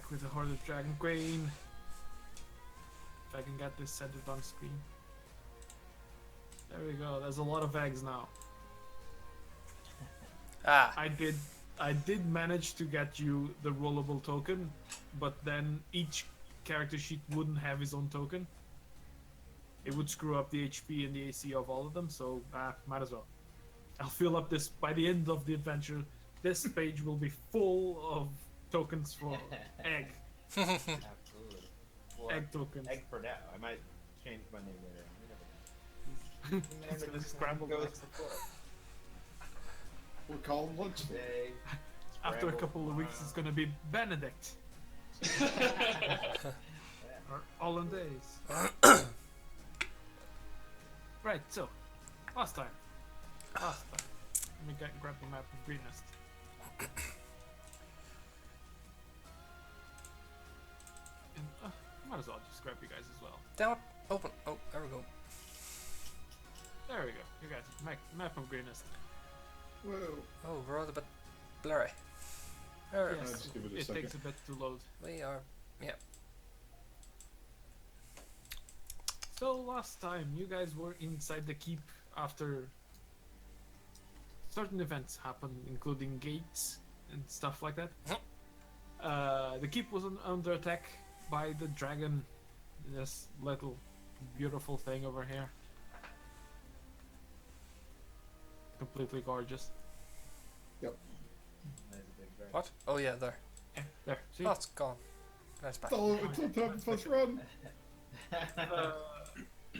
back with the Hoard of Dragon Queen. If I can get this centered on screen. There we go. There's a lot of eggs now. Ah, I did manage to get you the rollable token, but then each character sheet wouldn't have his own token. It would screw up the HP and the AC of all of them, so might as well. I'll fill up this by the end of the adventure. This page will be full of tokens for egg. Absolutely. Well, Egg tokens. egg for now. I might change my name later. You never know. It's gonna scramble goes eggs. before. We'll call him lunch day. Egg, After a scrambled couple of weeks, it's gonna be Benedict. Or Hollandaise. Right, so, last time. Let me grab the map of Greenest. And, might as well just grab you guys as well. damn it. Open. Oh, there we go. There we go. You guys, map of Greenest. Whoa. Oh, we're all a bit blurry. There. Yes, just give it a it second. takes a bit to load. We are. Yeah. So last time, you guys were inside the keep after certain events happened, including gates and stuff like that. The keep was under attack by the dragon, this little beautiful thing over here. Completely gorgeous. Yep. Nice big dragon. What? Oh, yeah, there. Yeah, there, see? Oh, it's gone. Nice back. It's all time for us run.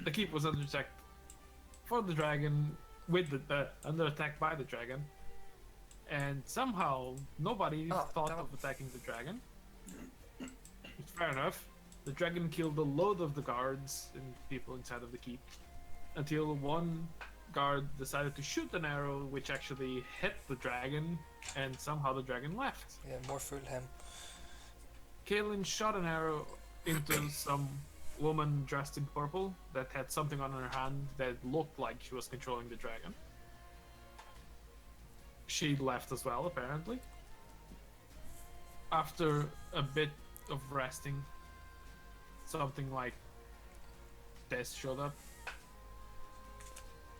The keep was under attack for the dragon, with the under attack by the dragon, and somehow nobody Oh, thought damn it. of attacking the dragon. It's fair enough. The dragon killed a load of the guards and people inside of the keep, until one guard decided to shoot an arrow, which actually hit the dragon, and somehow the dragon left. Yeah, more fool him. Kaylin shot an arrow into some woman dressed in purple that had something on her hand that looked like she was controlling the dragon. She left as well, apparently. After a bit of resting, something like this showed up,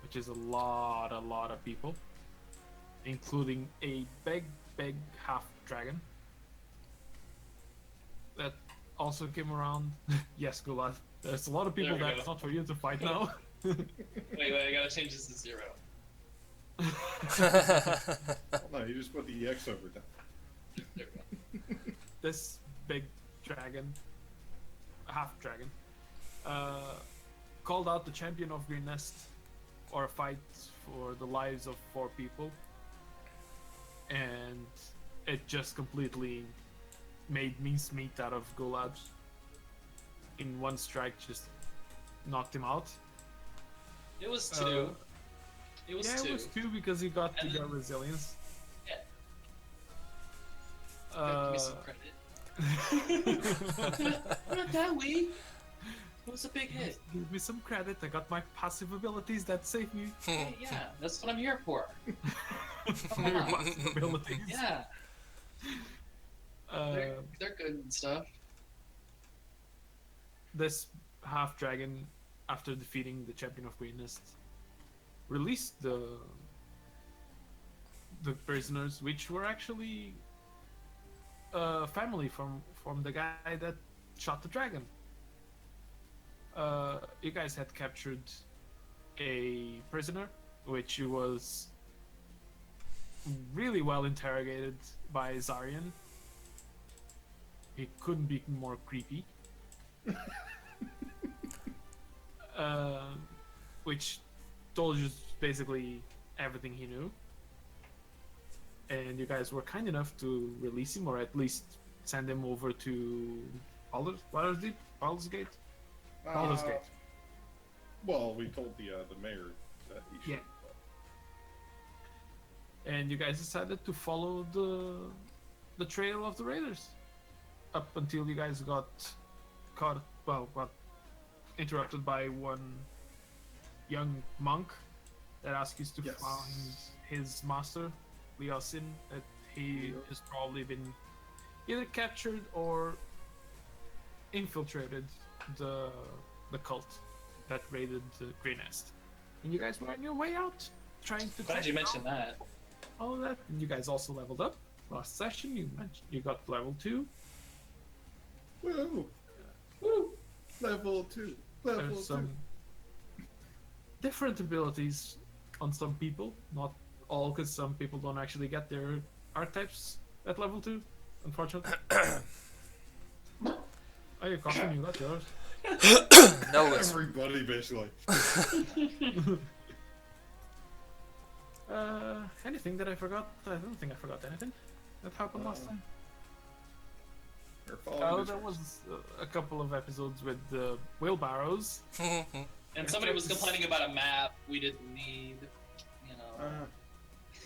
which is a lot of people, including a big half dragon that also came around. Yes, Gulad. There's a lot of people There we that's go. not for you to fight now. Wait, I gotta change this to 0. No, you just put the X over that. There we go. This big dragon, half dragon, called out the champion of Green Nest or a fight for the lives of 4 people, and it just completely made mincemeat out of Gulad. In one strike, just knocked him out. It was 2. It was Yeah, 2. it was 2 because he got And the then- resilience. Yeah. Give me some credit. Not that weak. It was a big hit. Give me some credit. I got my passive abilities that save me Hey, yeah, that's what I'm here for. from your passive abilities. Yeah, Uh, they're good and stuff. this half dragon, after defeating the champion of Greenest, released the prisoners, which were actually family from the guy that shot the dragon. You guys had captured a prisoner, which was really well interrogated by Zarian. He couldn't be more creepy. Which told you basically everything he knew. And you guys were kind enough to release him, or at least send him over to Baldur's Gate? Baldur's Gate? Baldur's Gate. Well, we told the mayor that he should. Yeah. And you guys decided to follow the trail of the raiders up until you guys got got interrupted by one young monk that asked you to Yes. find his master, Leosin, that he has probably been either captured or infiltrated the cult that raided the Grey Nest. And you guys were on your way out, trying to Glad track you down mentioned that. all of that. And you guys also leveled up. Last session, you got level 2. Woo! Woo! Level 2. Level There's 2. some different abilities on some people, not all, because some people don't actually get their archetypes at level 2, unfortunately. Are you coughing? You got yours. No, it's Everybody, basically. Anything that I forgot? I don't think I forgot anything that happened last time. You're following Oh, this there one. was a couple of episodes with the wheelbarrows. And somebody was complaining about a map we didn't need. You know.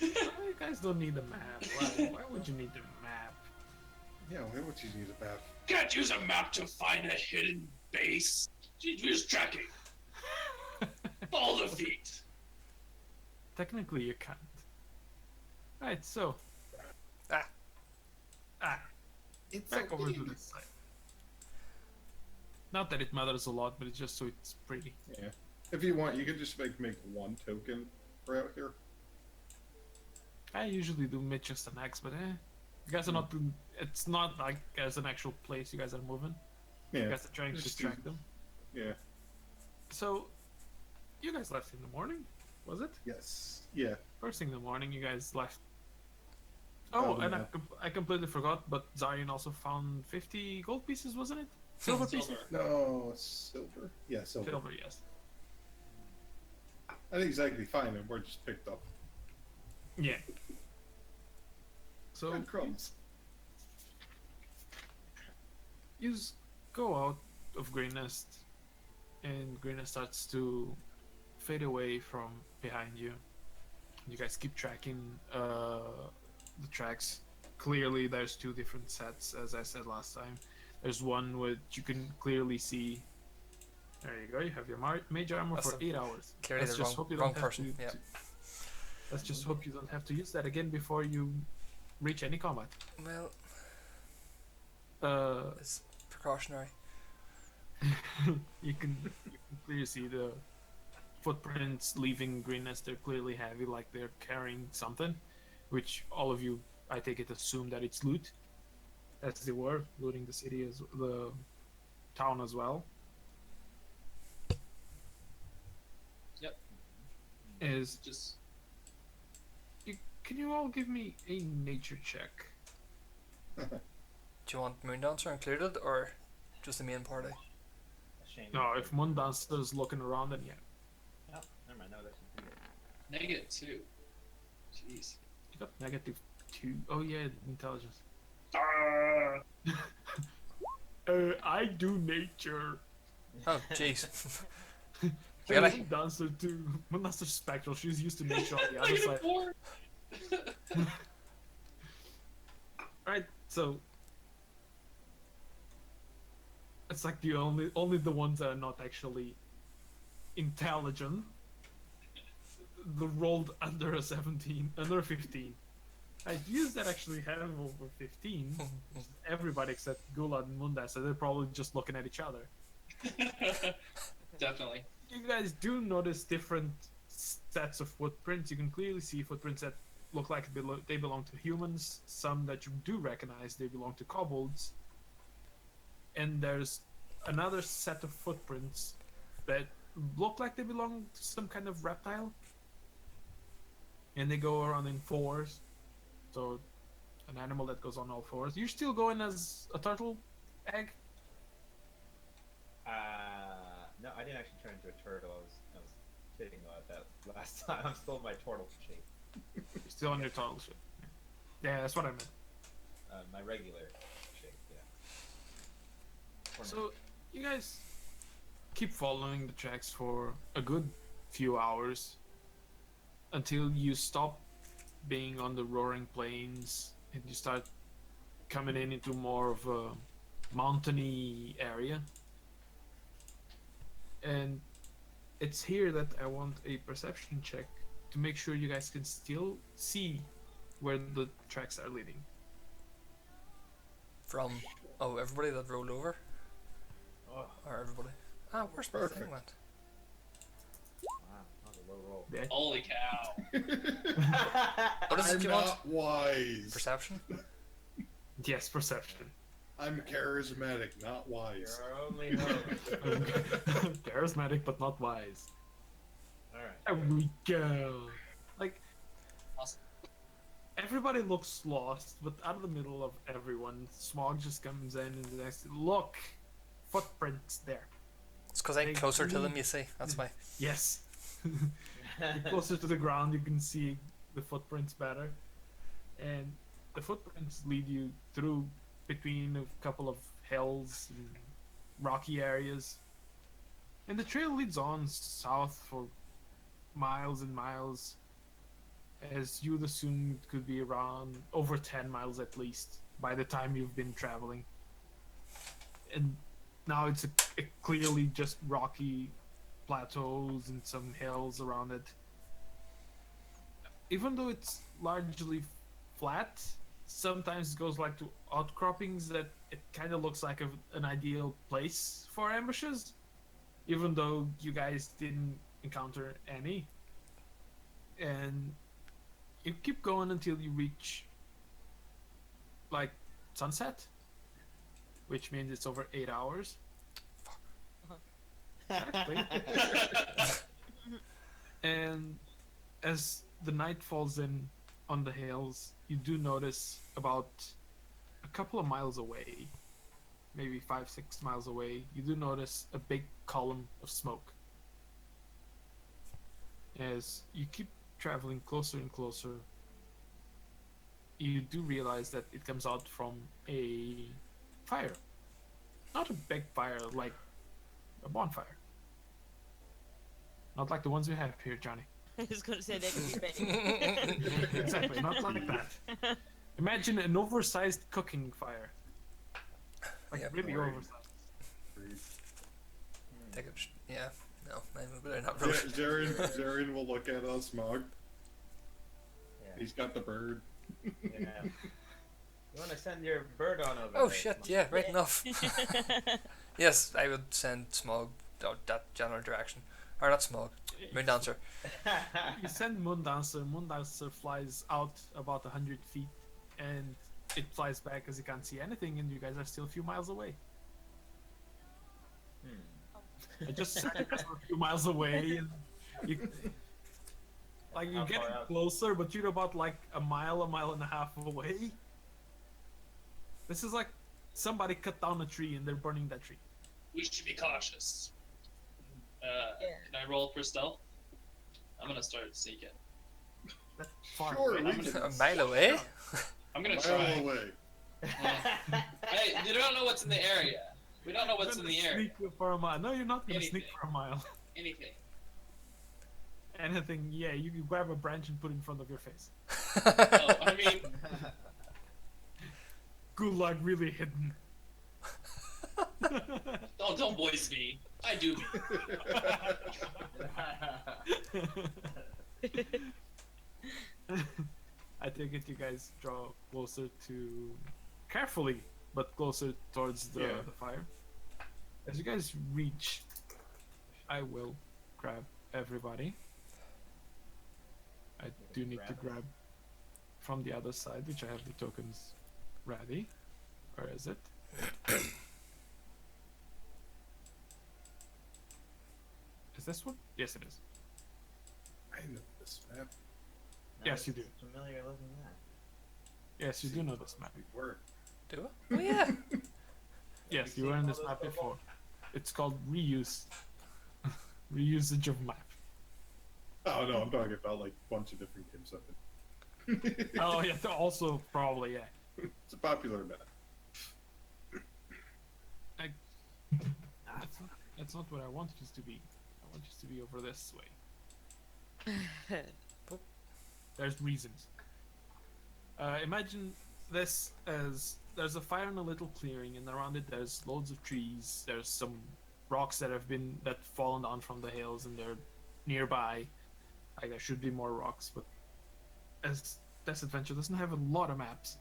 You guys don't need a map. Why would you need a map? Yeah, why would you need a map? Can't use a map to find a hidden base. Use tracking. Follow the feet. Technically, you can't. Right, so. Ah. It's Back a over to game. this side. Not that it matters a lot, but it's just so it's pretty. Yeah. If you want, you can just make one token for out here. I usually do mid just an X, but you guys are not doing. It's not like there's an actual place you guys are moving. Yeah. You guys are trying to Just distract them. Yeah. So, you guys left in the morning, was it? Yes. Yeah. First thing in the morning, you guys left. Oh, Oh, and yeah. I completely forgot, but Zarian also found 50 gold pieces, wasn't it? Silver pieces? Silver. No, silver. Yeah, silver. Silver, yes. I think exactly fine, and we're just picked up. Yeah. So, Breadcrumbs. you go out of Green Nest, and Green Nest starts to fade away from behind you. You guys keep tracking the tracks. Clearly, there's two different sets, as I said last time. There's one which you can clearly see. There you go. You have your mage armor That's for the- 8 hours. clearly Let's the just hope you wrong don't have person. Yeah. Let's just hope you don't have to use that again before you reach any combat. Well, Uh, it's precautionary. you can clearly see the footprints leaving Green Nest. They're clearly heavy, like they're carrying something, which all of you, I take it, assume that it's loot, as they were looting the city as the town as well. Yep. Is Just can you all give me a nature check? Do you want Moondancer included or just the main party? Shame. No, if Moondancer is looking around, then yeah. Oh, never mind. No, that's pretty good. -2. Jeez. You got -2. Oh yeah, intelligence. I do nature. Oh, jeez. Really? Moondancer spectral. She's used to nature on the other side. -4. Right, so it's like the only the ones that are not actually intelligent. The rolled under a 17, under a 15. Ideas that actually have over 15. Everybody except Gulad and Munda, so they're probably just looking at each other. Definitely. You guys do notice different sets of footprints. You can clearly see footprints that look like they belong to humans. Some that you do recognize they belong to kobolds. And there's another set of footprints that look like they belong to some kind of reptile. And they go around in fours. So, an animal that goes on all fours. You're still going as a turtle egg? No, I didn't actually turn into a turtle. I was kidding about that last time. I'm still in my turtle shape. You're still on your turtle ship. Yeah, that's what I meant. My regular shape, yeah. For now. So, you guys keep following the tracks for a good few hours until you stop being on the roaring plains and you start coming into more of a mountainy area. And it's here that I want a perception check to make sure you guys can still see where the tracks are leading. From everybody that rolled over, Oh, or everybody. Ah, where's my Perfect. thing went? wow, that was a low roll. Yeah. Holy cow. What is it I'm you want? not wise. Perception. Yes, perception. I'm charismatic, not wise. You're our only hope. Charismatic, but not wise. Alright. There we go. Like, Awesome. everybody looks lost, but out of the middle of everyone, Smog just comes in and says, "Look, footprints there." It's because I'm They closer to them. lead- You see, that's why. Yes. You're closer to the ground, you can see the footprints better. And the footprints lead you through between a couple of hills and rocky areas. And the trail leads on south for miles and miles. As you'd assume it could be around over 10 miles at least by the time you've been traveling. And now it's a clearly just rocky plateaus and some hills around it. Even though it's largely flat, sometimes it goes like to outcroppings that it kind of looks like an ideal place for ambushes, even though you guys didn't encounter any. And you keep going until you reach like sunset, which means it's over 8 hours. Exactly. And as the night falls in on the hills, you do notice about a couple of miles away, maybe 5-6 miles away, you do notice a big column of smoke. As you keep traveling closer and closer, you do realize that it comes out from a fire. Not a big fire like a bonfire. Not like the ones we have here, Johnny. I was going to say they could be big. Exactly, not like that. Imagine an oversized cooking fire. Like Yep. really Right. oversized. Take it. Yeah. No, I'm better not roll. Zarian will look at us, Mog. Yeah. He's got the bird. Yeah. You want to send your bird on over Oh there, shit! Smog? Yeah, right enough. Yes, I would send Smog that general direction, or not Smog, Moon Dancer. You send Moondancer. Moondancer flies out about 100 feet, and it flies back as you can't see anything, and you guys are still a few miles away. I just said you guys were a few miles away, and you, like you're How getting far out? closer, but you're about like a mile and a half away. This is like somebody cut down a tree and they're burning that tree. We should be cautious. Yeah. Can I roll for stealth? I'm gonna start sneaking. That's far Sure, away. we can. A mile away. I'm gonna Mile try. away. Hey, you don't know what's in the area. We don't know what's in You're the gonna area. sneak for a mile. No, you're not gonna sneak Anything. for a mile. Anything. Anything, yeah, you can grab a branch and put it in front of your face. Oh, I mean, Gulag really hidden. don't voice me. I do. I take it you guys draw closer to, carefully, but closer towards the Yeah. fire. As you guys reach, I will grab everybody. I do need to grab from the other side, which I have the tokens ready. Where is it? Is this one? Yes, it is. I know this map. Yes, you do. Familiar looking map. Yes, you do know this map. We were. Do it? Oh yeah. Yes, you you were seen in all this those map bubbles? before. It's called reuse. Reusage of map. Oh no, I'm talking about like a bunch of different games of it. Oh yeah, also probably yeah. It's a popular map. That's not what I want you to be. I want you to be over this way. There's reasons. Imagine this as there's a fire in a little clearing, and around it there's loads of trees. There's some rocks that have fallen down from the hills, and they're nearby. Like there should be more rocks, but as this adventure doesn't have a lot of maps,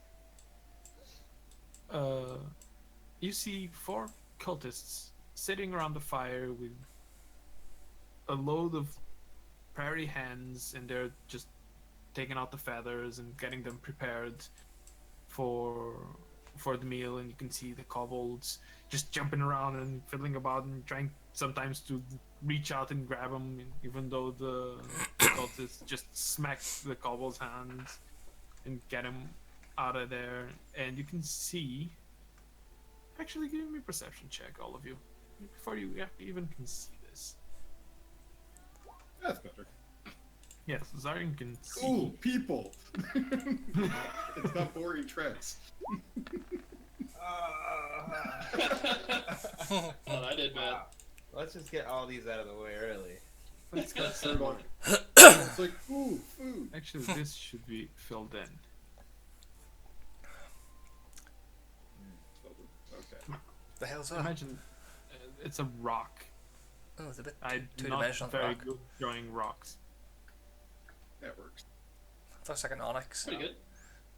you see 4 cultists sitting around the fire with a load of prairie hens, and they're just taking out the feathers and getting them prepared for the meal. And you can see the kobolds just jumping around and fiddling about and trying sometimes to reach out and grab them, even though the cultists just smack the kobold's hands and get him out of there. And you can see, actually give me a perception check, all of you, before you even can see this. That's better. Yes, Zarian can see. Ooh, people! It's not boring tracks. Oh, I did bad. Wow. Let's just get all these out of the way early. Let's get Turtle. started. It's like, ooh, food. Actually, this should be filled in. Okay. The hell's that? Imagine it's a rock. Oh, it's a bit I'm not two-dimensional very rock. good drawing rocks. That works. Looks like an onyx. Pretty good.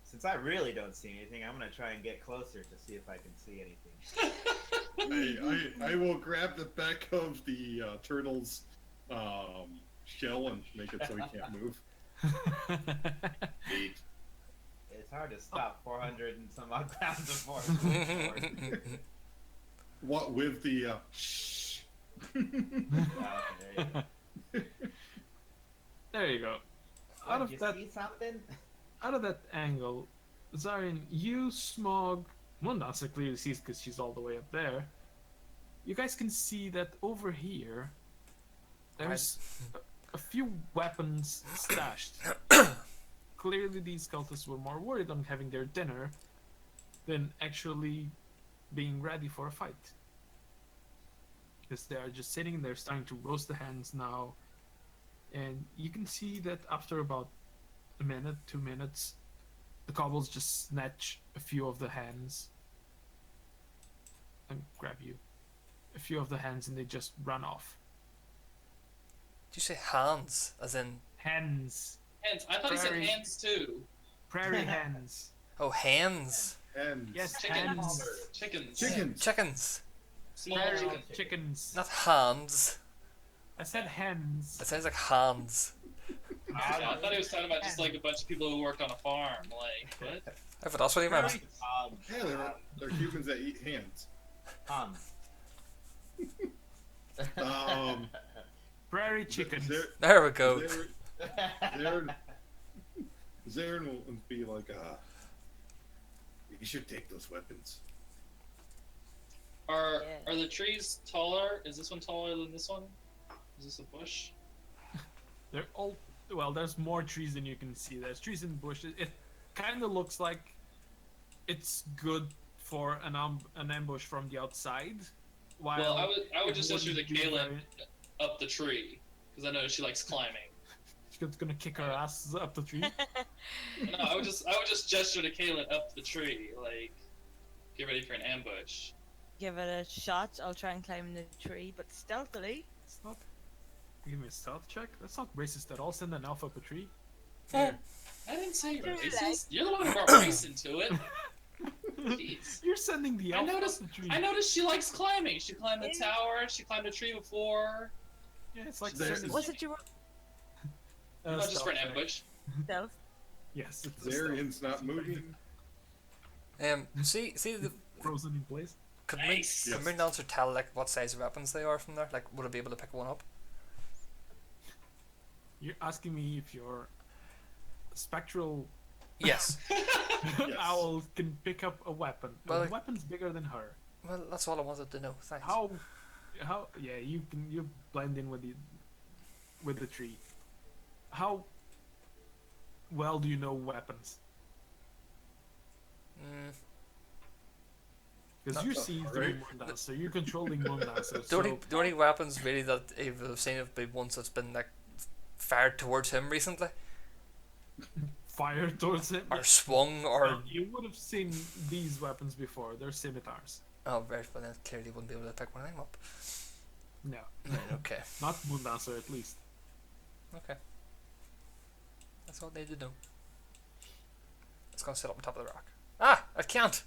Since I really don't see anything, I'm gonna try and get closer to see if I can see anything. I will grab the back of the turtle's shell and make it so he can't move. Neat. It's hard to stop 400 and some odd pounds of force. What with the shh? There you go. There you go. Out What, of you that, see something? out of that angle, Zarian, you, Smog, Mundancer clearly sees because she's all the way up there. You guys can see that over here, there's a few weapons stashed. Clearly, these cultists were more worried on having their dinner than actually being ready for a fight. Because they are just sitting there starting to roast the hens now. And you can see that after about a minute, 2 minutes, the kobolds just snatch a few of the hens and grab you. A few of the hens, and they just run off. Did you say hands? As in, Hens. Hands. I thought he said Prairie. hands too. Prairie hens. oh, hens. And Yes, Chickens. hens. Chickens. chickens. Chickens. Small Prairie chickens. chickens. Not hands. I said hens. That sounds like hands. I thought he was talking about just like a bunch of people who worked on a farm. Like, what? I thought that's what he meant. Prairie- Yeah, they're humans that eat hands. Prairie chickens. There we go. Zarin will be like, you should take those weapons. Are Yeah. the trees taller? Is this one taller than this one? Is this a bush? They're all well. There's more trees than you can see. There's trees and bushes. It kind of looks like it's good for an ambush from the outside. While Well, I would it just gesture to wouldn't be Kaylin very- up the tree because I know she likes climbing. She's gonna kick her ass up the tree. No, I would just gesture to Kaylin up the tree, like get ready for an ambush. Give it a shot. I'll try and climb the tree, but stealthily. It's not. Give me a stealth check. That's not racist at all. Send an elf up a tree. Eh. I didn't say You're racist. You're the one who brought race into it. Jeez. You're sending the I elf noticed. up the tree. I noticed she likes climbing. She climbed the tower. She climbed a tree before. Yeah, it's like There's- sending. Was it your Not just for an stealth check. ambush. stealth? Yes, it's a Zarian's stealth. not moving. See the Frozen in place. could Nice. could Yes. Moondancer tell like what size weapons they are from there? Like, would it be able to pick one up? You're asking me if your spectral Yes. owl can pick up a weapon. Well, a weapon's bigger than her. Well, that's all I wanted to know. Thanks. How? Yeah, you blend in with the tree. How well do you know weapons? Mm, Because Not you're so seeing far, through right? Mundancer, you're controlling Mundancer. the So only weapons really that I've seen have been ones that's been like fired towards him recently, fire towards him. or swung, or Well, you would have seen these weapons before. They're scimitars. oh, very well, then clearly wouldn't be able to pick one of them up. No, Right, okay, not Mundancer at least. okay. That's all they did know. Let's go sit up on top of the rock. Ah, I can't.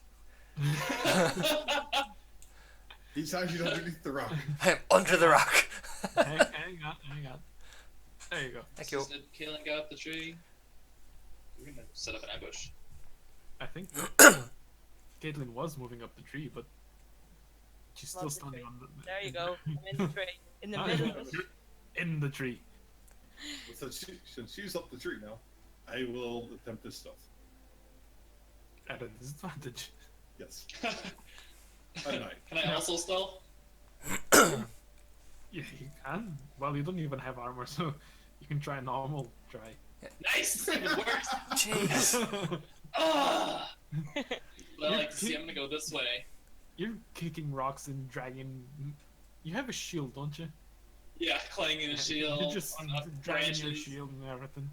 He's hiding underneath the rock. I'm under the rock. hang on. There you go. Thank you. Assisted killing out the tree. We're gonna set up an ambush. I think Caitlin was moving up the tree, but she's still Love the standing tree. on the. There you go. I'm in the tree. In the Ah, middle yeah. of it. In the tree. Since she's up the tree now, I will attempt this stuff. At a disadvantage. Yes. A 9. Can I also stealth? Yeah, you can. Well, you don't even have armor, so you can try a normal try. Nice! It works! Jeez. Ah! But I You like to see keep- I'm gonna go this way. You're kicking rocks and dragging. You have a shield, don't you? Yeah, clanging a shield You're just on dragging your branches. shield and everything.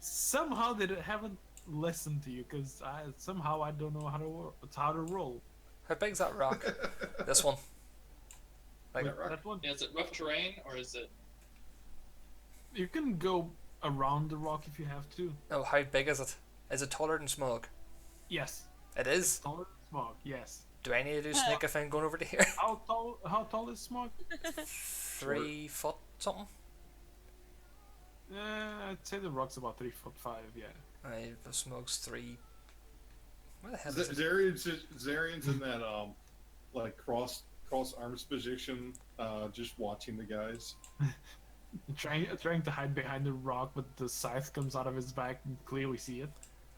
Somehow they haven't listened to you, because somehow I don't know how to roll. How big's that rock? This one. Like, Wait, rock? that one. Is it rough terrain or is it? You can go around the rock if you have to. oh, how big is it? Is it taller than Smog? Yes. It is. Taller than Smog. Yes. Do I need to do sneak if I'm going over to here? How tall is Smog? 3 foot something? I'd say the rock's about 3'5". Yeah. The Smog's 3. Where the hell is it? Zarian's in that like cross arms position, just watching the guys. Trying to hide behind the rock, but the scythe comes out of his back and clearly see it.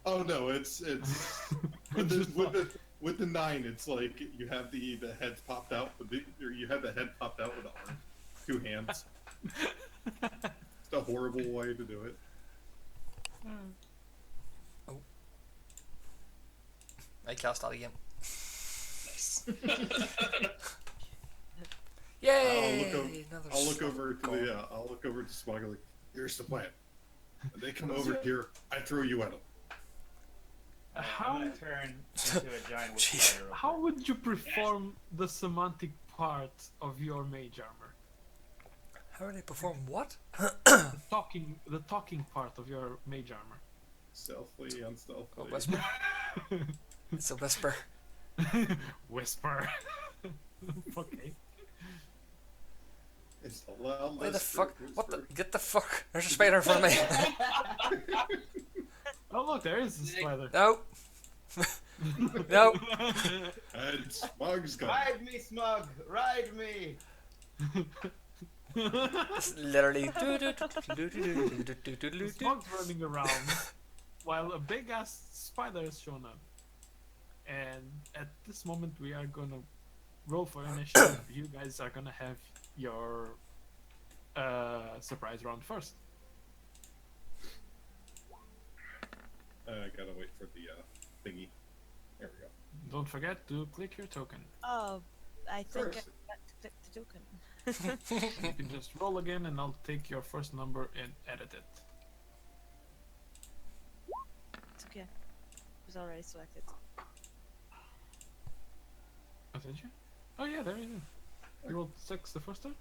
Oh no, it's with the 9, it's like you have the head popped out or you have the head popped out with the arm, 2 hands. It's a horrible way to do it. I cast that again. Nice. Yay! Another I'll look over to gold. I'll look over to Smug like, here's the plan. When they come over here, I throw you at them. How- I'm gonna turn into a giant wolf Jeez. spider real How quick. would you perform the semantic part of your mage armor? How would I perform what? The talking part of your mage armor. Stealthily, unstealthily. Oh, whisper. It's a whisper. Whisper. Okay. It's a loud Where the whisper, fuck? What the? whisper. Get the fuck! There's a spider in front of me. Oh look, there is a spider. No. No. And Smug's gone. Ride me, Smug! Ride me! It's literally. The smog's running around while a big ass spider has shown up. And at this moment we are gonna roll for initiative. You guys are gonna have your surprise round first. I gotta wait for the thingy. There we go. Don't forget to click your token. Oh, I think I First. forgot to click the token. You can just roll again and I'll take your first number and edit it. It's okay. It was already selected. Oh, did you? Oh yeah, there you go. You rolled 6 the first time?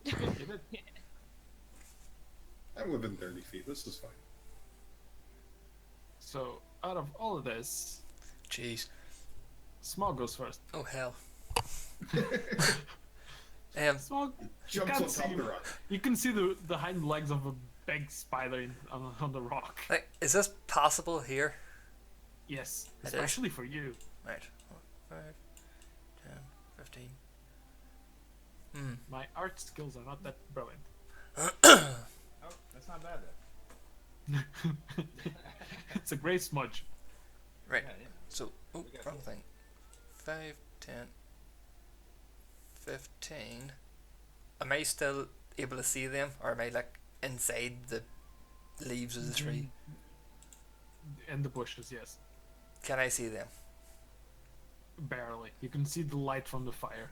Yeah, you did. I'm within 30 feet. This is fine. So, out of all of this, Jeez. Smog goes first. Oh hell. Smog, you Jumps can't on top see, of the rock. you can see the hind legs of a big spider on the rock. Like, is this possible here? Yes, It is. especially for you. Right. 5, 10, 15. Hmm. My art skills are not that brilliant. Oh, that's not bad then. It's a great smudge. Right. Yeah, yeah. So, oh, We got wrong both. thing. 5, 10, 15. Am I still able to see them, or am I like inside the leaves of the tree? And the bushes, yes. Can I see them? Barely. You can see the light from the fire.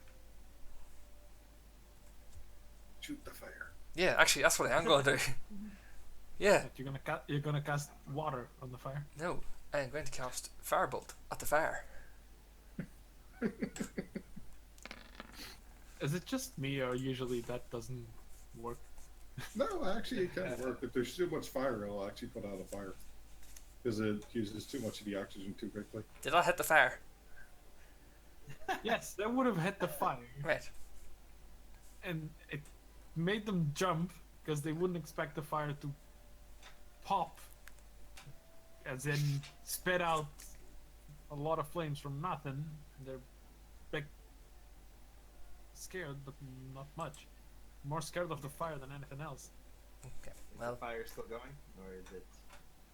Shoot the fire. Yeah, actually, that's what I am going to do. Yeah. But you're gonna cast water on the fire. No, I am going to cast Firebolt at the fire. Is it just me, or usually that doesn't work? No, actually, it kind of worked. If there's too much fire, it'll actually put out a fire. Because it uses too much of the oxygen too quickly. Did I hit the fire? Yes, that would have hit the fire, Right. and it made them jump because they wouldn't expect the fire to pop, as in spit out a lot of flames from nothing. And they're big, scared, but not much. More scared of the fire than anything else. Okay. Is Well, the fire still going, or is it?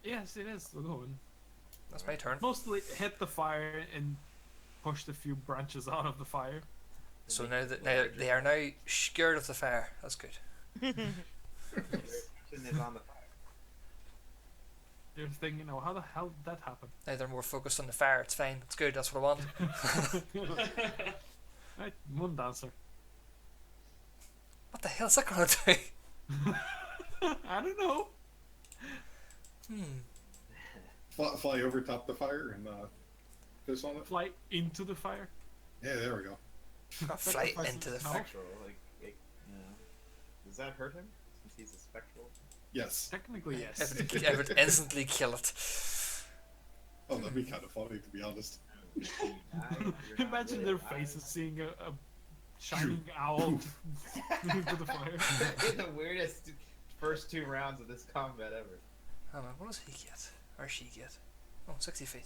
Yes, it is still going. that's my turn. Mostly hit the fire and pushed a few branches out of the fire. So now they are now scared of the fire. That's good. Their attention is on the fire. You're thinking, how the hell did that happen? Now they're more focused on the fire. It's fine. It's good. That's what I want. Right, Moon Dancer. What the hell's that gonna do? I don't know. Fly over top the fire and piss on it. Fly into the fire. Yeah, there we go. Fly Sacrifice into the snow. fire. Spectral, like, does that hurt him since he's a spectral? Yes. Technically, I yes. would instantly kill it. Oh, that'd be kind of funny, to be honest. Imagine their faces seeing a shining owl into the fire. The weirdest first 2 rounds of this combat ever. Hang on, what does he get? Or she get? Oh, 60 feet.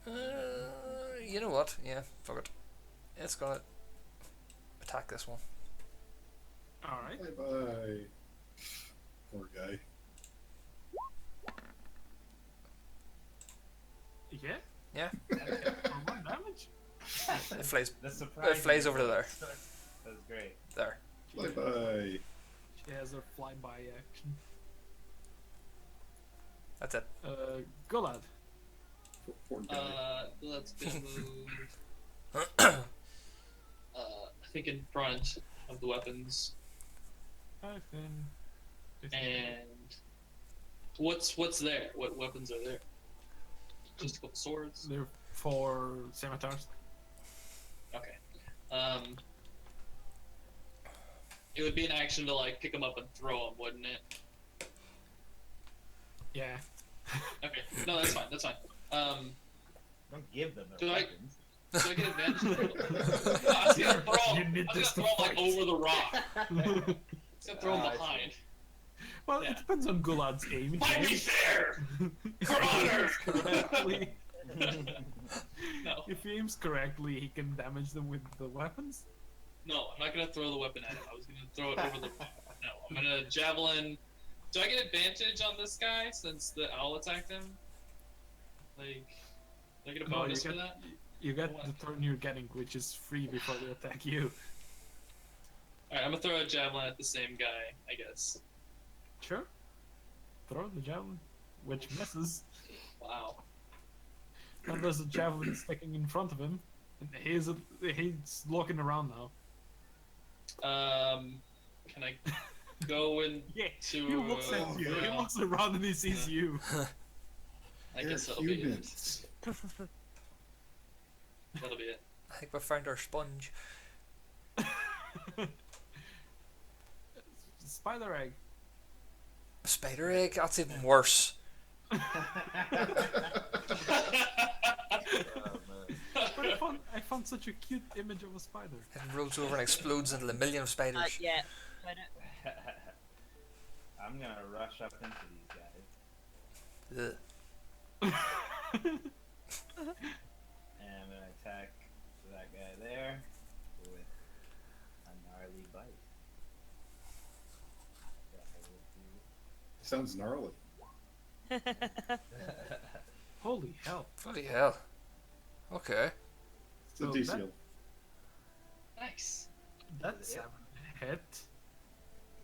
You know what? Yeah, fuck it. It's gonna attack this one. Alright. Bye bye. Poor guy. Yeah? Yeah, For 1 damage? it flies. The surprise. It flies over to there. That was great. There. Bye bye. She has her flyby action. That's it. Golad. Poor guy. Let's go move. I think in front of the weapons. 5, 10, 15. And what's there? What weapons are there? Just a couple swords. They're 4 scimitars. Okay. It would be an action to like pick them up and throw them, wouldn't it? Yeah. Okay. No, that's fine. That's fine. Don't give them Do their I- weapons. So I get advantage. No, I was gonna throw You him. need I was this gonna to throw him like fight. over the rock. I was gonna throw him I see. behind. Well, Yeah. it depends on Golad's aim. If Fight he me aims there! For honor! correctly, No, if he aims correctly, he can damage them with the weapons. no, I'm not gonna throw the weapon at him. I was gonna throw it over the rock. No, I'm gonna javelin. Do I get advantage on this guy since the owl attacked him? Like, do I get a No, bonus for that? You get What? the turn you're getting, which is free before they attack you. Alright, I'm gonna throw a javelin at the same guy, I guess. Sure. Throw the javelin, which misses. Wow. And there's a javelin sticking in front of him. And he's looking around now. Can I go into? Yeah. He looks at you. He yeah. looks around and he sees you. I They're guess that'll be it. humans. That'll be it. I think we found our sponge. Spider egg. A spider egg? That's even worse. Oh, But I found such a cute image of a spider. It rolls over and explodes into a million of spiders. Yeah. I don't- I'm gonna rush up into these guys Ugh. and I'm gonna attack that guy there with a gnarly bite. That I Sounds gnarly. Holy hell. Bloody hell. Okay. It's a So DC. that- Nice. That's Yeah. a hit.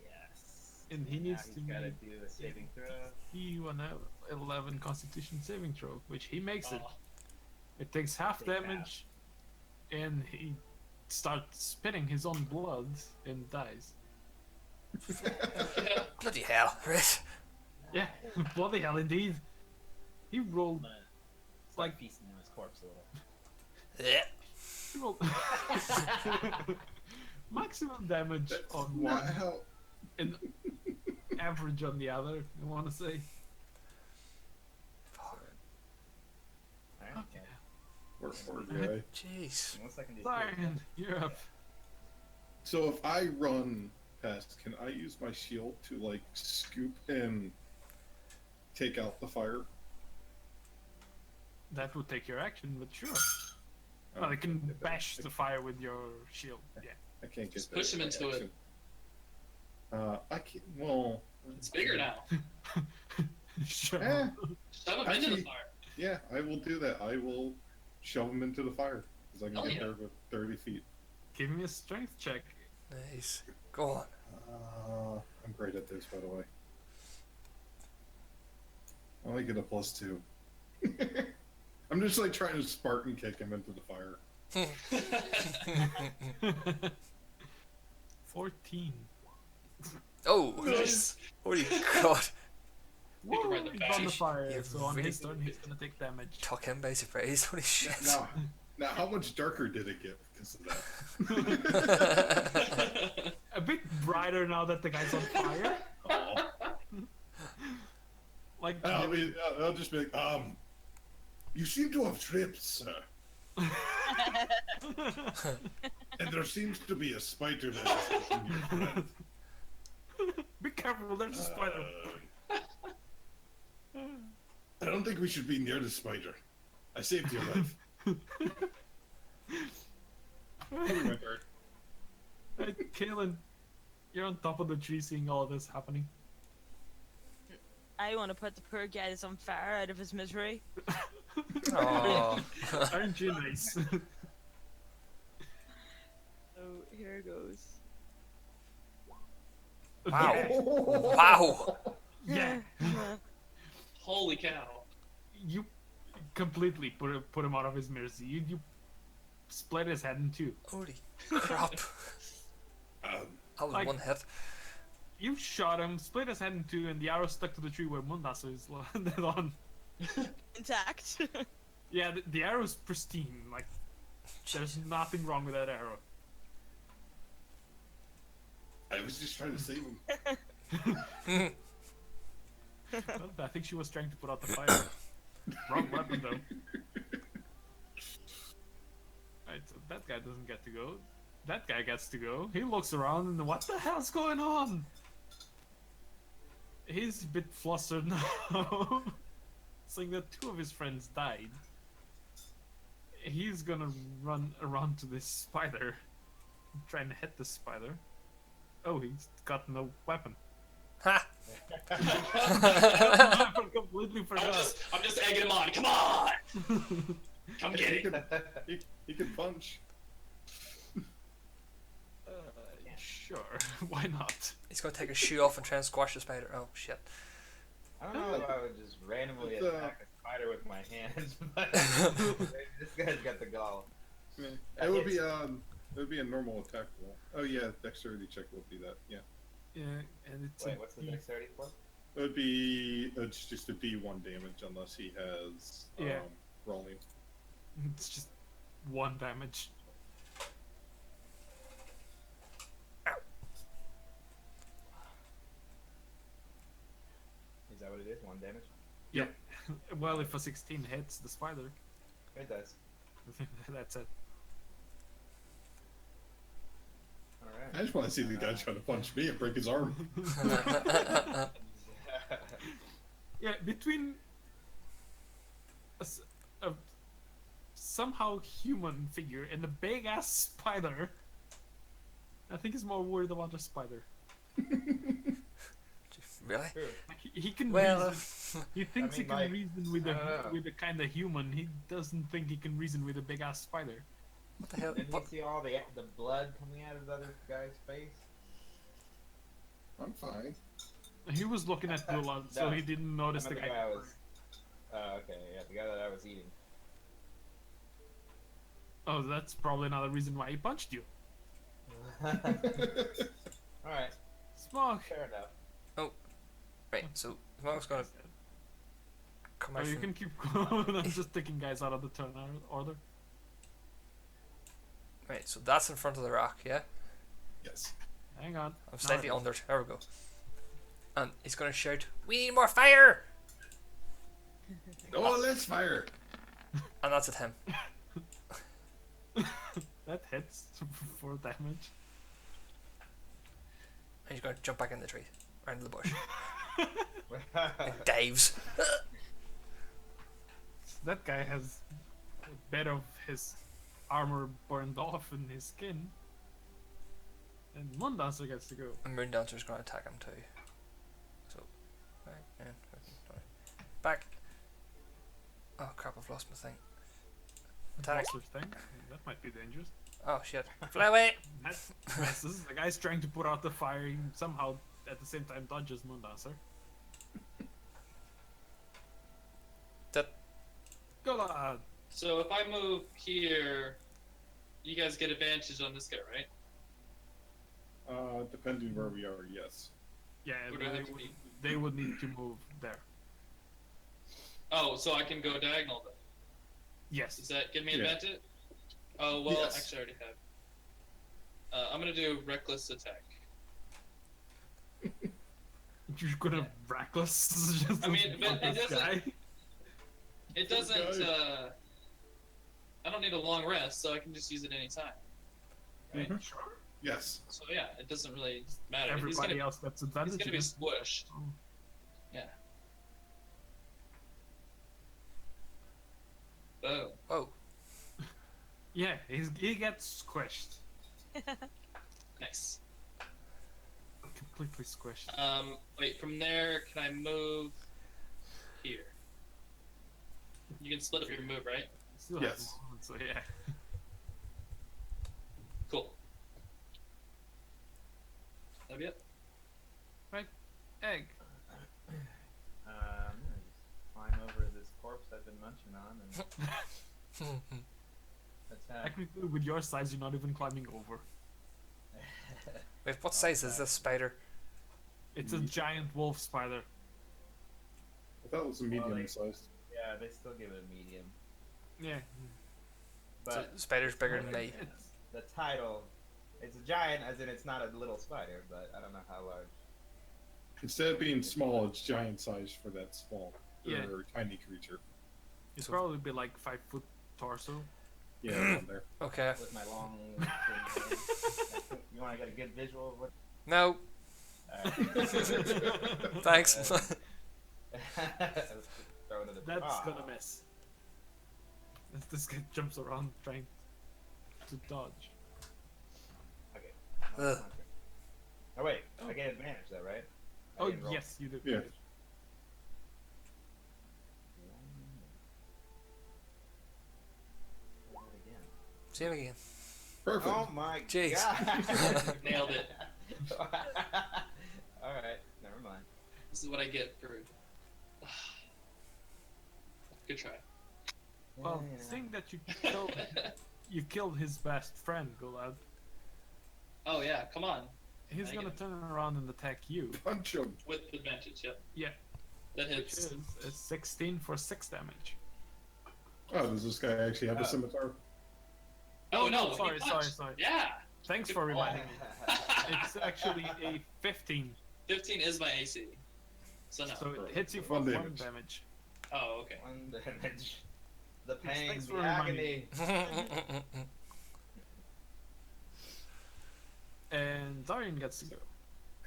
Yes. And he Now needs he's to gotta make do a saving throw. he won a 11 Constitution saving throw, which he makes it. Oh, It takes half Take half. damage, and he starts spitting his own blood and dies. yeah. Bloody hell. Right. Yeah, bloody hell indeed. He I'm rolled gonna start Like- feasting on his corpse a little. Yeah. he rolled maximum damage That's on not one how. and average on the other. I want to say. Alright. Okay. Poor guy. Jeez. 1 second. Zion, you're up. So if I run past, can I use my shield to like scoop and take out the fire? That would take your action, but sure. Well, Oh, you can get that. bash the fire with your shield. Yeah. I can't get Just that. push him by into it. action. I can't. Well, It's bigger now. Sure. Eh, Shove him into Actually- the fire. yeah, I will do that. I will shove him into the fire because I can Oh, get yeah. there with 30 feet. Give me a strength check. Nice. Go on. I'm great at this, by the way. I only get a +2. I'm just like trying to Spartan kick him into the fire. 14. Oh, Nice. holy god. Take him right in the He's back. on the fire, You so on really- his turn he's gonna take damage. Took him by surprise. Holy shit. Now, how much darker did it get because of that? A bit brighter now that the guy's on fire. Oh. Like, I'll just be like, you seem to have tripped, sir. And there seems to be a spider that is in your friend. be careful, there's a spider. I don't think we should be near the spider. I saved your life. My turn. Hey, Kaelin, you're on top of the tree seeing all this happening. I want to put the poor guy that's on fire out of his misery. Oh. Aren't you nice? So here goes. Wow. Wow. Yeah. Holy cow. You completely put him out of his mercy. You split his head in two. Holy crap. Um, That was Like- one hit. You shot him, split his head in two, and the arrow stuck to the tree where Mundasa is landed on. Intact. Yeah, the arrow's pristine. Like, there's nothing wrong with that arrow. I was just trying to save him. Well, I think she was trying to put out the fire. Wrong weapon, though. Right, so that guy doesn't get to go. That guy gets to go. He looks around and what the hell's going on? He's a bit flustered now. Saying that two of his friends died. He's gonna run around to this spider. Trying to hit the spider. Oh, he's got no weapon. Ha! I completely I'm forgot. just egging him on. Come on! Come get He it. can, he can punch. Sure, why not? He's gonna take his shoe off and try and squash the spider. Oh shit. I don't know if I would just randomly It's, attack a spider with my hands, but this guy's got the gall. It would be a normal attack roll. Oh yeah, dexterity check would be that. Yeah, Yeah, and it's Wait, what's the dexterity for? it would be it's just a D1 damage unless he has Yeah. rolling. it's just one damage. Is that what it is? 1 damage? Yeah. Well, if a 16 hits the spider, It does. that's it. Alright. I just want to see the guy trying to punch me and break his arm. Yeah, between a somehow human figure and a big ass spider, I think he's more worried about the spider. Really? True. Like, he can Well, reason. He thinks mean, he can like, reason with I don't know. a kind of human. He doesn't think he can reason with a big ass spider. what the hell? Didn't you What? see all the blood coming out of the other guy's face? I'm fine. He was looking at Dula, so No, he didn't I notice meant the the guy. guy I was. Oh, okay, yeah, the guy that I was eating. Oh, that's probably another reason why he punched you. Alright, Smog. fair enough. Right, so Smoke's gonna come Oh, out you from... can keep going. I'm just taking guys out of the turn order. Right, so that's in front of the rock, yeah? Yes. Hang on. I'm slightly Now- under it. There we go. And he's gonna shout, "We need more fire!" Oh, let's fire. And that's at him. That hits for damage. And he's going to jump back in the tree, or into the bush. And dives. That guy has a bit of his armor burned off in his skin. And one dancer gets to go. And Moon Dancer's going to attack him too. So, right, and back. Oh crap! I've lost my thing. Attack. Monster thing. That might be dangerous. Oh shit! Fly away! That misses. The guy's trying to put out the fire. He somehow, at the same time, dodges Moondancer. That. Go lad! So if I move here, you guys get advantage on this guy, right? Depending where we are, yes. Yeah, Where do I have to be? they would need to move there. Oh, so I can go diagonal then. Yes. Does that give me Yeah. advantage? Oh well, Yes. actually I already have. I'm gonna do reckless attack. You're gonna reckless. Just I mean, but on it this doesn't- guy. It Poor doesn't. guy. I don't need a long rest, so I can just use it anytime. Right. Mhm. Sure. Yes. So yeah, it doesn't really matter. Everybody else gets He's advantage. gonna be squished. Oh. Yeah. Oh. Oh, Yeah, he gets squished. Nice. Completely squished. Wait. From there, can I move here? You can split up your move, right? Still Yes. has movement, so yeah. Cool. That'll be it. Egg. I'm gonna just climb over this corpse I've been munching on and attack. Technically, with your size, you're not even climbing over. wait, what size is this spider? It's a giant wolf spider. I thought it was a medium they- sized. Yeah, they still give it a medium. Yeah. So But spider's bigger than me. the title, it's a giant, as in it's not a little spider, but I don't know how large. Instead of being small, it's giant size for that small Yeah. or tiny creature. It'd So- probably be like 5 foot torso. Yeah, around there. Okay. With my long. You want to get a good visual of what? No, Alright. thanks. Throw it in the That's gonna miss. As this guy jumps around trying to dodge. Okay. Ugh. Oh wait, Oh. I get advantage though, right? I Oh didn't roll. yes, you do. Yeah. Roll it again. See him again. Perfect. Oh my Jeez. god! Nailed it. All right, never mind. This is what I get for. Good try. Well, Yeah, seeing that you killed his best friend, Golad, Oh yeah, come on. he's I gonna get it. turn around and attack you. Punch him. With advantage, yep. Yeah. That Which hits. is a 16 for 6 damage. Oh, does this guy actually have a scimitar? Oh no! he sorry, punched. sorry. Yeah! Thanks for reminding me. It's actually a 15, 15 is my AC. So no. so it hits you for One 1 damage. damage. Oh, okay. One damage. The Yes, pain, thanks the for reminding agony. And Darian gets to go.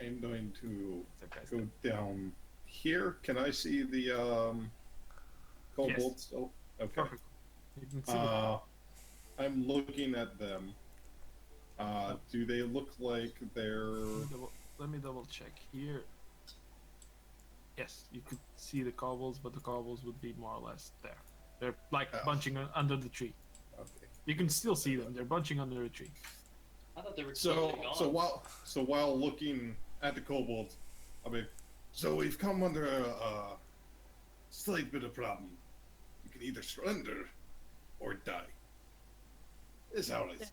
I'm going to That guy's go down here. Can I see the kobolds still? Okay. perfect. You can see the I'm looking at them. Do they look like they're Let me double check here. Yes, you could see the cobbles, but the cobbles would be more or less there. They're like Oh. bunching under the tree. okay? You can still see them. They're bunching under a tree. I thought they were So totally gone. while looking at the kobolds, I mean, so we've come under a slight bit of problem. You can either surrender or die. Is how it is.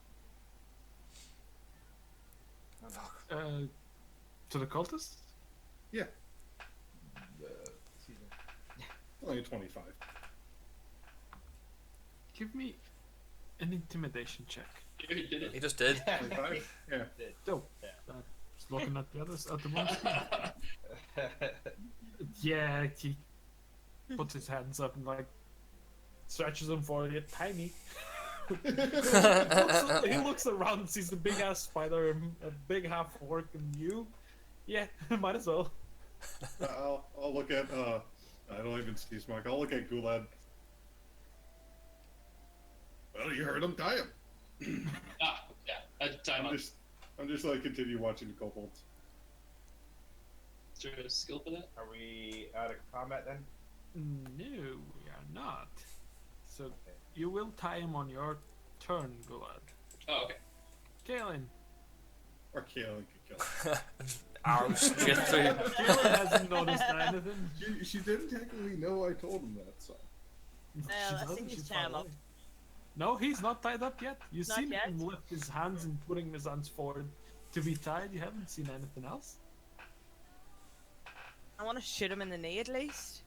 To the cultists? Excuse me. Only 25. Give me an intimidation check. You did He it. just did. 25? Yeah. Dope. Yeah. Just looking at the others at the moment. Yeah, he puts his hands up and like stretches them for it tiny. He looks around, sees a big ass spider, a big half orc, and you. Yeah, might as well. I'll look at I don't even see Smog. I'll look at Gulad. Well, you heard him. Tie him. Ah, yeah. Time up. I'm just like continue watching the kobolds. Is there a skill for that? Are we out of combat then? No, we are not. So Okay. you will tie him on your turn, Gulad. Oh, okay. Kaelin. Or Kaelin could kill him. Arrows straight through. Kaelin hasn't noticed anything. She didn't technically know I told him that, so. She I doesn't, think he's she's tied far up. away. No, he's not tied up yet. You've Not seen yet? him lift his hands and putting his hands forward to be tied. You haven't seen anything else. I want to shoot him in the knee at least.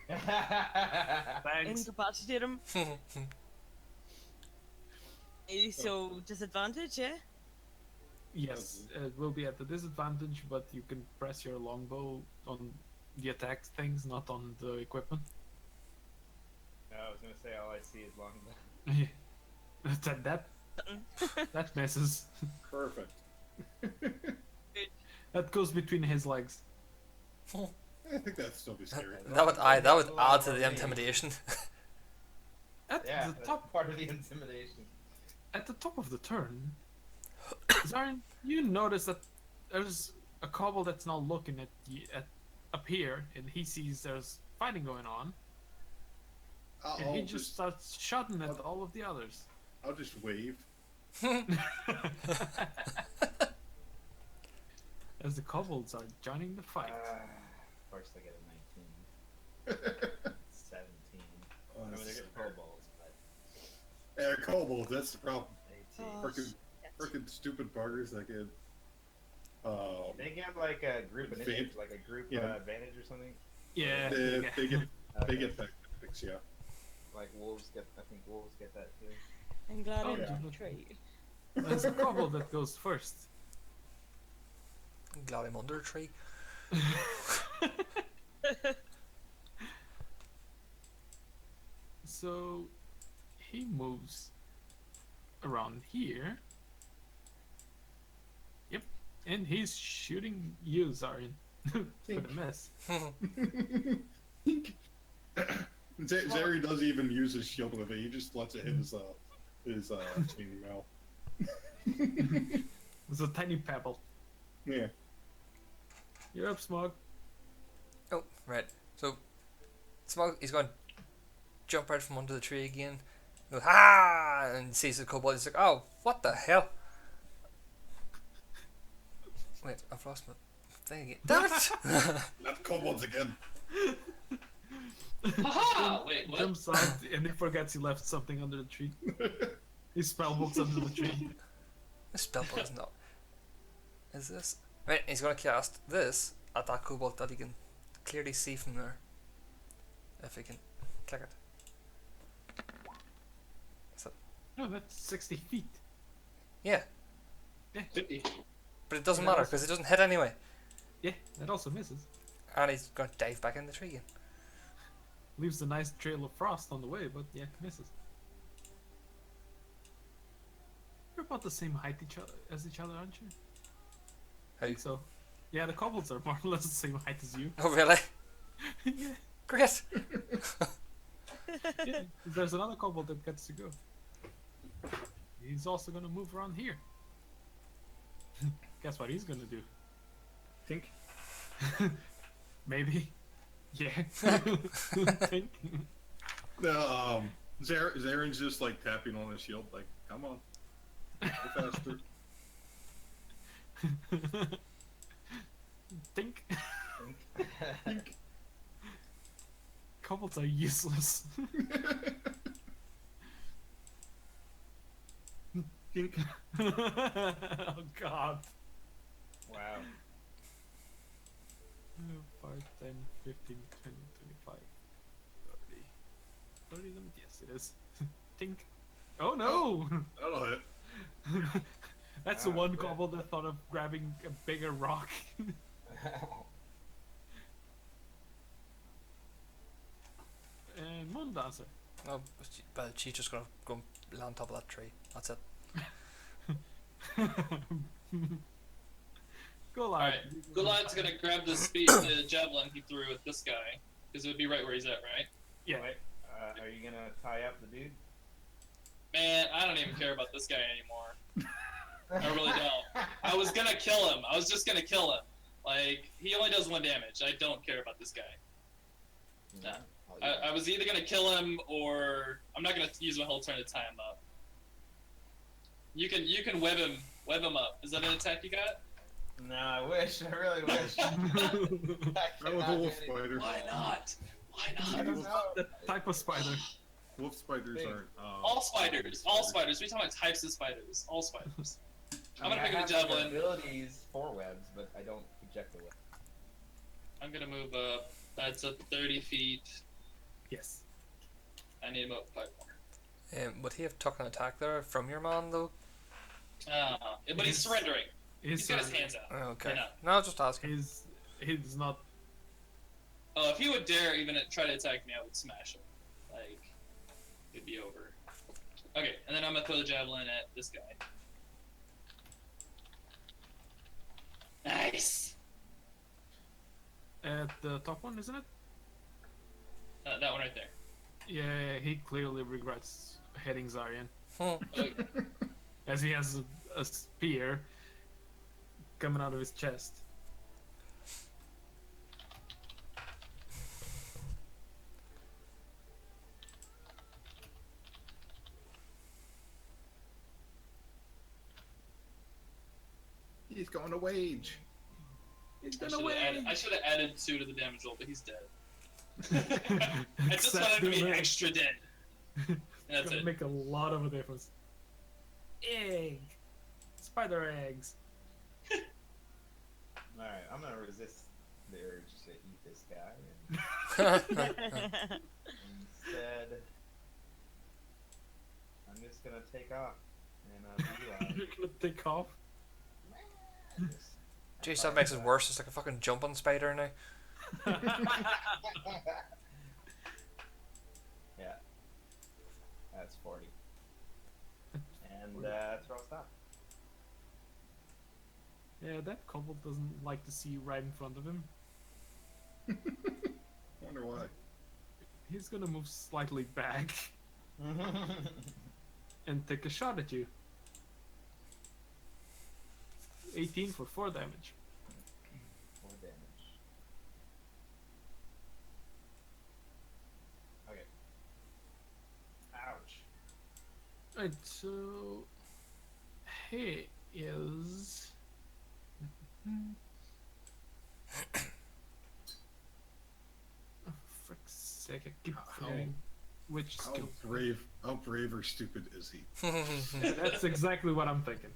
Thanks. Incapacitate him. So disadvantage, yeah. Yes, it will be at the disadvantage, but you can press your longbow on the attack things, not on the equipment. No, I was gonna say all I see is longbow. that misses. Perfect. That goes between his legs. I think that'd still be scary. That would add to the intimidation. At Yeah, the that's top, part of the intimidation. at the top of the turn, Zarin, you notice that there's a kobold that's now looking at up here, and he sees there's fighting going on, and he just starts shouting at all of the others. I'll just wave. As the kobolds are joining the fight. Of course they get a 19. 17. I mean, they're getting kobolds, but Yeah, kobolds, that's the problem. 18. Oh, Frickin' stupid buggers that get. They get like a group Advantage. initiative, like a group Yeah. advantage or something. Yeah, They get Okay. tactics, yeah. Like wolves get, I think wolves get that too. I'm glad Oh, I yeah. didn't trade. There's a kobold that goes first. Glad I'm under a tree. So he moves around here. Yep, and he's shooting you, Zarin, for the miss. Zeri doesn't even use his shield with it. He just lets it hit his chainmail. It's a tiny pebble. Yeah. You're up, Smog. Oh, right. So, Smog, he's going to jump out from under the tree again. He goes, ah! And sees the kobold. He's like, oh, what the hell? Wait, I've lost my thing again. Damn it! Not kobolds again. Haha! Wait, what? Jumps out and he forgets he left something under the tree. His spellbook's under the tree. This spellbook is not. Is this? Right, he's going to cast this at that kobold that he can clearly see from there. If he can click it. No, that's 60 feet. Yeah, Yeah, 50. but it doesn't Yeah, matter also- because it doesn't hit anyway. yeah, that also misses. And he's going to dive back in the tree again. Leaves a nice trail of frost on the way, but yeah, misses. You're about the same height as each other, aren't you? I How? think so. Yeah, the kobolds are more or less the same height as you. Oh, really? Yeah, Great! yeah. There's another kobold that gets to go. He's also gonna move around here. Guess what he's gonna do? Think. Maybe. Yeah. Think. No, Zaren's just like tapping on his shield, like, come on. Go faster. Think. Kobolds are useless. Think. Oh god. Wow. 5, 10, 15, 20, 25, 30. 30 limit? Yes, it is. Tink. Oh no! That'll hit. That's the Ah, one good. kobold that thought of grabbing a bigger rock. And Moon Dancer. Oh, but she's just gonna go land on top of that tree. That's it. Go Alright, on. Gulad's gonna grab the javelin he threw at this guy, because it would be right where he's at, right? Yeah. Wait, are you gonna tie up the dude? Man, I don't even care about this guy anymore. I really don't. I was gonna kill him. I was just gonna kill him. Like, he only does 1 damage. I don't care about this guy. Nah. I was either gonna kill him or I'm not gonna use my whole turn to tie him up. You can web him up. Is that an attack you got? No, I wish. I really wish. That was a wolf spider. Why not? Why I not? don't know. The type of spider. Wolf spiders Big. aren't. All spiders. All spiders. We talking about types of spiders. All spiders. I'm gonna pick up I the have javelin. abilities for webs, but I don't project the web. I'm gonna move up. That's up 30 feet. Yes. I need to move up 5 more. Would he have took an attack there from your man though? But he's surrendering. He's got his hands out. Oh, okay. Why not? No, just asking. He's not. Oh, if he would dare even try to attack me, I would smash him. Like, it'd be over. Okay, and then I'm gonna throw the javelin at this guy. Nice! At the top one, isn't it? That one right there. Yeah, he clearly regrets hitting Zaryan, Okay. as he has a spear coming out of his chest. He's going to wage. He's I gonna win. should have added 2 to the damage roll, but he's dead. I just wanted him to be extra dead. And It's that's gonna it. make a lot of a difference. Egg, spider eggs. Alright, I'm gonna resist the urge to eat this guy. And instead, I'm just gonna take off. And You're gonna take off. Jeez, that makes it worse. It's like a fucking jumping spider now. Yeah. That's 40. And that's where I'll stop. Yeah, that kobold doesn't like to see you right in front of him. Wonder why. He's gonna move slightly back and take a shot at you. 18 for 4 damage. 4 damage. Okay. Ouch. Right, so he is. Oh, frick's sake! I keep forgetting which skill. How brave or stupid is he? That's exactly what I'm thinking.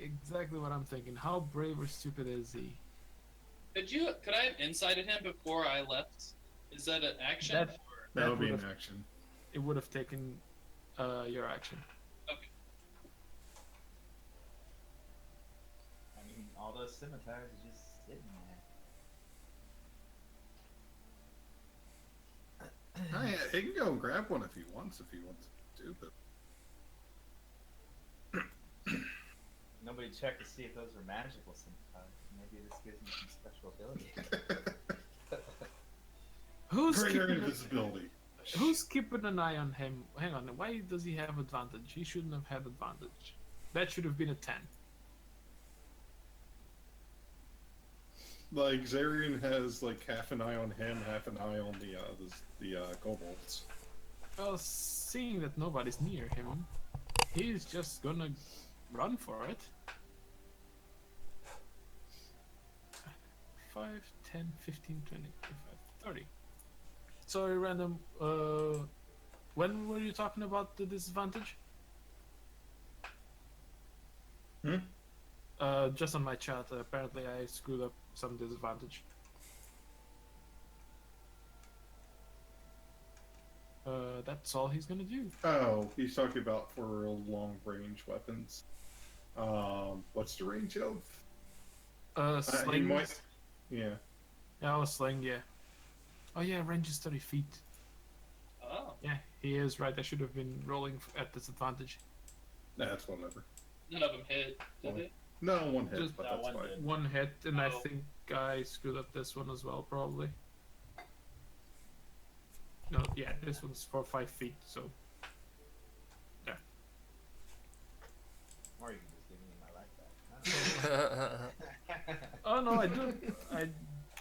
Exactly what I'm thinking. How brave or stupid is he? Could I have incited him before I left? Is that an action? That- or- That would be an would've- action. It would have taken your action. Okay. I mean, all those scimitars are just sitting there. He can go and grab one if he wants to, but Nobody checked to see if those were magical scimitars. Maybe this gives me some special ability. greater invisibility. Who's keeping an eye on him? Hang on, why does he have advantage? He shouldn't have had advantage. That should have been a 10. Like Zarian has like half an eye on him, half an eye on the kobolds. Well, seeing that nobody's near him, he's just gonna run for it. 5, 10, 15, 20, 25, 30. Sorry, random. When were you talking about the disadvantage? Just on my chat, apparently I screwed up some disadvantage. That's all he's gonna do. Oh, he's talking about for long range weapons. What's the range of? He Sling. might. Yeah. Yeah, I was sling, yeah. Oh yeah, range is 30 feet. Oh, Yeah, he is right. I should have been rolling at disadvantage. Nah, that's whatever. none of them hit, did they? No, one hit, Just but that that's one fine. did. One hit, and I Oh. think I screwed up this one as well, probably. No, yeah, this one's for 5 feet, so Or you can just give me my life back. oh no, I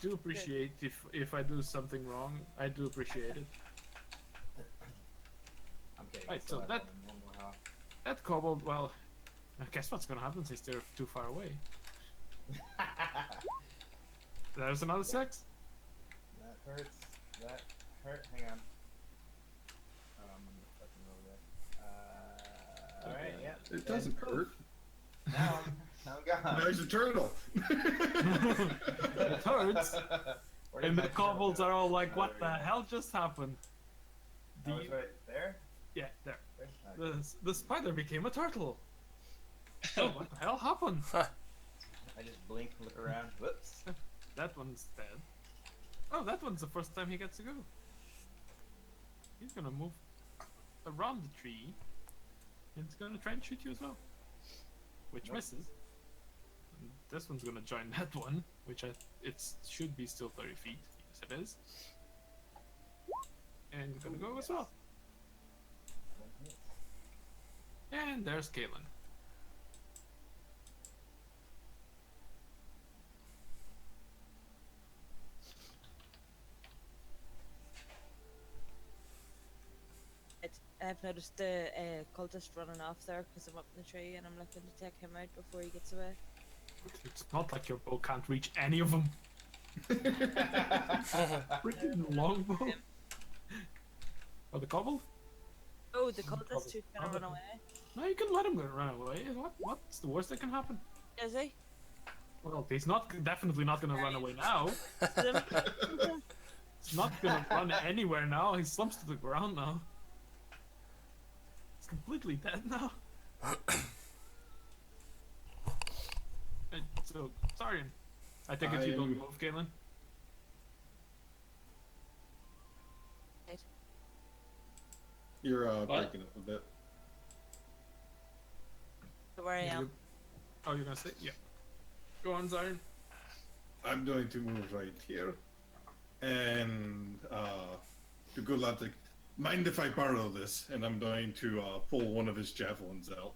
do appreciate if I do something wrong. I do appreciate it. I'm kidding. Right, still so have that- one more health. That kobold, well, I guess what's gonna happen since they're too far away. There's another 6. That hurts. That hurt. Hang on. Fucking roll that. Alright, yeah. It doesn't hurt. Now I'm gone. Now he's a turtle. It hurts. Where did And my the turtle kobolds go? are all like, Oh, what the there we go. hell just happened? Oh, it's right there? Yeah, there. Where's that? The spider became a turtle. Oh, what the hell happened? I just blink, look around. Whoops. That one's dead. Oh, that one's the first time he gets to go. He's gonna move around the tree. And he's gonna try and shoot you as well. Which Nope. misses. And this one's gonna join that one, which it should be still 30 feet. Yes, it is. And he's gonna go as well. One hit. And there's Kalen. I've noticed the cultist running off there because I'm up in the tree and I'm looking to take him out before he gets away. It's not like your bow can't reach any of them. Freaking longbow. Oh, the kobold? Oh, the cultist who's gonna run away. No, you can let him go run away. What's the worst that can happen? Is he? Well, he's definitely not gonna run away now. Is him? He's not gonna run anywhere now. He slumps to the ground now. He's completely dead now. So, sorry. I take it you don't I'm- move, Galen? You're What? breaking up a bit. Where I am. Oh, you're gonna say? Yeah. Go on, Zion. I'm going to move right here. And to good logic, mind if I borrow this? And I'm going to pull one of his javelins out.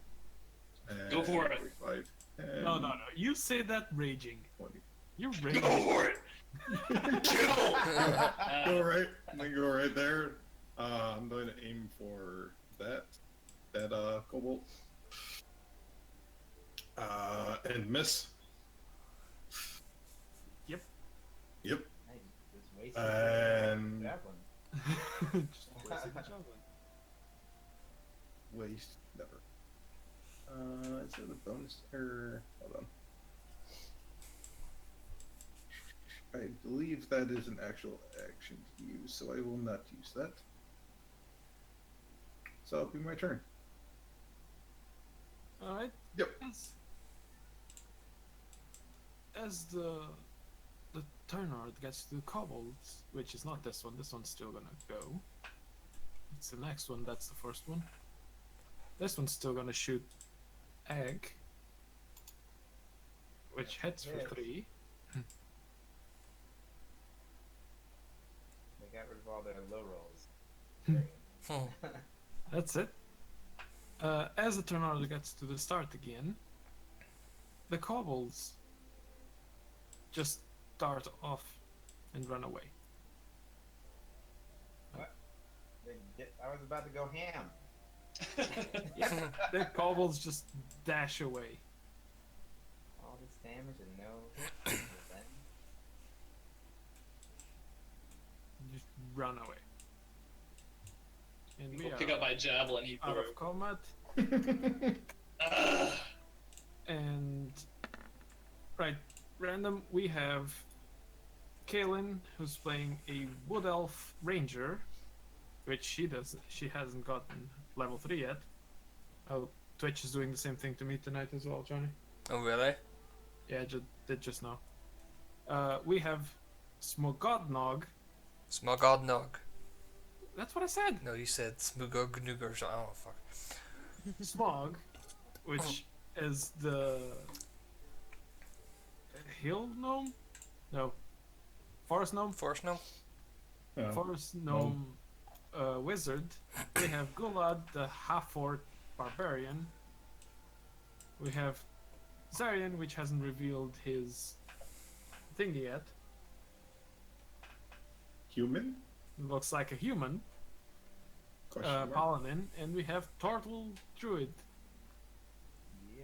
And Go for it. 45, and No. You say that raging. 20. You're raging. for it. Kill. Go right. And then go right there. I'm going to aim for that cobalt. And miss. Yep. Yep. I just wasted And- that one. Just wasted the javelin. Waste. Never. Is it a bonus or hold on? I believe that is an actual action to use, so I will not use that. So it'll be my turn. Alright. Yep. As the Turnard gets to the kobolds, which is not this one. This one's still gonna go. It's the next one. That's the first one. This one's still gonna shoot egg, which hits for Yes. 3. They got rid of all their low rolls. That's it. As the Turnard gets to the start again, the kobolds just start off and run away. I was about to go ham. The kobolds just dash away. All this damage and no revenge. Just run away. And we Go are pick up my javelin. He out threw. of combat. Ugh. And right, random. We have Kaylin, who's playing a wood elf ranger, which she hasn't gotten level 3 yet. Oh, Twitch is doing the same thing to me tonight as well, Johnny. Oh, really? Yeah, did just now. We have Smogodnog, Smogod Nog. That's what I said. No, you said Smugog Nuger. Oh, fuck. Smog, which is the hill gnome? No. Forest gnome? Force no? Forest gnome wizard. We have Gulad, the half-orc barbarian. We have Zarian, which hasn't revealed his thing yet. Human? Looks like a human. Question mark. Paladin, and we have Turtle Druid. Yeah.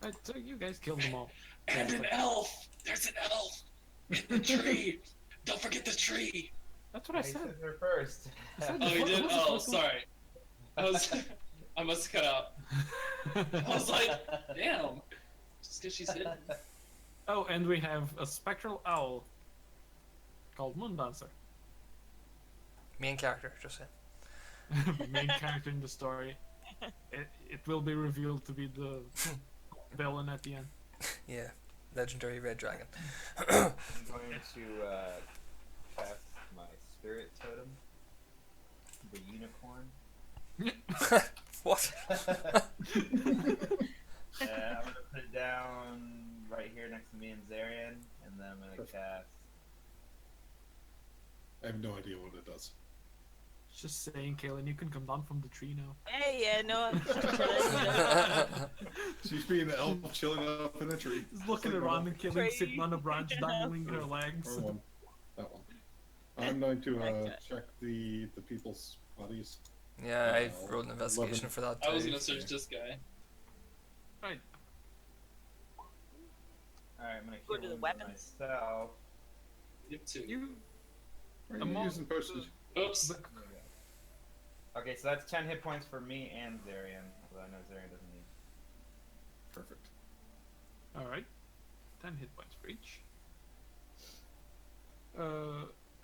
Right, so you guys killed them all. And an elf! There's an elf! In the tree! Don't forget the tree! That's what I He said. said her first. I said Oh, you What- did? what's Oh, the- sorry. I must have cut out. I was like, damn. Just because she's hidden. Oh, and we have a spectral owl called Moondancer. Main character, just saying. Main character in the story. It will be revealed to be the villain at the end. Yeah. Legendary Red Dragon. I'm going to cast my spirit totem, the unicorn. What? I'm gonna put it down right here next to me and Zarian, and then I'm gonna Perfect. cast. I have no idea what it does. Just saying, Kaylin, you can come down from the tree now. Hey, yeah, no, I'm just chilling. She's being an elf chilling up in a tree. Just looking Like around and killing, Tree. sitting on a branch, dangling her legs. Or one. That one. I'm going to Okay. check the people's bodies. Yeah, I've rolled an investigation 11. for that I was too. gonna search this guy. Right. Alright, I'm gonna Go heal to the him weapons. myself. You have two. You. Are I'm you all- using postage? Oops. Look, There we go. Okay, so that's 10 hit points for me and Zarian, although I know Zarian doesn't need. Perfect. Alright. 10 hit points for each.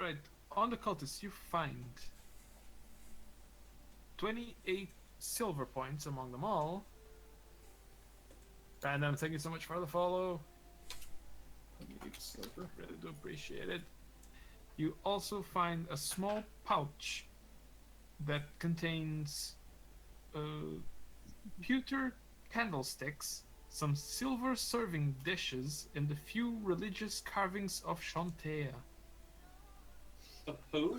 Right. On the cultists, you find 28 silver points among them all. Random, thank you so much for the follow. 28 silver. Really do appreciate it. You also find a small pouch that contains pewter candlesticks, some silver serving dishes, and a few religious carvings of Shantea. Of who?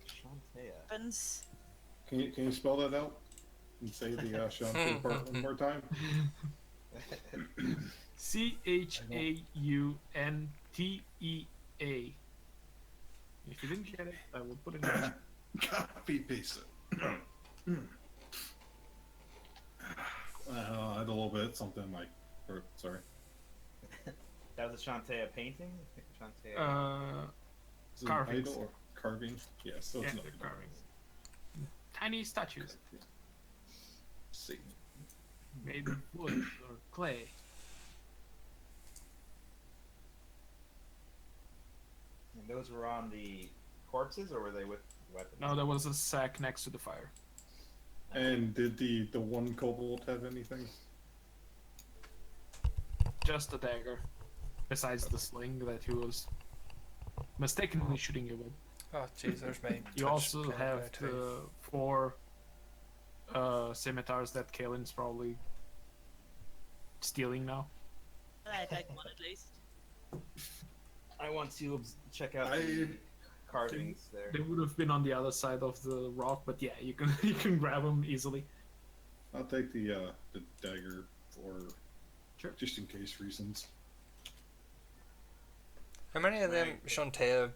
Shantea. Weapons. Can you spell that out and say the Shantae part one more time? Chauntea. If you didn't get it, I will put it in. Copy paste it. I had a little bit something like, sorry. That was a Shantea painting? Shantea. Is it an Carvings. idol or carving? Yeah, so Yeah, it's they're not carvings. Tiny statues See. made of wood or clay. And those were on the corpses, or were they with weapons? No, there was a sack next to the fire. And did the one kobold have anything? Just a dagger. Besides the sling that he was mistakenly shooting you with. Oh, jeez, there's my. You Twitch also playing have by too. the 4 scimitars that Kaelin's probably stealing now. I'd like one at least. I want to check out I- the carvings there. They would have been on the other side of the rock, but yeah, you can you can grab them easily. I'll take the dagger for Sure. just in case reasons. How many of them Right. Shantae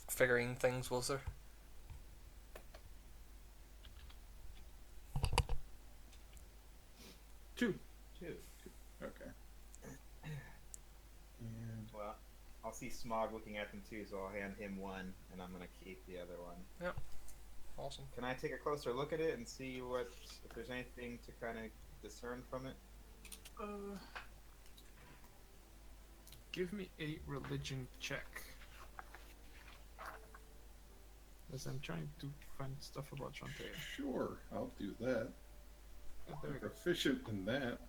figurine things was there? Two. Two. Okay. And Well, I'll see Smog looking at them too, so I'll hand him one, and I'm gonna keep the other one. Awesome. Can I take a closer look at it and see what if there's anything to kind of discern from it? Give me a religion check. As I'm trying to find stuff about Shantae. sure, I'll do that. Oh, there I'm we go. proficient in that.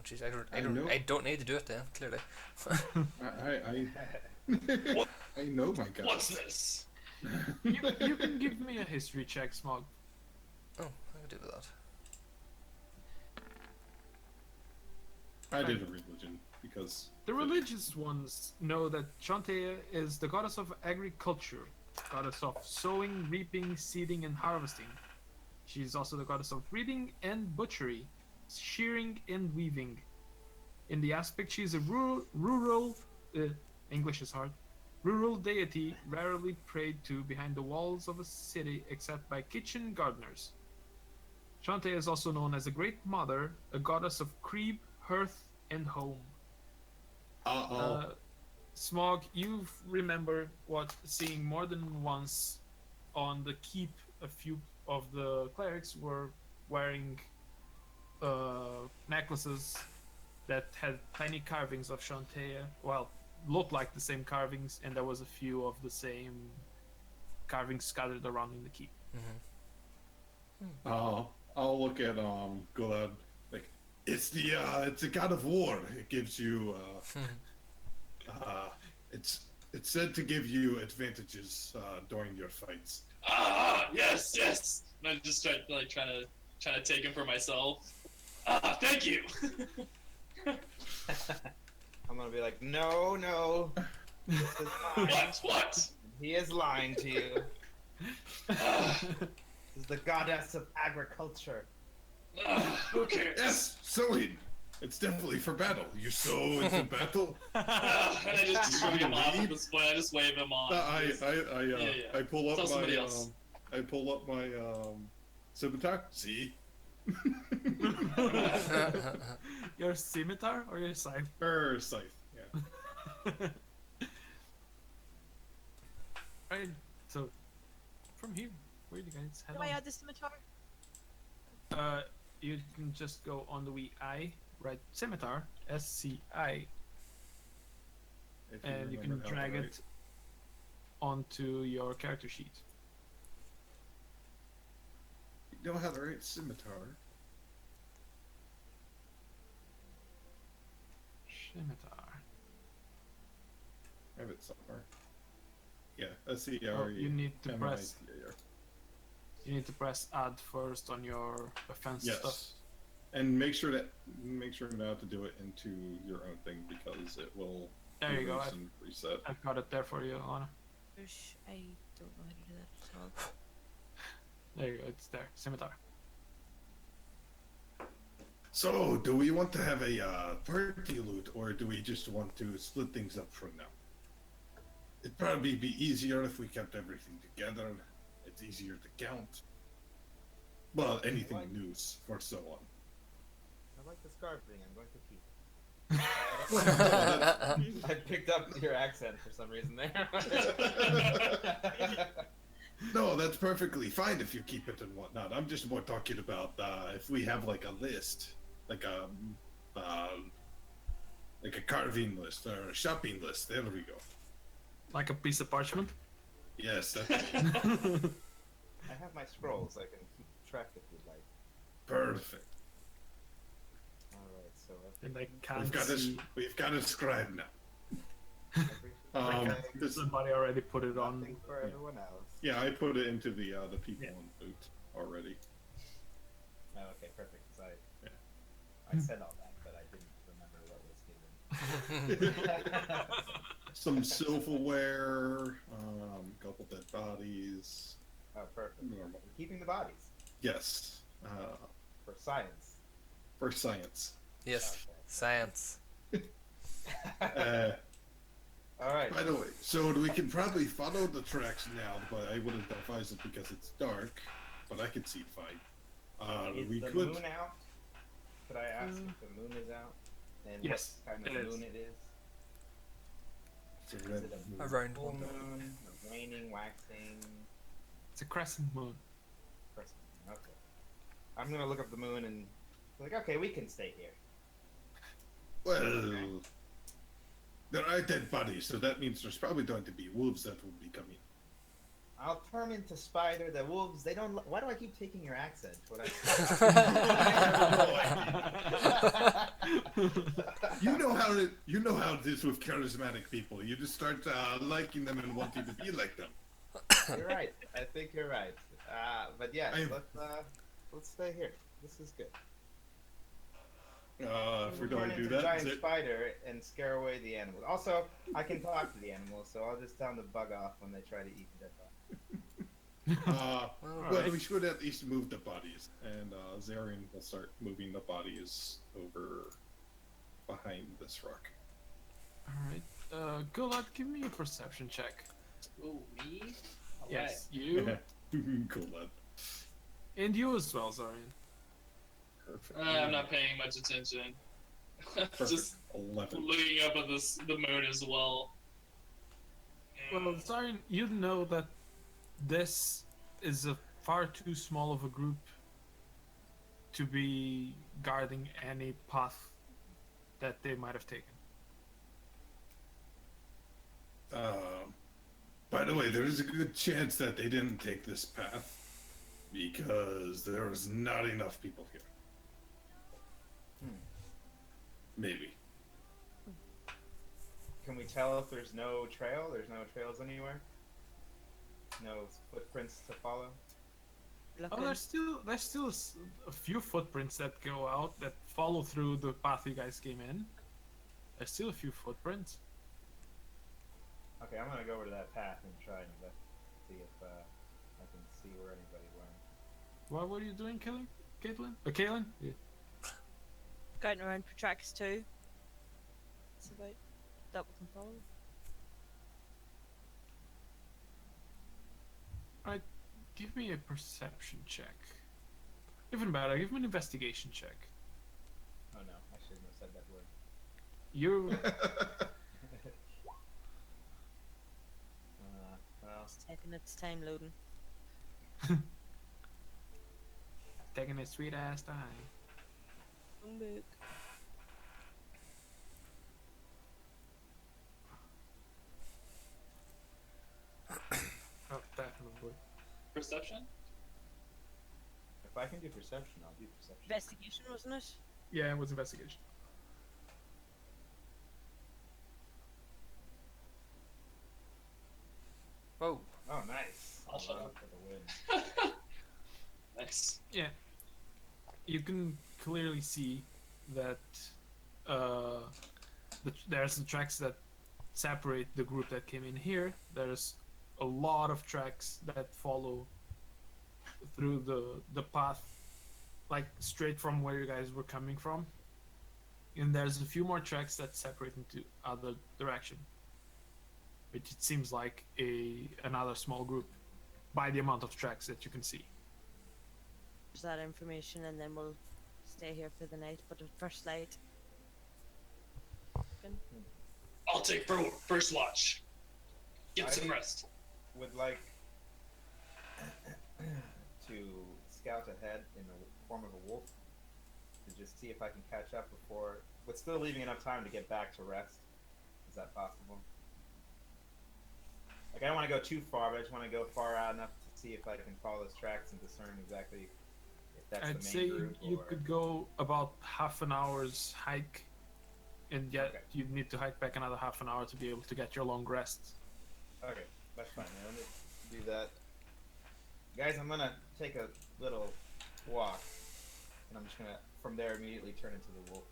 Oh jeez, I know. I don't need to do it then. Clearly. I I know my god. What's this? You can give me a history check, Smog. Oh, I can do that. I did a religion because The religious ones know that Shantae is the goddess of agriculture, goddess of sowing, reaping, seeding, and harvesting. She is also the goddess of breeding and butchery, shearing and weaving. In the aspect, she is a rural English is hard. Rural deity rarely prayed to behind the walls of a city except by kitchen gardeners. Shantae is also known as a great mother, a goddess of creep, hearth, and home. Smog, you remember seeing more than once on the keep. A few of the clerics were wearing necklaces that had tiny carvings of Shantae. Well, looked like the same carvings, and there was a few of the same carvings scattered around in the keep. I'll look at Golad like it's the god of war. It gives you it's said to give you advantages during your fights. Ah, yes, yes. And I just tried like trying to take him for myself. Ah, thank you. I'm gonna be like, no. This is mine. What? He is lying to you. Ah, This is the goddess of agriculture. who cares? Yes, sowing. It's definitely for battle. You sow into battle. Ah, and I just shrug him off at this point. I just wave him off. I pull up Tell my somebody else. I pull up my scimitar. See, Your scimitar or your scythe? scythe. Yeah. Right. So, from here, where do you guys head Do I on? add the scimitar? You can just go on the wee I, write scimitar, SCI, If and you can remember how to drag write. it onto your character sheet. You know how to write scimitar. Scimitar. I have it somewhere. Yeah, SCR. Oh, you need to press. You need to press add first on your offense Yes. stuff. And make sure not to do it into your own thing because it will There you go. erase and reset. I've got it there for you, Alana. I don't know how to do that at all. There you go. It's there. Scimitar. So, do we want to have a party loot, or do we just want to split things up for now? It'd probably be easier if we kept everything together. It's easier to count. Well, anything What? news for so on. I like the scarf thing. I'm going to keep. I picked up your accent for some reason there. No, that's perfectly fine if you keep it and whatnot. I'm just more talking about if we have like a list, like a carving list or a shopping list. There we go. Like a piece of parchment. Yes, that's I have my scrolls. I can keep track if you'd like. perfect. All right, so And I can't We've got see. we've got a scribe now. everything This, Somebody already put it on. nothing for everyone else. yeah, I put it into the people Yeah. on boot already. Oh, okay, perfect. 'Cause Yeah. I said all that, but I didn't remember what was given. Some silverware, couple dead bodies. Oh, perfect. Normal. We're keeping the bodies Yes, for science. for science. Yes, Okay. science. Uh, All right. By the way, so we can probably follow the tracks now, but I wouldn't advise it because it's dark. But I can see fine. Is We the could. moon out? Could I ask if the moon is out? And Yes, what kind it of is. moon it is? It's a Is red it moon. a Around full one. moon, a waning, waxing? It's a crescent moon. Crescent moon? Okay. I'm gonna look up the moon and be like, okay, we can stay here. Well, there are dead bodies, so that means there's probably going to be wolves that will be coming. I'll turn into Spider. The wolves, they don't. Why do I keep taking your accent? What You know how it is with charismatic people. You just start liking them and wanting to be like them. You're right. I think you're right. But yes, let's stay here. This is good. If we're going to do Into that, giant spider and scare away the animals. Also, I can talk to the animals, so I'll just tell them to bug off when they try to eat the dead body. well, we should at least move the bodies, and Zarian will start moving the bodies over behind this rock. Alright. Golad, give me a perception check. Ooh, me? Yes, you. Cool, lad. And you as well, Zarian. Perfect. I'm not paying much attention. Perfect. Just 11. looking up at the moon as well. Well, Zarian, you know that this is a far too small of a group to be guarding any path that they might have taken. By the way, there is a good chance that they didn't take this path because there was not enough people here. Maybe. Can we tell if there's no trail? There's no trails anywhere? No footprints to follow? Oh, there's still a few footprints that go out that follow through the path you guys came in. There's still a few footprints. Okay, I'm gonna go over to that path and try and see if I can see where anybody went. What were you doing, Caitlin? Kaylin? Yeah. Going around for tracks too. It's about that we can follow. Alright, give me a perception check. Even better, give me an investigation check. Oh no, I shouldn't have said that word. You Well, It's taking its time loading. taking a sweet ass time. Book. Oh, definitely. Perception? if I can do perception, I'll do perception. Investigation, wasn't it? Yeah, it was investigation. Whoa. Oh, nice. I'll shut up for the win. Nice. Yeah. You can clearly see that there's the tracks that separate the group that came in here. There's a lot of tracks that follow through the path, like straight from where you guys were coming from. And there's a few more tracks that separate into other direction, which it seems like another small group by the amount of tracks that you can see. There's that information, and then we'll stay here for the night. But at first light, I'll take first watch. Get some rest. Would like to scout ahead in the form of a wolf to just see if I can catch up before, but still leaving enough time to get back to rest. Is that possible? Like, I don't want to go too far, but I just want to go far out enough to see if I can follow those tracks and discern exactly if that's I'd the say main group you or... could go about half an hour's hike, and yet Okay. you'd need to hike back another half an hour to be able to get your long rest. Okay, that's fine. Let me do that. Guys, I'm gonna take a little walk, and I'm just gonna, from there, immediately turn into the wolf.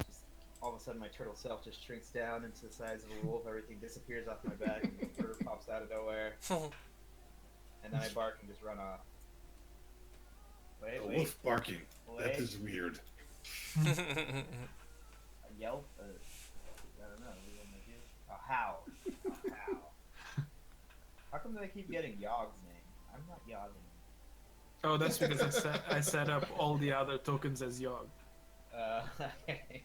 Just, all of a sudden, my turtle self just shrinks down into the size of a wolf. Everything disappears off my back, and the fur pops out of nowhere. And then I bark and just run off. Wait, A wait. wolf barking. That Wait. is weird. A yelp? I don't know. What do you want me to do? A howl. A howl. How come they keep getting Yogg's name? I'm not yogging. Oh, that's because I set up all the other tokens as Yogg. Okay.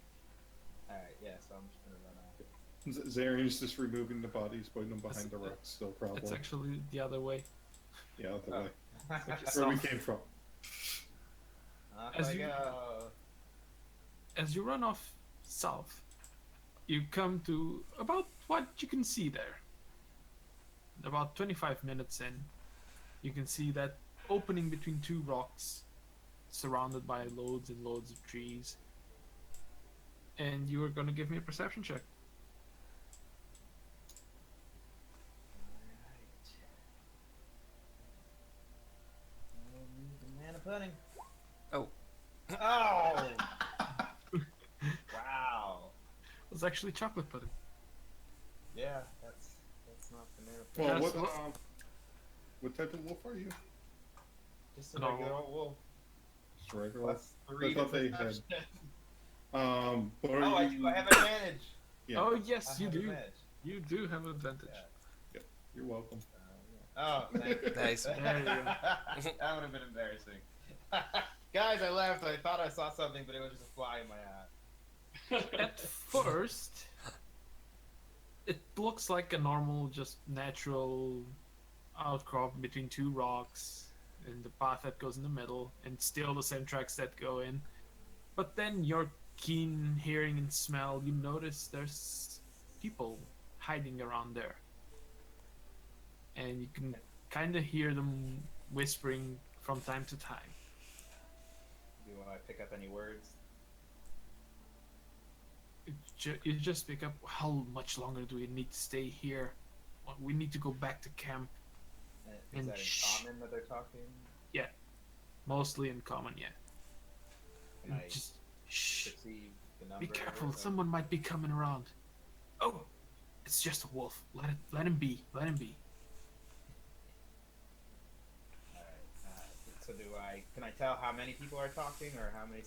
Alright, yeah, so I'm just gonna run off. Zarian's just removing the bodies, putting them behind the rocks. No problem. It's actually the other way. Yeah, the way. It's Where we south. came from. Off As I you- go. As you run off south, you come to about what you can see there. about 25 minutes in, you can see that opening between two rocks, surrounded by loads and loads of trees. And you are going to give me a perception check. Banana pudding. Oh. Oh! Wow. It was actually chocolate pudding. Yeah, that's not banana Well, pudding. That's what type of wolf are you? Just a No. regular old wolf. Just regular. Plus 3 I thought to they had. perception. But are Oh, I you? do. I have advantage. Yeah, Oh, I yes, you have do. advantage. You do have an advantage. Yeah. you're welcome. Oh, thank you. Nice. There you go. That would have been embarrassing. Guys, I left. I thought I saw something, but it was just a fly in my eye. At first, it looks like a normal, just natural outcrop between two rocks and the path that goes in the middle, and still the same tracks that go in. But then your keen hearing and smell, you notice there's people hiding around there. And you can kind of hear them whispering from time to time. Do you want to pick up any words? You just pick up, how much longer do we need to stay here? We need to go back to camp. Is And that in shh. common that they're talking? Mostly in common, yeah. Can I Just shh. perceive the number? Be careful. or- Someone might be coming around. Oh, it's just a wolf. Let him be. Let him be. Alright, so can I tell how many people are talking, or how many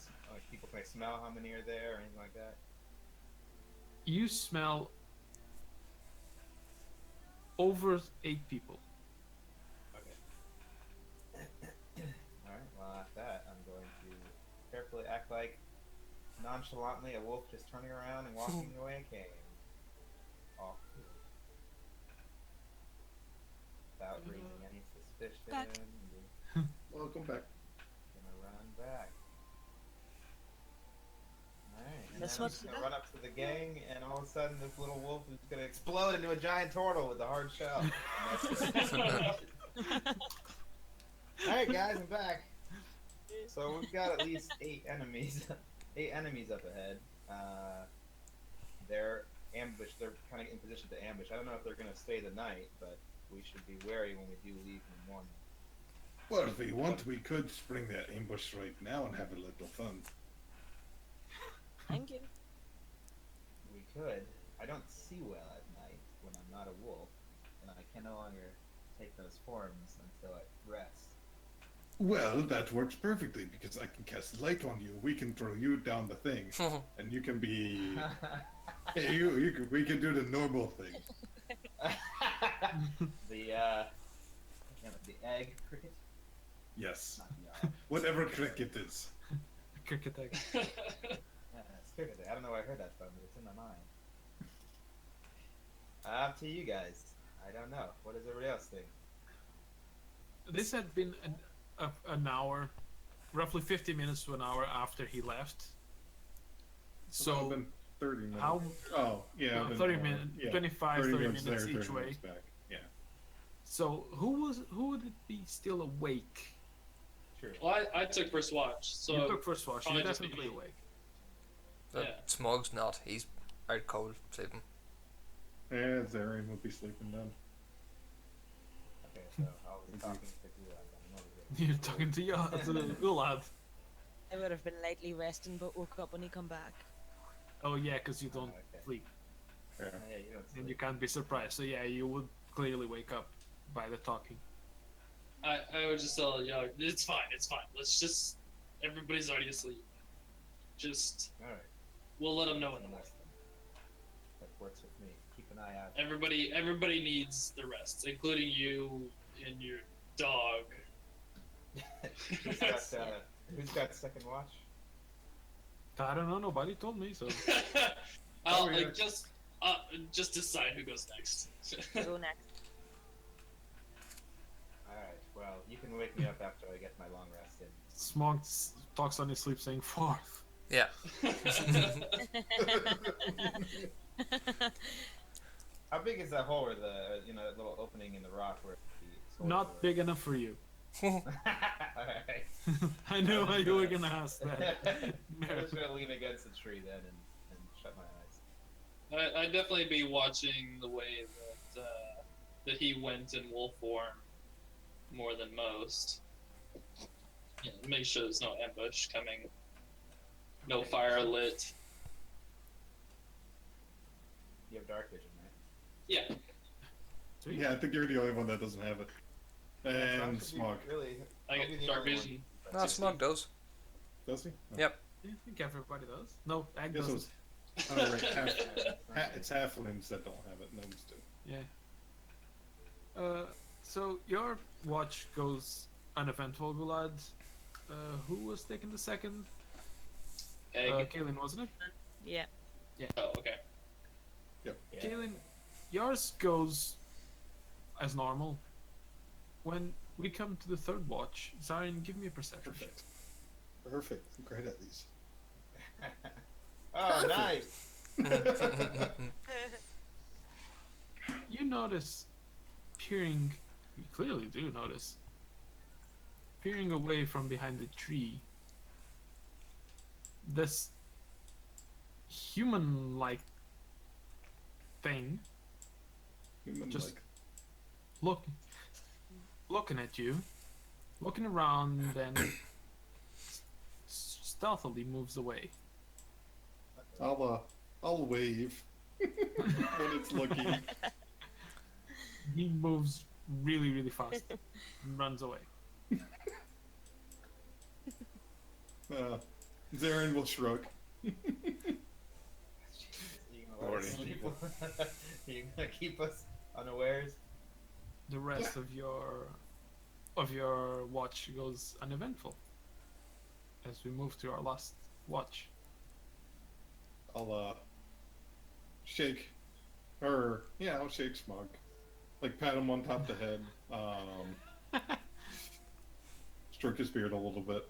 people can I smell, how many are there, or anything like that? You smell over 8 people. Okay. Alright, well after that, I'm going to carefully act like nonchalantly a wolf just turning around and walking the way I came. Off. Without raising any suspicion. Back. Welcome back. Gonna run back. Alright, and Guess then I'm what? just gonna run up to the gang, and all of a sudden this little wolf is gonna explode into a giant turtle with a hard shell. And that's it. Alright guys, I'm back. So we've got at least 8 enemies. 8 enemies up ahead. They're ambushed. They're kind of in position to ambush. I don't know if they're gonna stay the night, but we should be wary when we do leave in the morning. Well, if we want, we could spring that ambush right now and have a little fun. Thank you. We could. I don't see well at night when I'm not a wolf, and I can no longer take those forms until I rest. Well, that works perfectly because I can cast light on you. We can throw you down the thing, and you can be. We can do the normal thing. The egg cricket? Yes, Not the whatever cricket is. Cricket egg. yeah, it's cricket. I don't know where I heard that from, but it's in my mind. Up to you guys. I don't know. What does everybody else think? This had been an hour, roughly 50 minutes to an hour after he left. So So, been 30 minutes. how? Oh, yeah. No, been 30 more. minutes, Yeah, 25, 30 minutes there, 30 each way. minutes back. Yeah. So, who would it be still awake? True. Well, I took first watch, so You took first watch. You're probably just definitely me. awake. But Yeah. Smug's not. He's out cold sleeping. Yeah, Zarian would be sleeping then. Okay, so I'll be talking to Gulad. I'm over here. You're talking to your Gulad. I would have been lightly resting, but woke up when he come back. Oh yeah, because you don't Okay. sleep, Yeah. Oh, yeah, you don't and you sleep. can't be surprised. So yeah, you would clearly wake up by the talking. I would just tell Yo, it's fine. Let's just everybody's already asleep. Just Alright. we'll let them know in the One morning. last thing. That works with me. Keep an eye out. Everybody needs the rest, including you and your dog. Who's got second watch? I don't know. Nobody told me so. I'll Oh, yeah. just decide who goes next. Go next. Alright, well, you can wake me up after I get my long rest in. Smog talks on his sleep, saying fourth. Yeah. How big is that hole, or the that little opening in the rock where the swords Not were? big enough for you. Alright. I knew you were gonna ask that. I'm just gonna lean against the tree then and shut my eyes. I'd definitely be watching the way that he went in wolf form more than most. Yeah, make sure there's no ambush coming, no fire lit. You have dark vision, right? Yeah, Sweet. Yeah, I think you're the only one that doesn't have it. And Smog should be Smog. Really, I I'll be get the dark only one. vision. No, Smog does. Does he? Oh. Yep. I think everybody does. No, Ag Guess it doesn't. was. Oh, right. Yeah, It's halflings that don't have it. Gnomes do. Yeah. So your watch goes uneventful, Gulad. Who was taking the second? Egg. Kaylin, wasn't it? Yeah. Oh, okay. Yeah. Kaylin, yours goes as normal. When we come to the third watch, Zarin, give me a perception check. Perfect. Perfect. I'm great at these. Oh, nice. You notice peering, you clearly do notice, peering away from behind the tree, this human-like thing Human Just- like. looking at you, looking around, then stealthily moves away. I'll wave when it's looking. He moves really, really fast and runs away. Zarin will shrug. You gonna let us Already. keep- you gonna keep us unawares? The rest of your watch goes uneventful as we move to our last watch. I'll shake her. Yeah, I'll shake Smug. Like pat him on top of the head. Stroke his beard a little bit.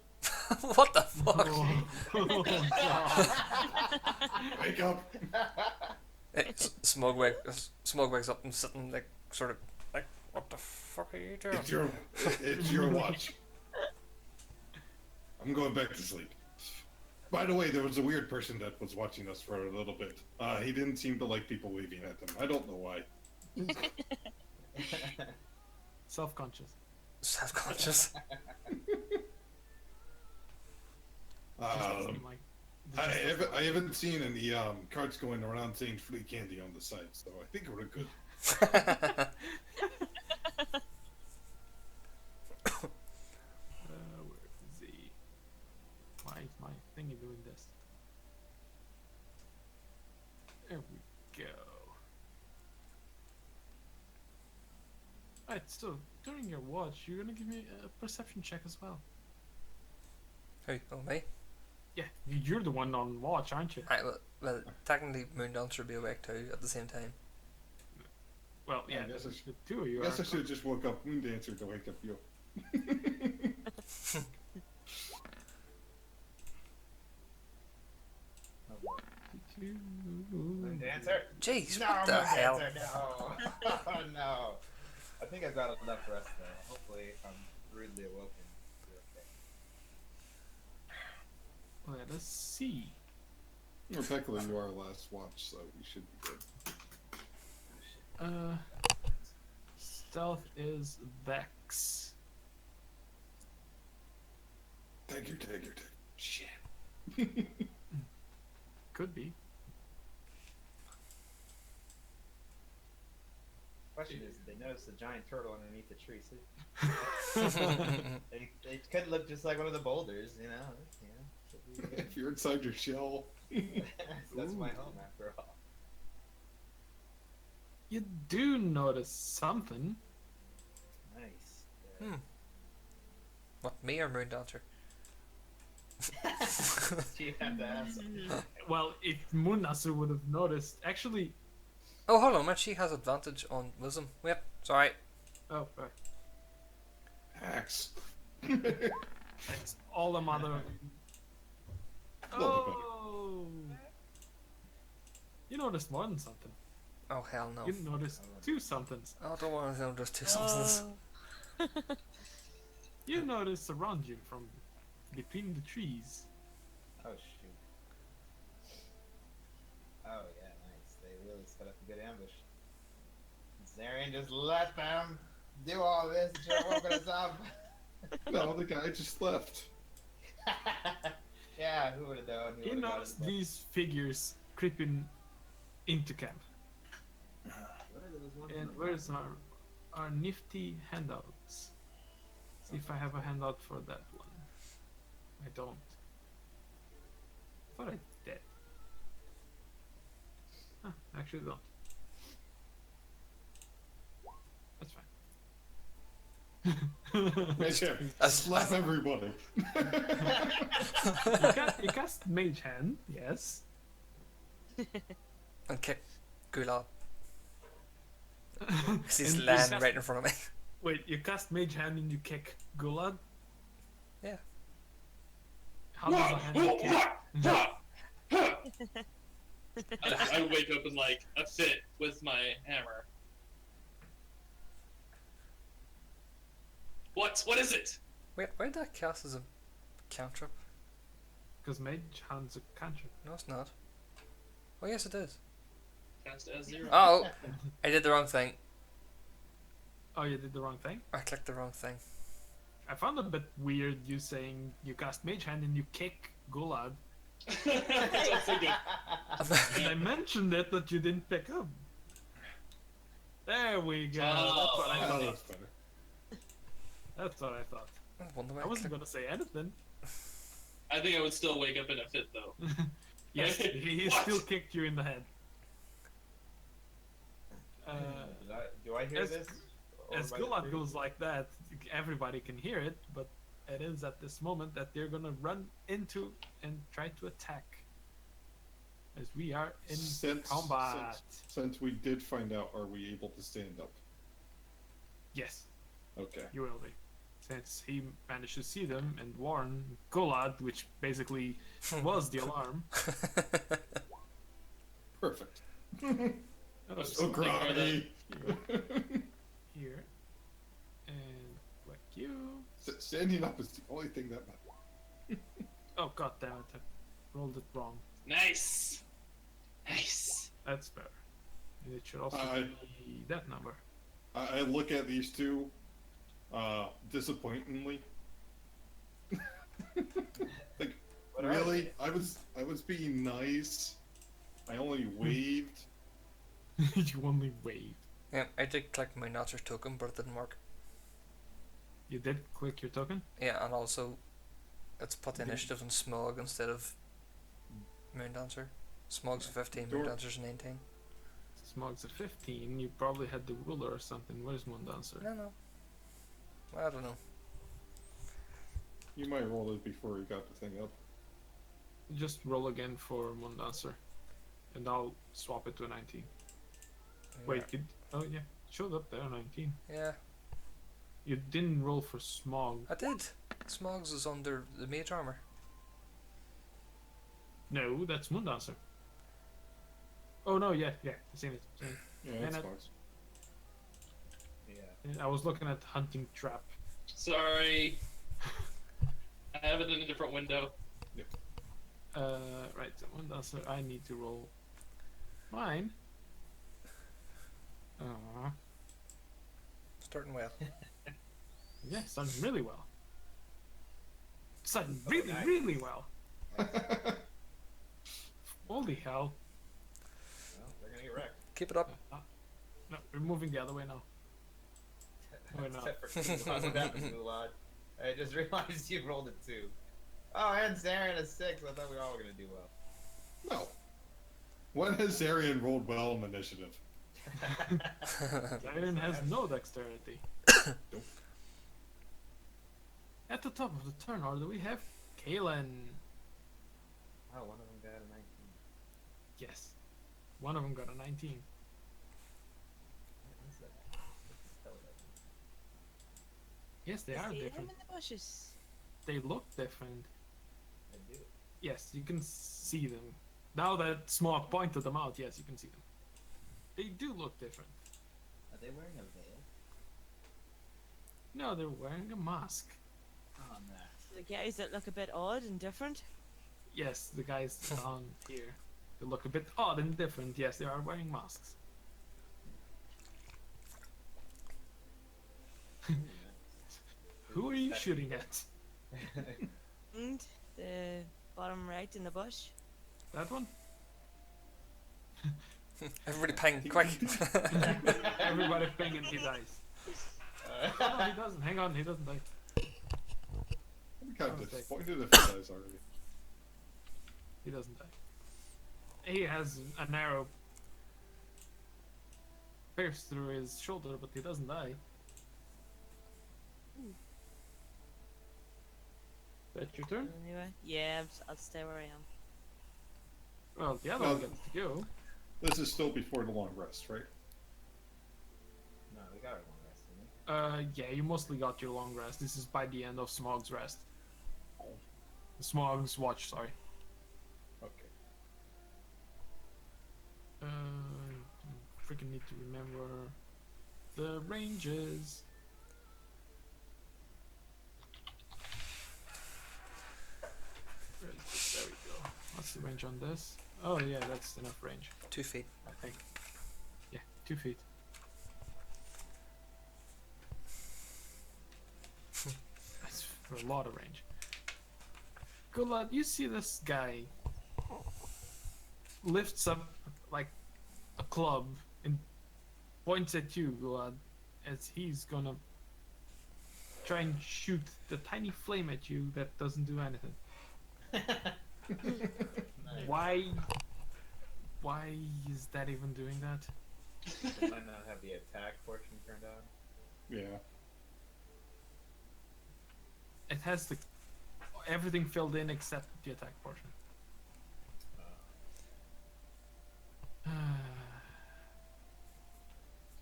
What the fuck? Oh, God. Wake up! Smog wakes up and sitting like sort of like, what the fuck are you doing? It's your watch. I'm going back to sleep. By the way, there was a weird person that was watching us for a little bit. He didn't seem to like people waving at him. I don't know why. Self-conscious. Self-conscious. Doesn't like- I haven't seen any cards going around saying free candy on the site, so I think we're good. Where is he? Why is my thingy doing this? There we go. Alright, so during your watch, you're gonna give me a perception check as well. Who? Oh, me? Yeah, you're the one on watch, aren't you? Right, well, technically Moondancer would be awake too at the same time. Well, yeah, I guess the, I should- the two of you I guess are. I should have just woke up Moondancer to wake up you. Moon Dancer? Jeez, No, what the Moon hell? Dancer, no. Oh, no. I think I've got enough rest though. Hopefully, if I'm rudely awoken, you're okay. Let us see. Technically, you are last watch, so we should be good. Stealth is Vex. Take your. Shit. Could be. Question is, did they notice the giant turtle underneath the tree? See? They could look just like one of the boulders, you know? Should be good. If you're inside your shell. That's my Ooh. home after all. You do notice something. Nice. Hmm. What, me or Moondancer? You have to ask. Well, if Munasur would have noticed, actually. Oh, hold on, man. She has advantage on wisdom. Yep, it's alright. Oh, right. Axe. It's all a mother. Little bit better. Oh. You noticed more than something. Oh hell no. You notice two somethings. I don't want to know there's two substances. You notice around you from between the trees. Oh shoot. Oh yeah, nice. They really set up a good ambush. Zarian just let them do all this and should have woken us up. No, the guy just left. Yeah, who would have known? Who You would've got notice us? these figures creeping into camp. And where's our nifty handouts? See if I have a handout for that one. I don't. Thought I did. Huh, actually don't. That's fine. Mage hand. That's- Slap everybody. You cast Mage Hand, yes. And kick Gulab. Because he's And you landing cast- right in front of me. Wait, you cast Mage Hand and you kick Gulad? Yeah. How does a hand kick? I wake up in like a fit with my hammer. What is it? Wait, why did that cast as a cantrip? Because Mage Hand's a cantrip. No, it's not. Oh, yes, it is. Cast as 0. Oh, I did the wrong thing. Oh, you did the wrong thing? I clicked the wrong thing. I found it a bit weird you saying you cast Mage Hand and you kick Gulad. That's what I figured. And I mentioned it that you didn't pick up. There we go. Oh, That's what I Oh, thought. that's better. That's what I thought. I wonder why I I wasn't clicked. gonna say anything. I think I would still wake up in a fit though. Yes, he What? still kicked you in the head. Do I hear as- this? Over As by the Gulad tree? goes like that, everybody can hear it, but it is at this moment that they're gonna run into and try to attack. As we are in combat. Since we did find out, are we able to stand up? Yes, Okay. you will be. Since he managed to see them and warn Gulad, which basically was the alarm. Perfect. Oh, So groggy. here. And whack you. Standing up is the only thing that matters. Oh god damn it, I rolled it wrong. Nice. Nice. That's better. And it should also be that number. I look at these two, disappointingly. Like, What are really? I was being nice. I only waved. You only waved. Yeah, I did click my Notcher's token, but it didn't work. You did click your token? Yeah, and also, it's put the Did- initiative in Smog instead of Moon Dancer. Smog's 15, Moon Door- Dancer's 19. Smog's at 15. You probably had the ruler or something. Where's Moon Dancer? No. I don't know. You might roll it before you got the thing up. Just roll again for Moon Dancer. And I'll swap it to a 19. Wait, oh yeah, showed up there, 19. Yeah, You didn't roll for Smog. I did. Smog's is under the mage armor. No, that's Moon Dancer. Oh no, yeah, I've seen it. Yeah, And that's I- fine. Yeah. I was looking at Hunting Trap. Sorry. I have it in a different window. Right, so Moon Dancer, I need to roll mine. Starting well. Yeah, starting really well. Starting really, nice. really well. Holy hell. Well, they're gonna get wrecked. Keep it up. No, we're moving the other way now. Oh, no. Except for Gulad. What happened, Gulad? I just realized you rolled a 2. Oh, and Zarian a 6. I thought we were all gonna do well. No. When has Zarian rolled well in initiative? Iron has no dexterity. At the top of the turn order, we have Kalen. Oh, one of them got a 19. Yes. One of them got a 19. What is that? What's the hell is that? Yes, they I are see him different. in the bushes. They look different. I do. Yes, you can see them. Now that Smog pointed them out, yes, you can see them. They do look different. Are they wearing a veil? No, they're wearing a mask. Oh no. The guys that look a bit odd and different. Yes, the guys down here. They look a bit odd and different. Yes, they are wearing masks. Who are you shooting at? And the bottom right in the bush. That one? Everybody ping, quick! Everybody ping and he dies. Oh, no, he doesn't. Hang on, he doesn't die. I'm kind Oh, of thank- disappointed if he dies already. He doesn't die. He has an arrow pierced through his shoulder, but he doesn't die. That's your turn? Anyway, yeah, I'll stay where I am. Well, the other No. one gets to go. This is still before the long rest, right? No, we got our long rest, didn't we? Yeah, you mostly got your long rest. This is by the end of Smog's rest. Oh. Smog's watch, sorry. Okay. Freaking need to remember the ranges. Where is this? There we go. What's the range on this? Oh yeah, that's enough range, 2 feet. I think. Yeah, 2 feet. That's for a lot of range. Gulad, you see this guy lifts up like a club and points at you, Gulad, as he's gonna try and shoot the tiny flame at you that doesn't do anything. Nice. Why is that even doing that? They might not have the attack portion turned on. Yeah. It has the everything filled in except the attack portion.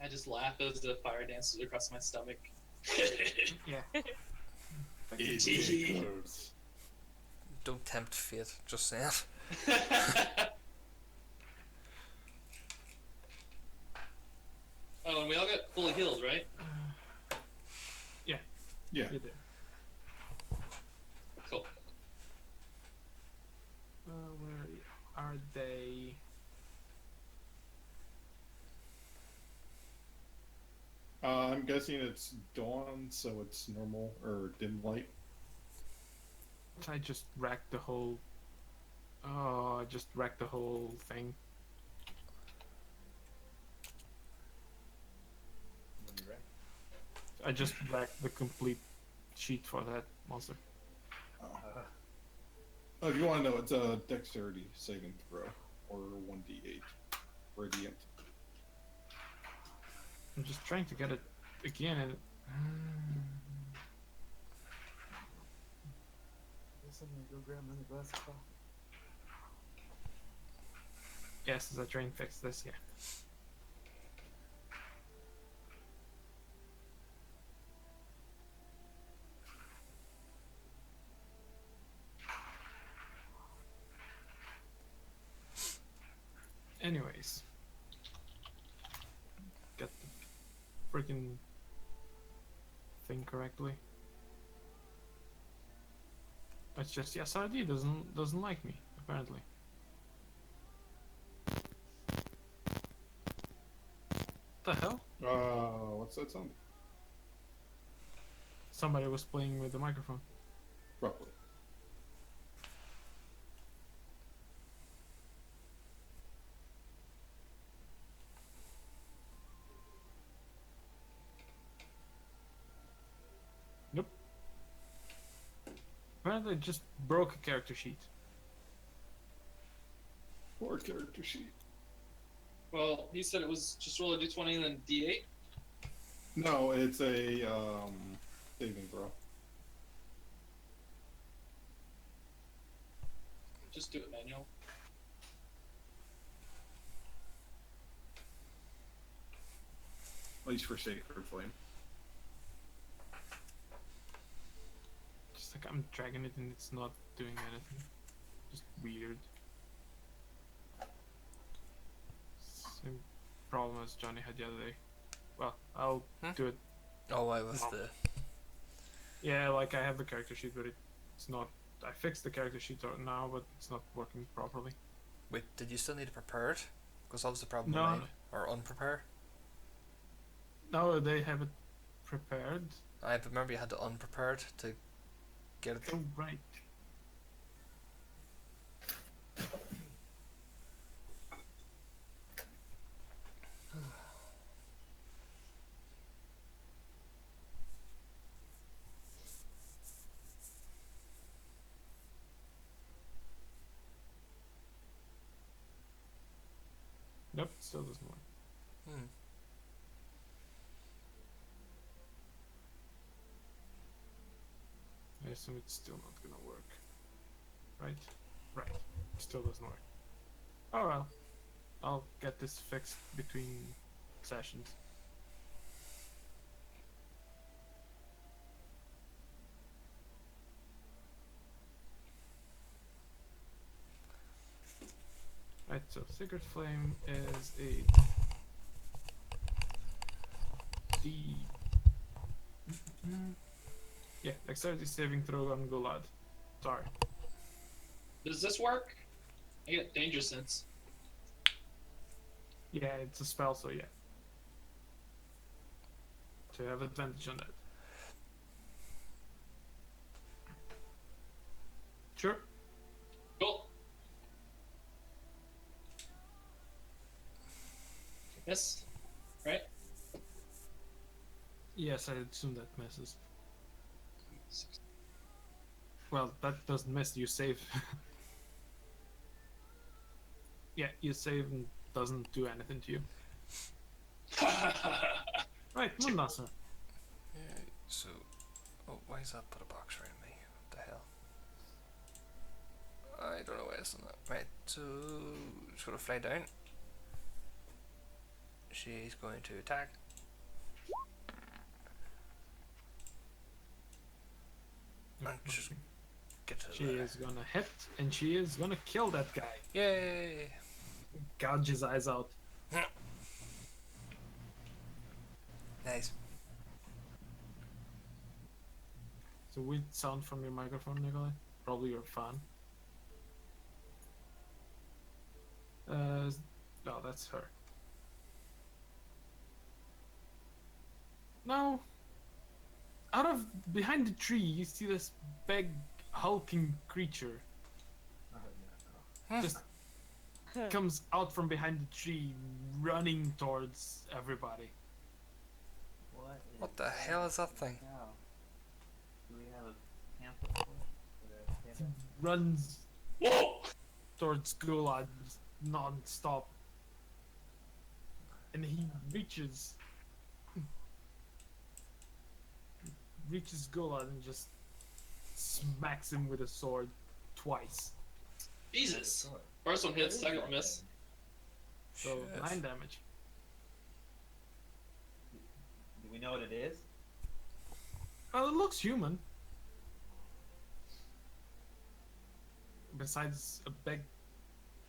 I just laugh as the fire dances across my stomach. Yeah. Easy close. Don't tempt fate, just saying. Oh, and we all got fully healed, right? Yeah. You do. Cool. Where are they? I'm guessing it's dawn, so it's normal or dim light. I just wrecked the whole. Oh, I just wrecked the whole thing. When you're right. I just wrecked the complete sheet for that monster. Oh, if you want to know, it's a dexterity saving throw or 1d8 radiant. I'm just trying to get it again and. Guess I'm gonna go grab another glass of coffee. Yes, as I try and fix this, yeah. Anyways. Get the freaking thing correctly. It's just SRD doesn't like me, apparently. What the hell? What's that sound? Somebody was playing with the microphone. Roughly. Apparently it just broke a character sheet. Or character sheet. Well, he said it was just roll a d20 and then d8. No, it's a saving throw. Just do it manual. At least for Sacred Flame. Just like I'm dragging it and it's not doing anything. Just weird. problem as Johnny had the other day. Well, I'll Hmm? do it. Oh, I was No. the. Yeah, like I have the character sheet, but it's not. I fixed the character sheet now, but it's not working properly. Wait, did you still need it prepared? Because that was the problem No. with mine. Or unprepared? No, they have it prepared. I remember you had to unprepared to get it. Oh, right. Nope, still doesn't work. Hmm. I assume it's still not gonna work. Right? Right. Still doesn't work. Oh well. I'll get this fixed between sessions. Right, so Secret Flame is a D. Yeah, dexterity saving throw on Golad. Sorry. Does this work? I get danger sense. Yeah, it's a spell, so yeah. So you have advantage on that. Sure. Cool. Yes. Right? Yes, I assume that misses. Well, that doesn't miss. You save. Yeah, you save and doesn't do anything to you. Right, Moonmaster. Yeah, so. Oh, why is that put a box around me? What the hell? I don't know why it's done that. Right, so. Just gonna fly down. She's going to attack. And just get to She the. is gonna hit, and she is gonna kill that guy. Yay! Gouge his eyes out. Nice. It's a weird sound from your microphone, Nikolai. Probably your fan. No, that's her. No. Out of behind the tree, you see this big hulking creature Oh, yeah, no. just comes out from behind the tree, running towards everybody. What the hell is that thing? Now, do we have a pamphlet for it? Runs Whoa! towards Gulad non-stop, and he reaches Gulad and just smacks him with a sword twice. Jesus. First one hits, second one miss. So Shit. 9 damage. Do we know what it is? Well, it looks human. Besides a big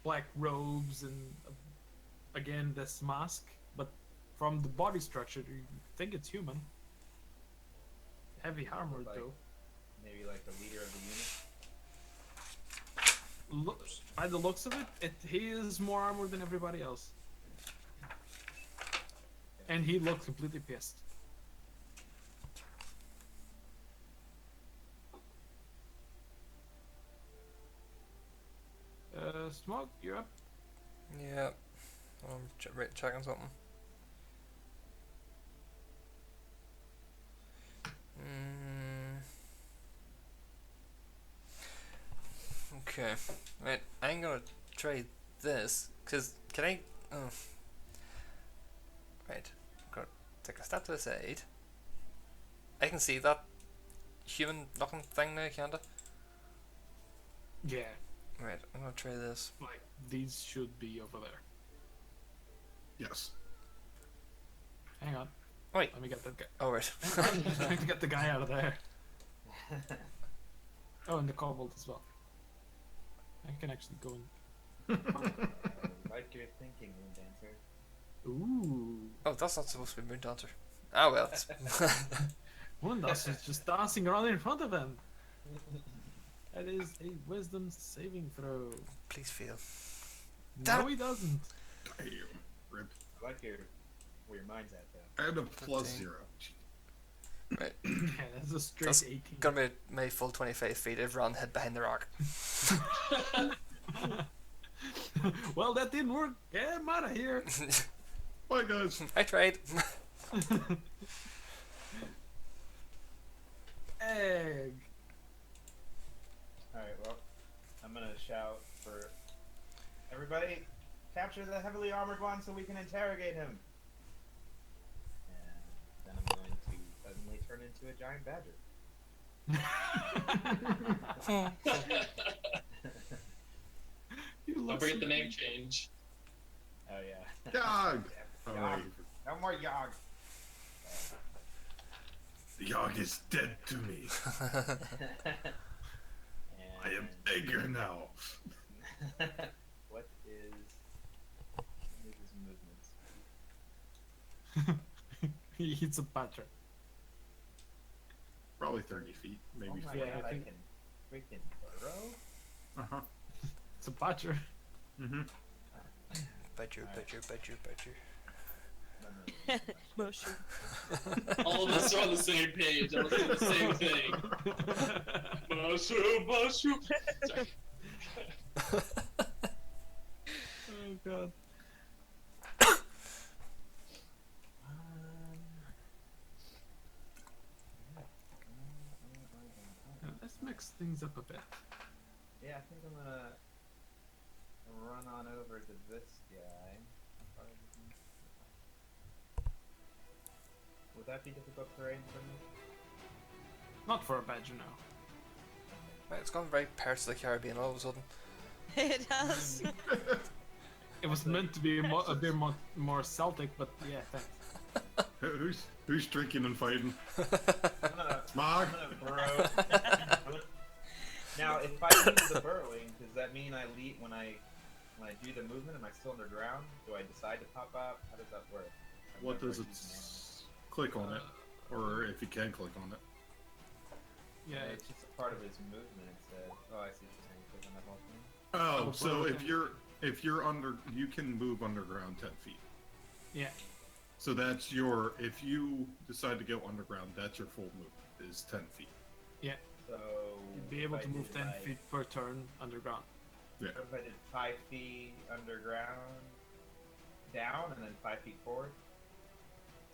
black robes and again this mask, but from the body structure, you think it's human. Heavy armor Like- though. Maybe like the leader of the unit? Look, by the looks of it, he is more armored than everybody else. And he looks completely pissed. Smoke, you up? Yeah. I'm checking something. Okay. Right, I'm gonna try this, cause can I? Oh. Right, I'm gonna take a step to the side. I can see that human-looking thing now, can't I? Yeah, Right, I'm gonna try this. like these should be over there. Yes. Hang on. Wait. Let me get that guy. Oh right. I'm just trying to get the guy out of there. Oh, and the kobold as well. I can actually go in. Like your thinking, Moon Dancer. Ooh. Oh, that's not supposed to be Moon Dancer. Ah well. It's Moondas is just dancing around in front of him. That is a wisdom saving throw. please fail. No, he doesn't. Damn. Rip. I like where your mind's at though. I had a plus 15. 0. Right. Yeah, that's a straight That's 18. Gonna be my full 25 feet if Ron hid behind the rock. Well, that didn't work. Get him out of here. Bye, guys. I tried. Egg. Alright, well, I'm gonna shout for everybody, capture the heavily armored one so we can interrogate him. And then I'm going to suddenly turn into a giant badger. You Don't look forget the so name good. change. Oh yeah. Yog. Yog. Alright. No more Yog. The Yog is dead to me. I am bigger now. What is his movements? He hits a pattern. Probably 30 feet, maybe Oh my 40. Yeah, god, I I think- can freaking burrow? Uh-huh. It's a badger. Mm-hmm. Badger, badger, badger, badger. No. Mushroom. All of us are on the same page. I was doing the same thing. Mushroom, mushroom. Sorry. Oh god. Let's mix things up a bit. Yeah, I think I'm gonna run on over to this guy. How far is he? Would that be difficult terrain for me? Not for a badger now. Right, it's gone very Pirates of the Caribbean all of a sudden. It has. It was meant to be a bit more Celtic, but yeah, thanks. Who's drinking and fighting? I'm gonna, Smog? I'm gonna burrow. Now, if I do the burrowing, does that mean I leave when I do the movement? Am I still underground? Do I decide to pop up? How does that work? I've What never does it used an animal. click on it? Or if you can click on it. Yeah, It's just a part of his movement. It said. Oh, I see what you're saying. Click on that whole thing. Oh, Oh, so burrow. if you're under, you can move underground 10 feet. yeah. So that's your, if you decide to go underground, that's your full movement, is 10 feet. So You'd be able if I to move did, 10 like, feet per turn underground. Yeah. What if I did 5 feet underground, down, and then 5 feet forward?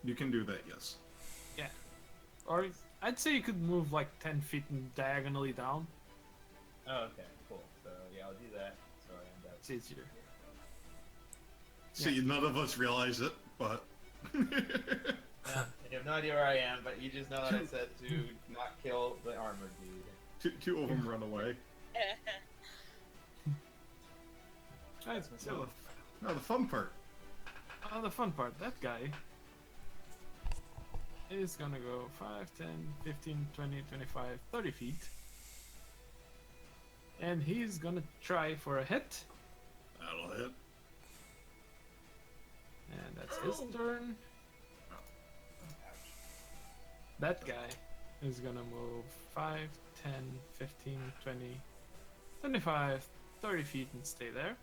You can do that, yes. Or I'd say you could move like 10 feet diagonally down. Oh, okay, cool. So yeah, I'll do that. So I end up. It's easier. See, none of us realize it, but... Yeah, you have no idea where I am, but you just know that I said to not kill the armored dude. two of them run away. Right, That's so Now the fun part. the fun part, that guy is gonna go 5, 10, 15, 20, 25, 30 feet. And he's gonna try for a hit. That'll hit. And that's his turn. That guy is gonna move 5, 10, 15, 20, 25, 30 feet and stay there.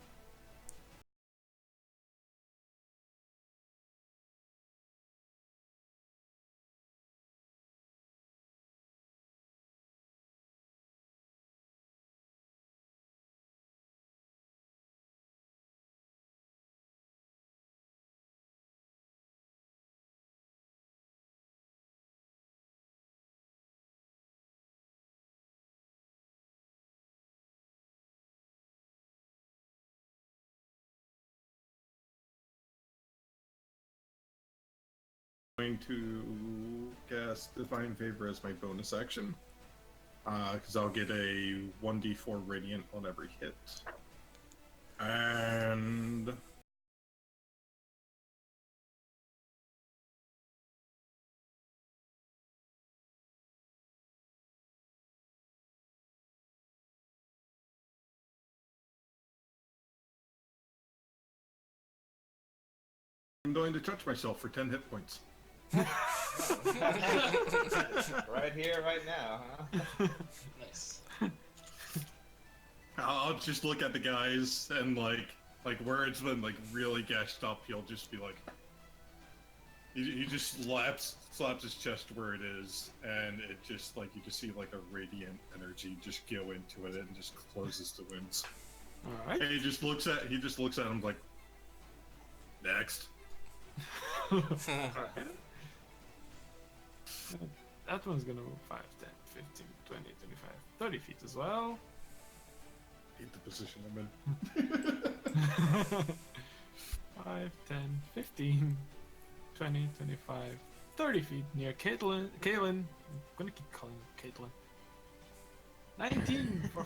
Going to cast Divine Favor as my bonus action. Because I'll get a 1d4 Radiant on every hit. And... I'm going to touch myself for 10 hit points. Right here, right now, huh? Nice. I'll just look at the guys and like where it's been like really gashed up, he'll just be like, he just slaps his chest where it is, and it just like you just see like a radiant energy just go into it and just closes the wounds. All right. And he just looks at him like, next. That one's gonna move 5, 10, 15, 20, 25, 30 feet as well. Hate the position I'm in. 5, 10, 15, 20, 25, 30 feet near Caitlin. I'm gonna keep calling her Caitlin. 19 for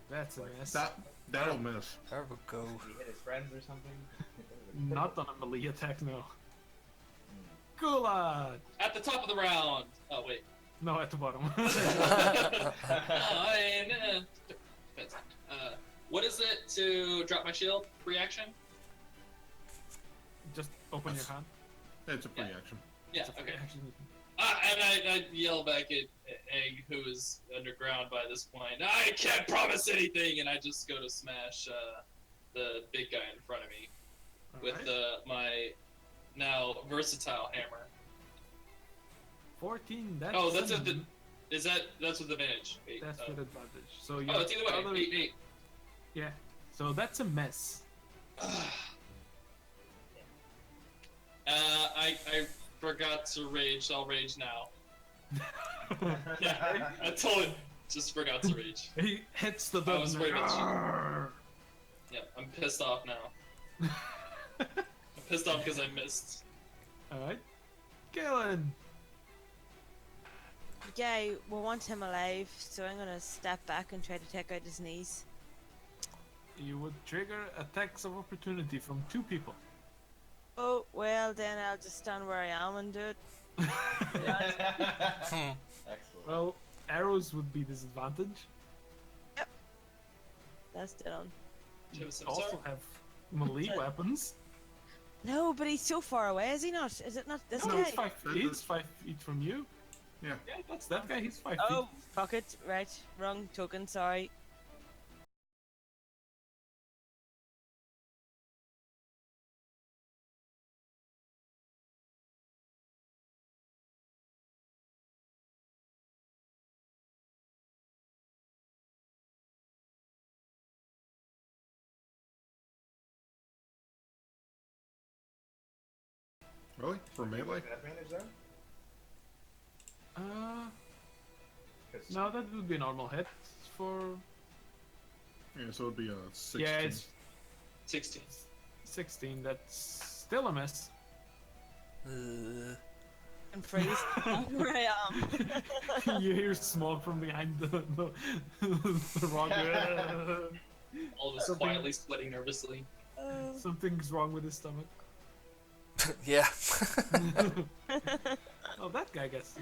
that's a mess. That'll miss. There we go. He hit his friends or something? Not on a melee attack, no. Gulad! At the top of the round. Oh wait. No, at the bottom. What is it to drop my shield? Reaction? Just open your hand. It's a free action. Yeah. It's a free Okay. action. And I yell back at Egg, who is underground by this point. I can't promise anything, and I just go to smash the big guy in front of me with Alright. my now versatile hammer. 14. That's Oh, that's with the. That's with advantage? Wait, That's with advantage. So oh, your it's either way. other- 8. Yeah. So that's a mess. I forgot to rage. So I'll rage now. Yeah, I totally just forgot to rage. He hits the I was button. waiting. Arrgh. Yeah, I'm pissed off now. I'm pissed off because I missed. Alright. Galen. Yeah, we want him alive, so I'm gonna step back and try to take out his knees. You would trigger attacks of opportunity from 2 people. Oh, well, then I'll just stand where I am and do it. Excellent. Well, arrows would be disadvantage. That's done. Do you have a You scimitar? also have melee weapons. No, but he's so far away, is he not? Is it not this No, guy? he's 5 feet. He's 5 feet from you. Yeah. Yeah, that's that guy. He's 5 Oh, feet. fuck it. Right. Wrong token, sorry. Really? For melee? Advantage there? Uh, 'Cause- no, that would be a normal hit for. Yeah, so it'd be a 16. Yeah, it's 16. 16. That's still a miss. And freeze. Where I am. You hear smoke from behind the rock. All of us Something- quietly sweating nervously. Something's wrong with his stomach. Yeah. Oh, that guy gets.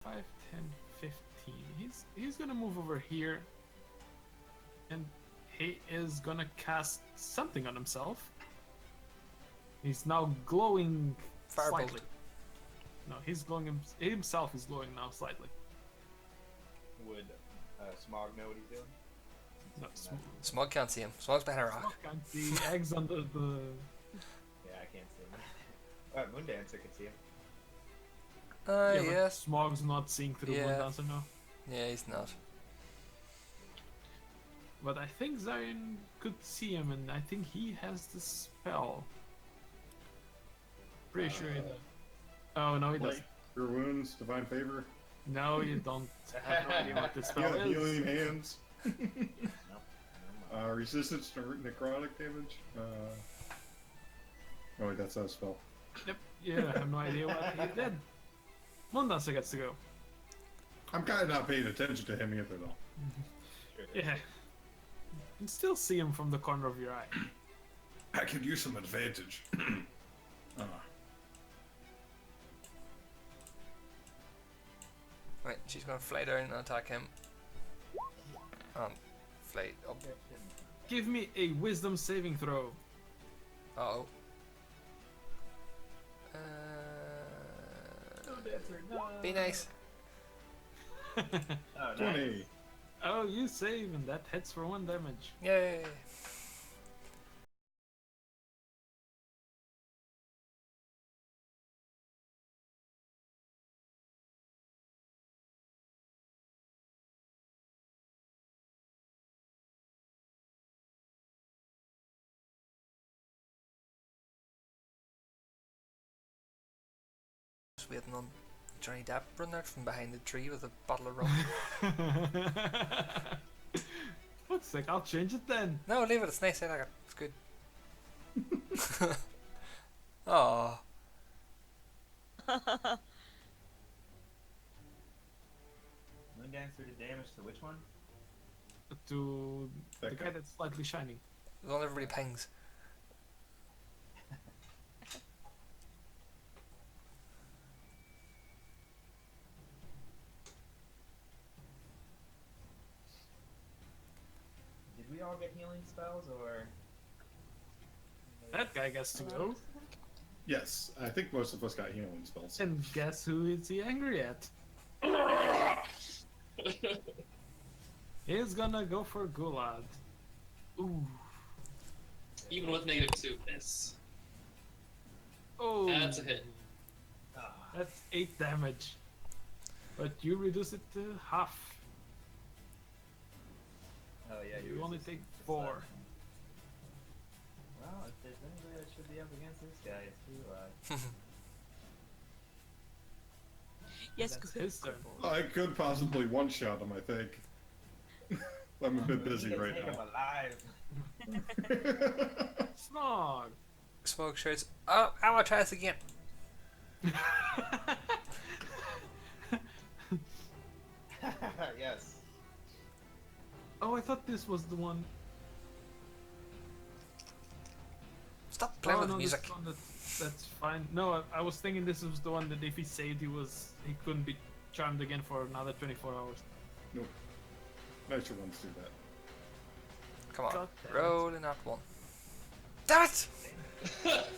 Five, 10, 15. He's gonna move over here, and he is gonna cast something on himself. He's now glowing Firebolt. slightly. No, he's glowing himself is glowing now slightly. Would Smog know what he's doing? No, Smug can't see him. Smug's behind a rock. can't see eggs under the. Yeah, I can't see him. Moondancer can see him. Uh, Yeah, but yes. Smog's not seeing through Yeah. one dancer now. Yeah, he's not. But I think Zion could see him, and I think he has the spell. Pretty sure he does. Oh no, he Like, doesn't. Cure Wounds, Divine Favor, No, you don't have no idea what this spell is. Healing Hands, Nope. Never mind. Resistance to necrotic damage. Oh wait, that's not a spell. Yep. Yeah, I have no idea what he did. One dancer gets to go. I'm kind of not paying attention to him either, though. Sure. Yeah. You can still see him from the corner of your eye. I could use some advantage. Right, she's gonna fly down and attack him. Fly up. Give me a wisdom saving throw. Uh-oh. Be nice. Oh, nice. 20. Oh, you save, and that hits for 1 damage. Yay. Just waiting on Johnny Depp running out from behind the tree with a bottle of rum. Looks like I'll change it then. No, leave it. It's nice. I like it. It's good. Aww. Moondancer did damage to which one? To That the guy guy. that's slightly shining. The one everybody pings. Did we all get healing spells, or? That guy gets to go. Yes, I think most of us got healing spells. And guess who is he angry at? He's gonna go for Gulad. Ooh. Even with -2, miss. Oh. That's a hit. Ah, That's 8 damage. But you reduce it to half. oh yeah, You yours only is- take it's 4. less. Well, if there's anybody that should be up against this guy, it's you. Yes, That's good. his turn. I could possibly one-shot him, I think. I'm a bit busy right Take him now. alive. Snog. Smoke shouts, "Oh, I want to try this again." Yes. Oh, I thought this was the one. Stop playing Oh, with no, the this music. one that's fine. No, I was thinking this was the one that if he saved, he couldn't be charmed again for another 24 hours. Nope. Nicer ones do that. Come on, God damn it. rolling that one. Damn it!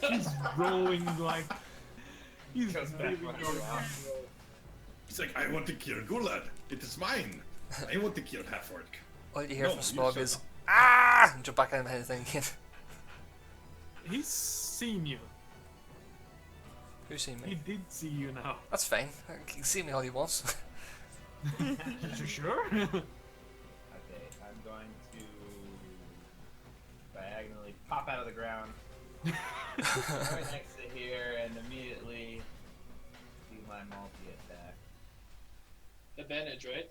He's rolling like he's Goes back really one going too long. He's like, I want to kill Gulad. It is mine. I want to kill Half-Orc. All you hear No, from you Smog shut is up. "Ah!" and jump back in behind the thing again. He's seen you. Who's seen He me? did see you now. That's fine. He can see me all he wants. You sure? Okay, I'm going to diagonally pop out of the ground right next to here and immediately do my multi-attack. Advantage, right?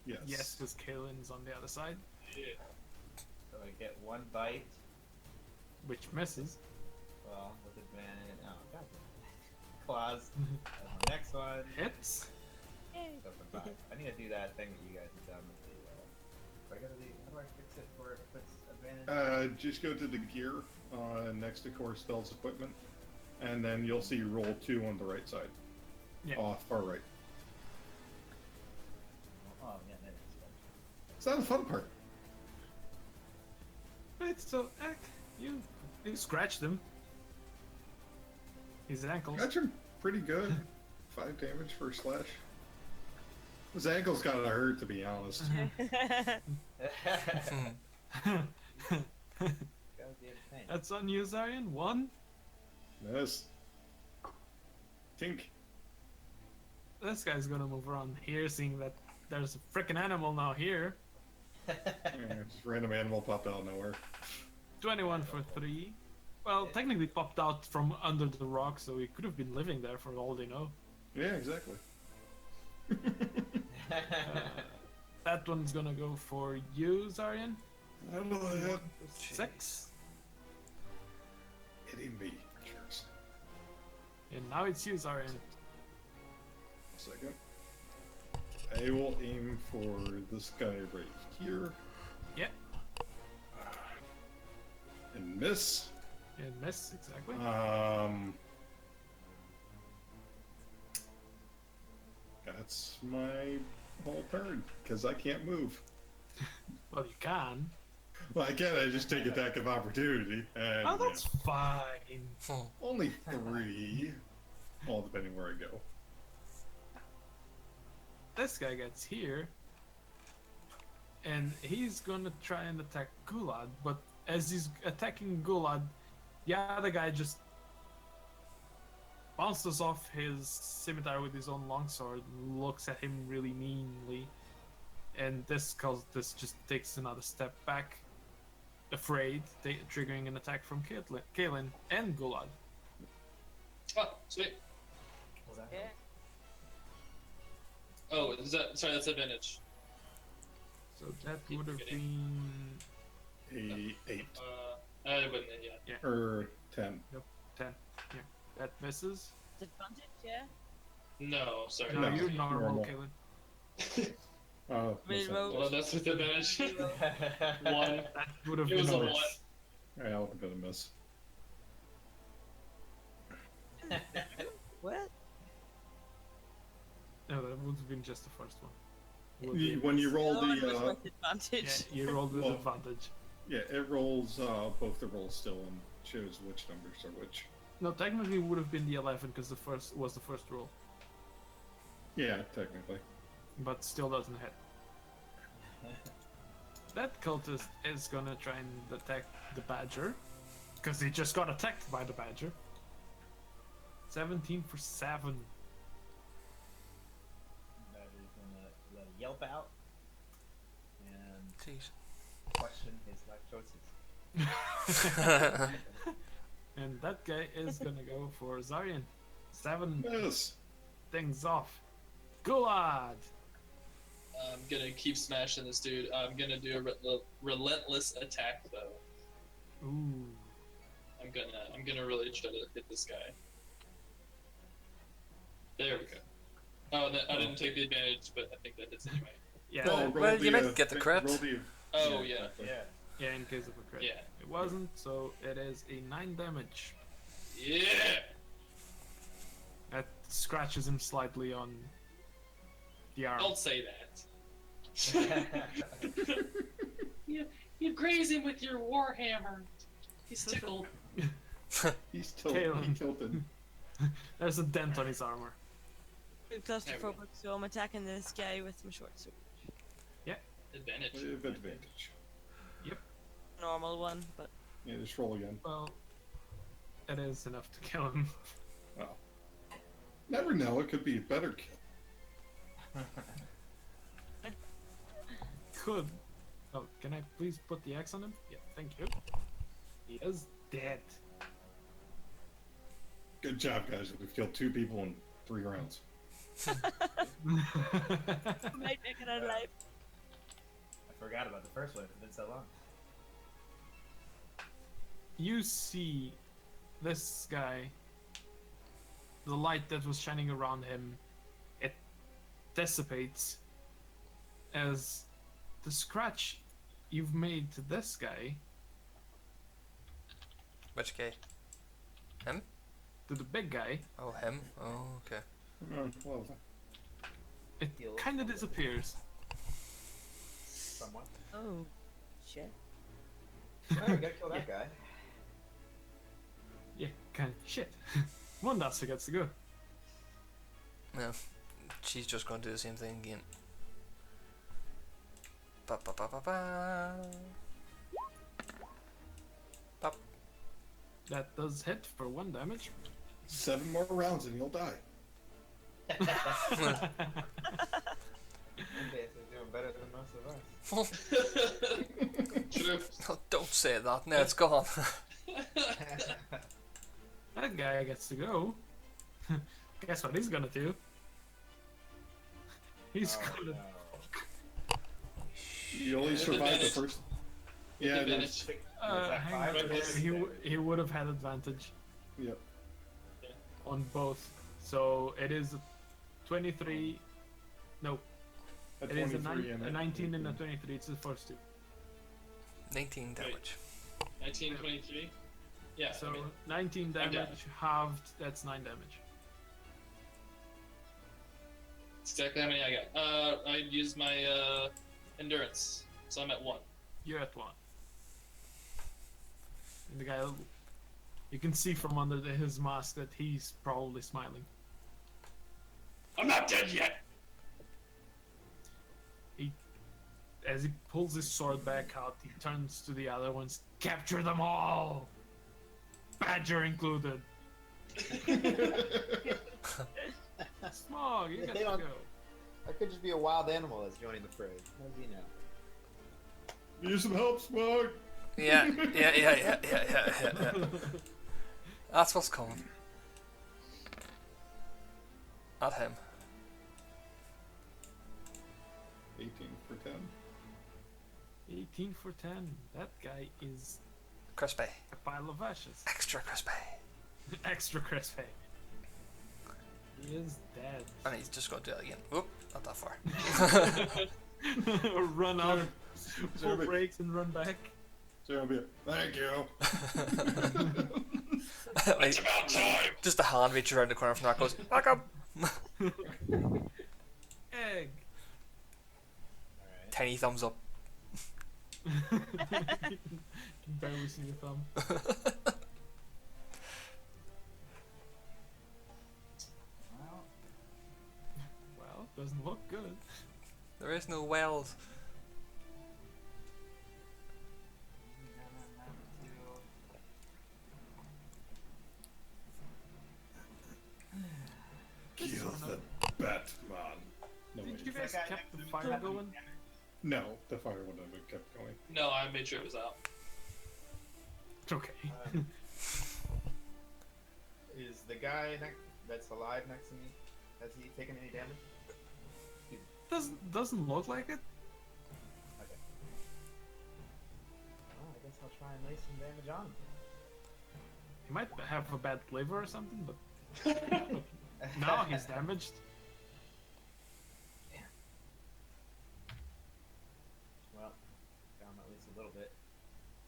Yes. Yes, because Kalen's on the other side, Yeah. So I get 1 bite, which misses. well, with advantage. Oh, god. Claws. And the next one. Hits. Yay. So for 5. I need to do that thing that you guys have done with the. What I gotta do? How do I fix it for it puts advantage? Just go to the gear next to core spells equipment, and then you'll see roll 2 on the right side. Yeah. Far right. Oh, yeah, there it is. It's not the fun part. Right, so you scratched him. His ankles. Got him pretty good. 5 damage for a slash. His ankle's gotta hurt, to be honest. Goddamn pain. That's on you, Zarian. 1. Yes. Tink. This guy's gonna move around here, seeing that there's a freaking animal now here. Yeah, just random animal popped out of nowhere. 21 for 3. Well, technically popped out from under the rock, so he could have been living there for all they know. Yeah, exactly. That one's gonna go for you, Zarian. Hello, yeah. 6. Hitting me. Jerks. And now it's you, Zarian. Second. I will aim for this guy right here. Yeah. And miss. And miss, exactly. That's my whole turn, because I can't move. Well, you can. Well, I can, I just take attack of opportunity. And, Oh, that's fine. only 3. All depending where I go. This guy gets here. And he's gonna try and attack Gulad, but as he's attacking Gulad, the other guy just bounces off his scimitar with his own longsword and looks at him really meanly. And this just takes another step back, afraid, triggering an attack from Kaelin and Gulad. Oh, sweet. Was that? Yeah. Oh, is that sorry? That's advantage. So that would have been A 8. I wouldn't. Yeah. Or 10. 10. Yeah, that misses. Disadvantage, yeah. No, sorry. No, No, you're normal, normal. Kaelin. Oh, Wait, that's roll. Well, that's with advantage. What? One. That would have It was been a a one. miss. Yeah, that would have been a miss. What? No, that would have been just the first one. Would be a When you miss. roll No, it was the, with advantage. Yeah, you rolled with Well- advantage. yeah, it rolls both the rolls still and shows which numbers are which. No, technically it would have been the 11 because the first was the first roll, Yeah, technically. but still doesn't hit. That cultist is gonna try and attack the badger because he just got attacked by the badger. 17 for 7. Badger's gonna let a yelp out and Jeez. question his life choices. And that guy is gonna go for Zarian. 7 Yes. things off. Gulad! I'm gonna keep smashing this dude. I'm gonna do a relentless attack though. Ooh. I'm gonna really try to hit this guy. There we go. Oh, I didn't take the advantage, but I think that hits anyway. Yeah, Well, that- well, you the, might get the crit. roll the- Oh yeah. exactly. Yeah. yeah, in case of a crit. Yeah. It wasn't, so it is a 9 damage. Yeah. That scratches him slightly on the arm. Don't say that. You graze him with your warhammer. He's tickled. He's Kaelin. tilted. There's a dent on his armor. I'm claustrophobic, so I'm attacking this guy with my short sword. Advantage. With advantage. Normal one, but Yeah, just roll again. Well, that is enough to kill him. Well, never know. It could be a better kill. Could. Oh, can I please put the X on him? Yeah, thank you. He is dead. Good job, guys. We've killed 2 people in 3 rounds. I might make it out alive. I forgot about the first one. It's been so long. You see this guy, the light that was shining around him, it dissipates as the scratch you've made to this guy, Which guy? Him? to the big guy, Oh, him? Oh, okay. Well, it Heal. kind of disappears. Somewhat. Oh, shit. Oh, we gotta kill that guy. Yeah, kind of shit. Mundasa gets to go. No. She's just gonna do the same thing again. Ba ba ba ba ba. Pop. That does hit for 1 damage. 7 more rounds and you'll die. Okay, so doing better than most of us. True. Oh, don't say that. Now it's gone. That guy gets to go. Guess what he's gonna do? He's Oh, gonna. no. You only survived the first. Yeah, it is. Advantage. Was that Hang on. five or Right, six? He would have had advantage Yep. on both. So it is a 23. No, A it is 23 and a 19 and a 23. It's the first two. 19 damage. 1923. Yeah. So I mean, 19 I'm damage down. halved. That's 9 damage. that's exactly how many I got. I used my endurance, so I'm at 1. You're at 1. And the guy, you can see from under his mask that he's probably smiling. I'm not dead yet. As he pulls his sword back out, he turns to the other ones. Capture them all! Badger included. Smog, you got They to don't- go. That could just be a wild animal that's joining the fray. How does he know? Need some help, Smog? Yeah. That's what's coming. At him. 18 for 10. 18 for 10. That guy is Crispy. a pile of ashes. Extra crispy. Extra crispy. He is dead. And he's just going to do it again. Whoop, not that far. Run out, pull Jeremy. brakes and run back. Jeremy, thank you. Like, about time. just a hand reaches around the corner from that goes, back up! Egg. Alright. Tiny thumbs up. You can barely see the thumb. Well, Well, doesn't look good. There is no wells. we're gonna have Kill the Batman. No, Did wait. you guys That guy kept the next to fire him. going? No, the fire wouldn't have been kept going. No, I made sure it was out. Okay. Is the guy that's alive next to me, has he taken any damage? Doesn't look like it. Okay. Well, I guess I'll try and lay some damage on him. He might have a bad liver or something, but now he's damaged. Well, got him at least a little bit.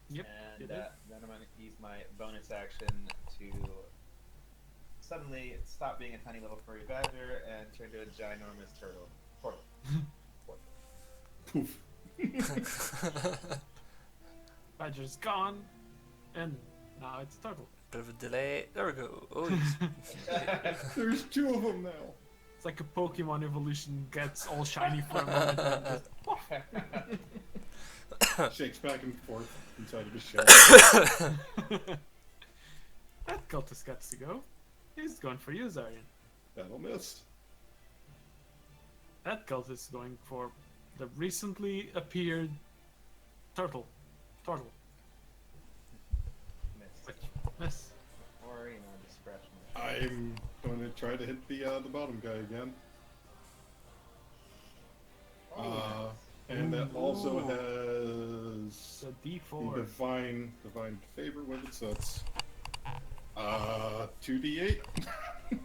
Yep. And you did. then I'm gonna use my bonus action to suddenly stop being a tiny little furry badger and turn into a ginormous turtle. Portal. Poof. Badger's gone, and now it's a turtle. Bit of a delay. There we go. Oh, he's There's 2 of them now. It's like a Pokemon evolution gets all shiny for a moment. And just, Shakes back and forth inside of his shell. that cultist gets to go. He's going for you, Zarian. That'll miss. That cultist is going for the recently appeared turtle. Turtle. Missed. Which, miss. Or, you know, just scratch my I'm going to try to hit the bottom guy again. And that also Ooh. has The the D4. divine favor with it, so it's 2d8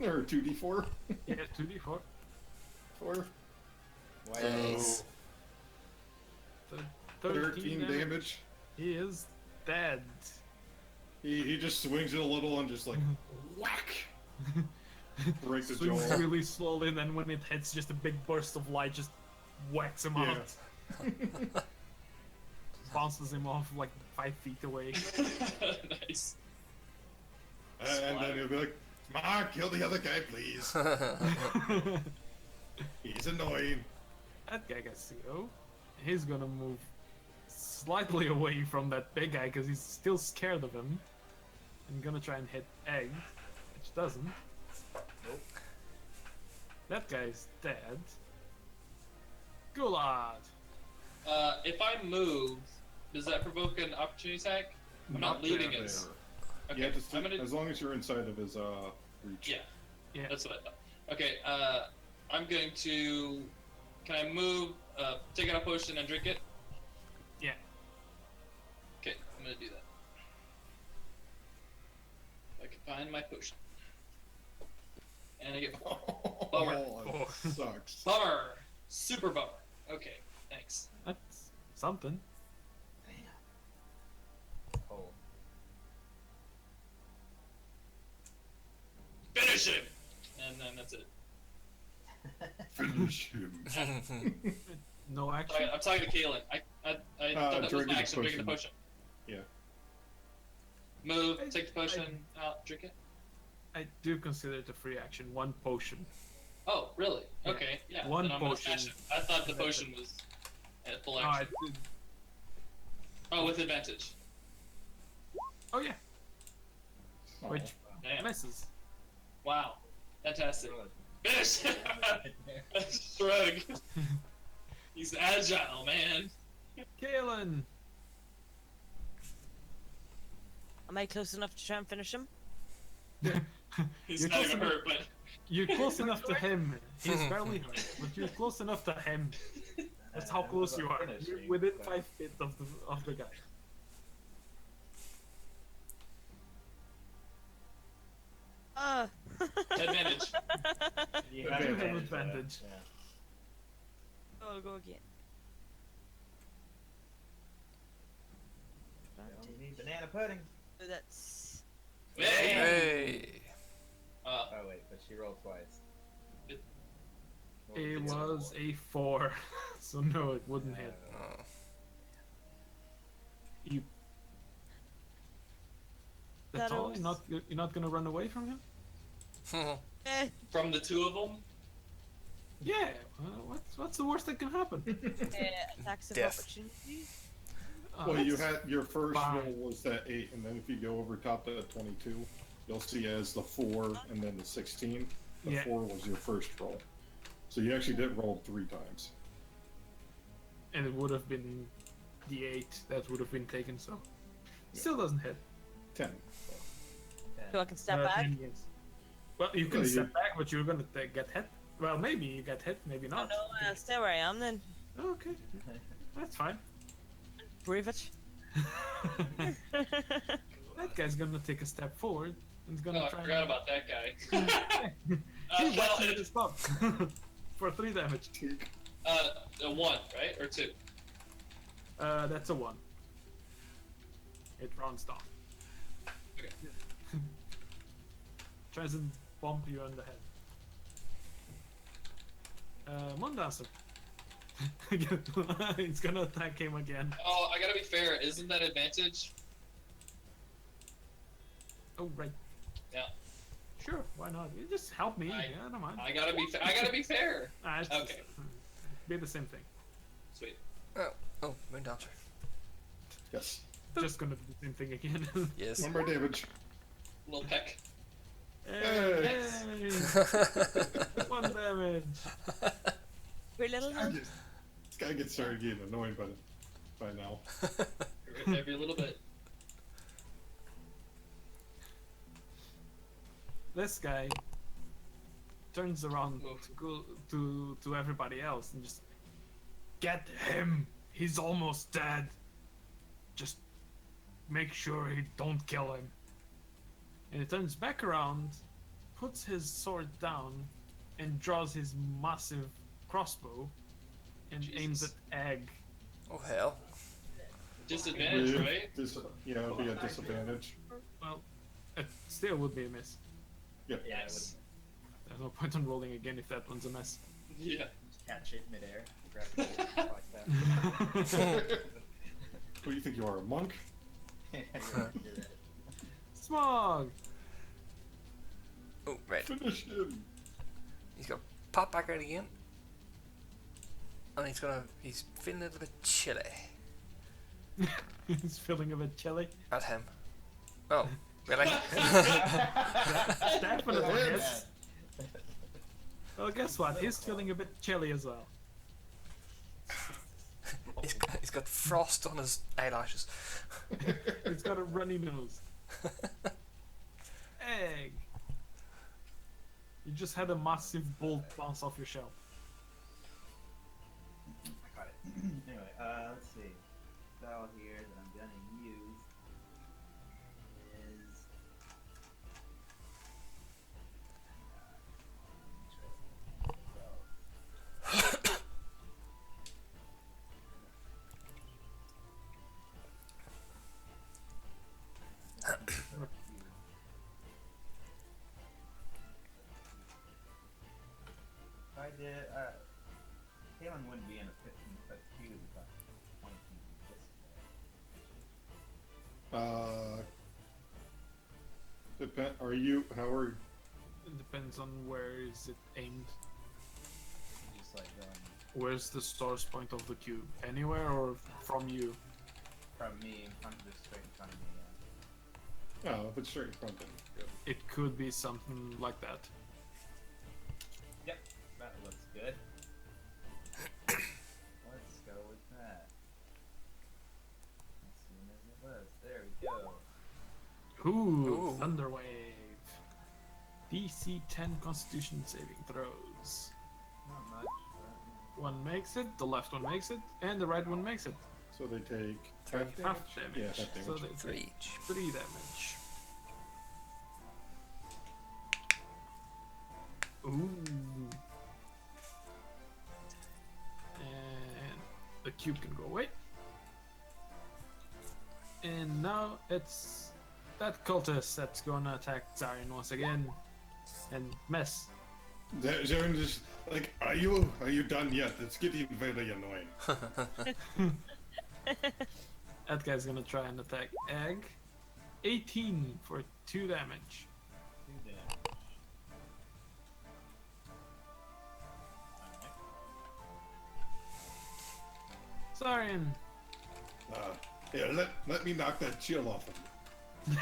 or 2d4. Yeah, 2D4. 4. Why Nice. So 13 damage. He is dead. He just swings it a little and just like whack. Break the Swings jaw. really slowly, and then when it hits, just a big burst of light just whacks him Yeah. out. Bounces him off like 5 feet away. Nice. And then he'll be like, Mark, kill the other guy, please. He's annoying. That guy gets to go. He's gonna move slightly away from that big guy because he's still scared of him. And gonna try and hit Egg, which doesn't. Nope. That guy's dead. Gulad. If I move, does that provoke an opportunity attack? I'm not leaving there. us. Okay, Yeah, just I'm gonna. as long as you're inside of his reach. Yeah, Yeah. that's what I thought. Okay, I'm going to. Can I move? Take out a potion and drink it. Yeah. Okay, I'm gonna do that. If I can find my potion. And I get bummer. Oh, it sucks. Bummer. Super bummer. Okay, thanks. That's something. Oh. Finish him. And then that's it. Finish him. No action. I'm talking to Kaylin. I thought that was drinking my the action. Drinking the potion. potion. Yeah. Move. Take the potion out. Drink it. I do consider it a free action. One potion. Oh, really? Yeah. Okay. Yeah. One then I'm gonna potion. smash it. I thought the potion was at full Oh, I action. did. Oh, with advantage. Oh yeah. Oh, Which Damn. misses. Wow. Fantastic. Good. Finish! Shrug. He's agile, man. Kaelin. Am I close enough to try and finish him? He's You're not close even enough. hurt, but You're close enough to him. He's barely hurt, but you're close enough to him. That's how close you are. You're within 5 feet of the guy. Ah. advantage. You You have have advantage. advantage. Yeah. I'll go again. You need banana pudding. So that's Hey! Hey. Oh wait, but she rolled twice. What It was was a 4, so no, it wouldn't hit. Oh. You. That's That all. was- You're not gonna run away from him? eh, From the two of them? Yeah. What's the worst that can happen? attacks of Death. opportunity. Well, you that's had your first fine. roll was that 8, and then if you go over top to 22, you'll see as the 4 and then the 16. The Yeah. 4 was your first roll. So you actually did roll 3 times. And it would have been the 8 that would have been taken. So still doesn't hit. 10. So I can step back. 10, yes. Well, you can Yeah, step back, but you're gonna get hit. Well, maybe you get hit, maybe Oh not. no, I'll stay where I am then. Okay, that's fine. Brave it. That guy's gonna take a step forward and he's Oh, gonna I try. forgot about that guy. He well, whacks you with his thumb for 3 damage. a 1, right? Or 2? That's a 1. It rounds down. Okay. Tries and bump you on the head. Mondancer. He's gonna attack him again. Oh, I gotta be fair. Isn't that advantage? Oh, right. Yeah. Sure, why not? You just help me. I- Yeah, don't mind. I gotta be. I gotta be fair. It's Okay. just, be the same thing. Sweet. Oh, Moon Dancer. Yes. Just gonna do the same thing again. Yes. 1 more damage. Little peck. Hey! 1 damage. We're little I help. just, this guy gets started getting annoyed by now. Every little bit. This guy turns around Move. to go to everybody else and just get him. He's almost dead. Just make sure he don't kill him. And he turns back around, puts his sword down, and draws his massive crossbow and aims at Jesus. Egg. Oh hell. Disadvantage, With right? yeah, it'll be a disadvantage. Well, it still would be a miss. Yep. Yeah, Yes. There's no point in rolling again if that one's a mess. Yeah. just catch it midair. Grab it like that. Who do you think you are, a monk? You're right. Smog! Oh, right. Finish him. He's gonna pop back out again. And he's feeling a little bit chilly He's feeling a bit chilly. at him. Oh, really? Definitely yes. Well, guess what? He's feeling a bit chilly as well. He's got frost on his eyelashes. He's got a runny nose. Egg. You just had a massive bolt bounce off your shell. I caught it. Anyway, let's see. Spell here that I'm gonna use is. If I did, Kalen wouldn't be in a 15-foot cube if I pointing this way. Are you, Howard? It depends on where is it aimed. Just like Where's the source point of the cube? Anywhere or from you? from me in front of this, straight in front of me. Oh, if it's straight in front of them. Good. It could be something like that. Yep, that looks good. Let's go with that. As soon as it was. There we go. Ooh, Ooh. Thunderwave. DC 10 Constitution saving throws. Not much, but One makes it, the left one makes it, and the right one makes it. So they take Three. Half damage. Yeah, half So damage. they 3 take each. 3 damage. Ooh. And the cube can go away. And now it's that cultist that's gonna attack Zarian once again and mess. Zaren just like, are you done yet? It's getting very annoying. That guy's gonna try and attack Egg. 18 for 2 damage. 2 damage. Alright. Zarian. Here, let me knock that chill off of you.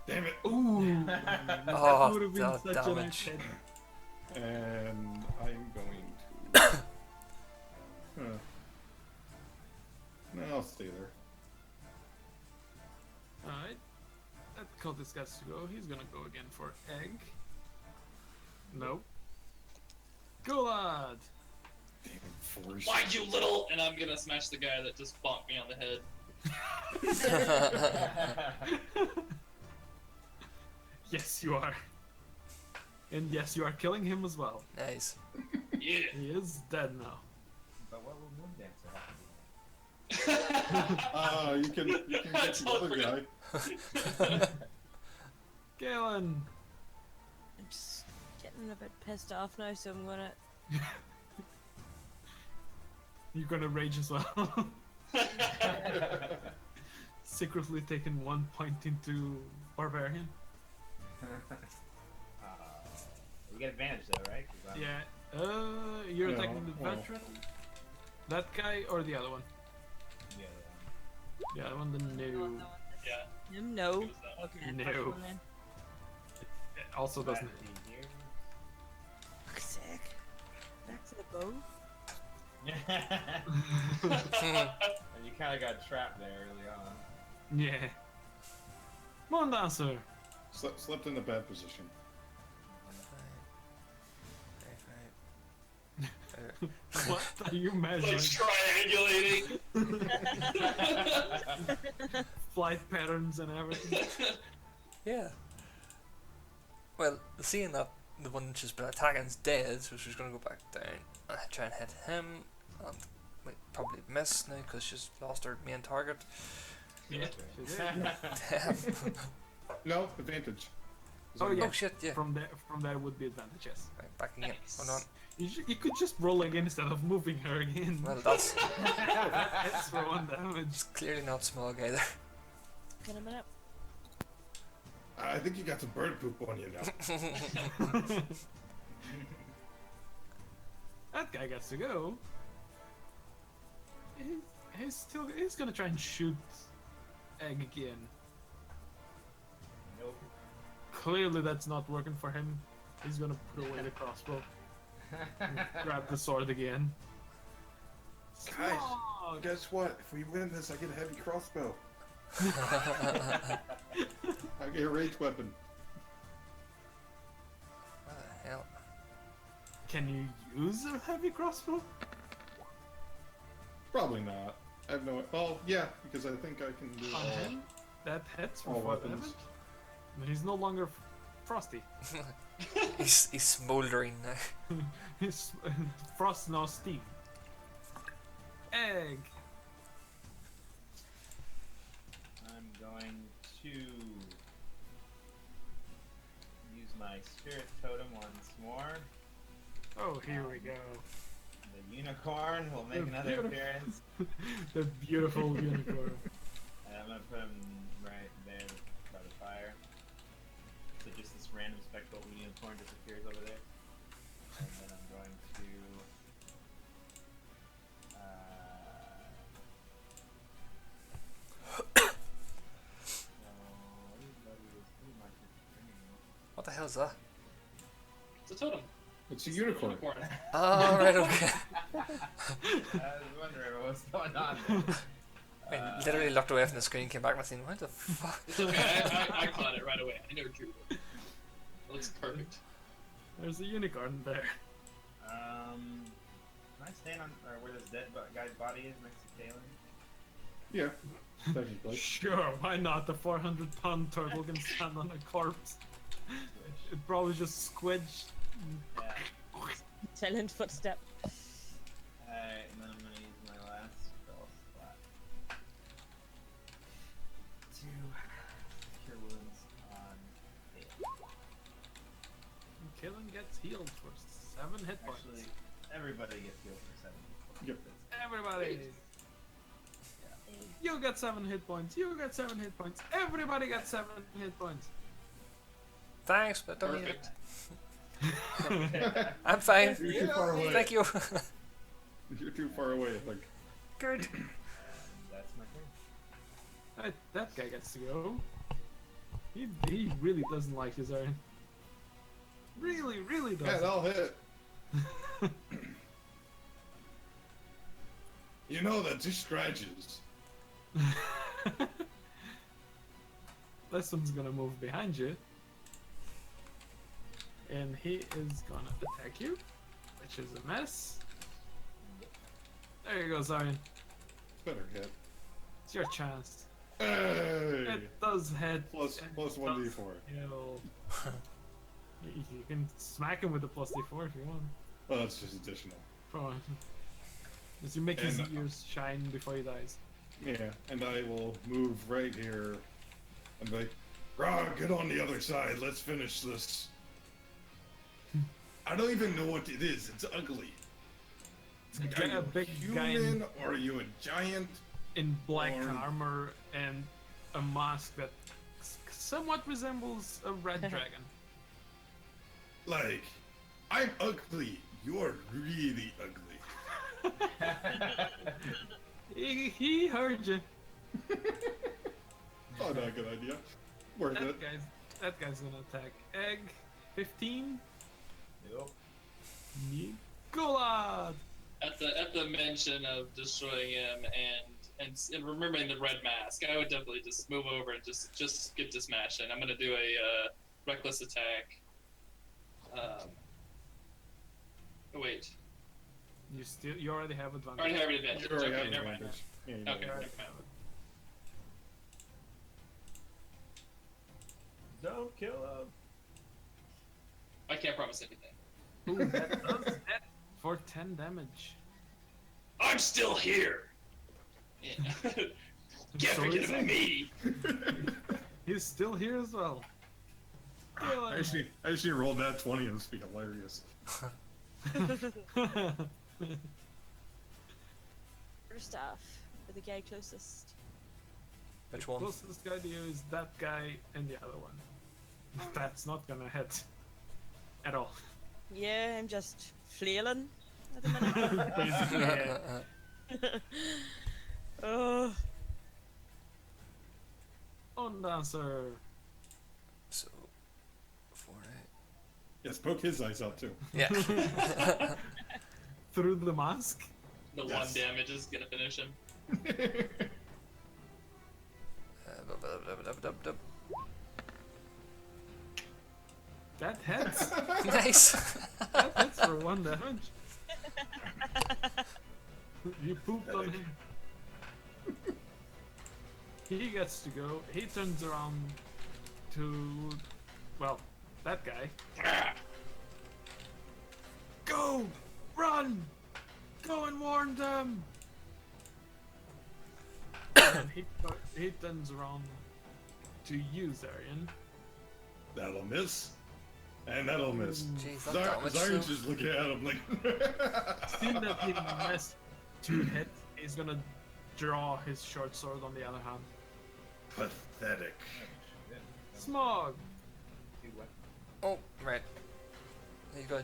Damn it! Ooh. Oh, would have been that such a nice damage. hit. And I'm going to. No, I'll stay there. Alright. That cultist gets to go. He's gonna go again for Egg. Nope. Golad! Damn it, force. Why you little? And I'm gonna smash the guy that just bonked me on the head. Yes, you are. And yes, you are killing him as well. Nice. Yeah. He is dead now. But what will Moondancer have to do? You can get the other guy. Galen! I'm just getting a bit pissed off now, so I'm gonna. You're gonna rage as well. Secretly taking 1 point into Barbarian. You get advantage though, right? 'Cause I'm- Yeah. You're No, attacking the well. veteran? That guy or the other one? Yeah, Yeah, the one, the new. Yeah. Him? No. It was that one. Okay. No. first one then. It also doesn't. Back to here. Fuck's sake. Back to the bow. And you kind of got trapped there early on. Yeah. Moon Dancer! Slept in a bad position. What are you Like measuring? triangulating. Flight patterns and everything. Yeah. Well, seeing that the one she's been attacking is dead, so she's gonna go back down and try and hit him, and might probably miss now because she's lost her main target. Yeah, she did. Damn. No, advantage. Oh, yeah. Oh shit, yeah. From there would be advantage, yes. Right, backing in. Nice. Hold on. You could just roll again instead of moving her again. Well, that's That's for 1 damage. it's clearly not small either. In a minute. I think you got some bird poop on you now. That guy gets to go. He's gonna try and shoot Egg again. Nope. Clearly that's not working for him. He's gonna put away the crossbow. Grab the sword again. Guys. Slog! Guess what? If we win this, I get a heavy crossbow. I get a ranged weapon. What the hell? Can you use a heavy crossbow? Probably not. I have no. Well, yeah, because I think I can do On all. him? That hits for all 4 weapons. damage. But he's no longer frosty. He's smoldering now. He's frost now steam. Egg. I'm going to use my spirit totem once more. Oh, here we go. The unicorn will make The another beautiful- appearance. The beautiful unicorn. And I'm gonna put him right there by the fire. So just this random spectral unicorn disappears over there. And then I'm going to everybody is pretty much What the hell is that? It's a totem. It's a unicorn. Unicorn. Oh, right, okay. I was wondering what was going on there. I literally looked away from the screen, came back and seen, what the fuck? It's okay. I caught it right away. I never drew it. It looks perfect. There's a unicorn there. Can I stand on where this dead guy's body is next to Kalen? Yeah, technically. Sure, why not? The 400-pound turtle can stand on a corpse. It probably just squidged. Yeah. Silent footstep. Alright, and then I'm gonna use my last spell slot to cure wounds on Kalen. Killing gets healed for 7 hit points. Actually, everybody gets healed for 7. Yep. Everybody! You got 7 hit points. You got 7 hit points. Everybody got 7 hit points. Thanks, but don't need it. Perfect. I'm fine. You're too far away. Thank you. You're too far away, I think. Good. And that's my turn. That guy gets to go. He really doesn't like his iron. Really, really Yeah, doesn't. that'll hit. You know that just scratches. This one's gonna move behind you. And he is gonna attack you, which is a mess. There you go, Zion. Better hit. It's your chance. Hey! It does hit. Plus and plus it 1d4. does heal. You can smack him with the plus d4 if you want. Well, that's just additional. Come on. As you make his And- ears shine before he dies. Yeah, and I will move right here and be like, Rah, get on the other side, let's finish this. I don't even know what it is, it's ugly. Are A you big guy human or are you a giant? in black Or- armor and a mask that somewhat resembles a red dragon. Like, I'm ugly, you're really ugly. He heard you. Oh, not a good idea. Worth it. That guy's gonna attack. Egg 15. Nope. Nikolad! At the mention of destroying him and remembering the red mask, I would definitely just move over and just get this match in. I'm gonna do a reckless attack. Oh, wait. You already have I advantage. already have an advantage. You already Okay, have never mind. advantage. Yeah, you Okay, know. never mind. Don't kill him. I can't promise anything. Ooh, that does hit for 10 damage. I'm still here. Yeah. Can't So forget is about he. me. He's still here as well. Kill I him. actually rolled that 20 and this would be hilarious. First off, for the guy closest. Which one? Closest guy to you is that guy and the other one. That's not gonna hit. At all. Yeah, I'm just flailing at the minute. Basically, yeah. Oh, Undancer. So, 4, 8. Yes, poke his eyes out too. Yeah. Through the mask. The one Yes. damage is gonna finish him. That hits. Nice. That hits for 1 damage. You pooped on him. He gets to go. He turns around to, well, that guy. Go! Run! Go and warn them! And he turns around to you, Zarian. That'll miss. And that'll miss. Jeez, that damage. Zaryan's just looking at him like. Seeing that he missed 2 hits, he's gonna draw his short sword on the other hand. Pathetic. Smog! Oh, right. He's got.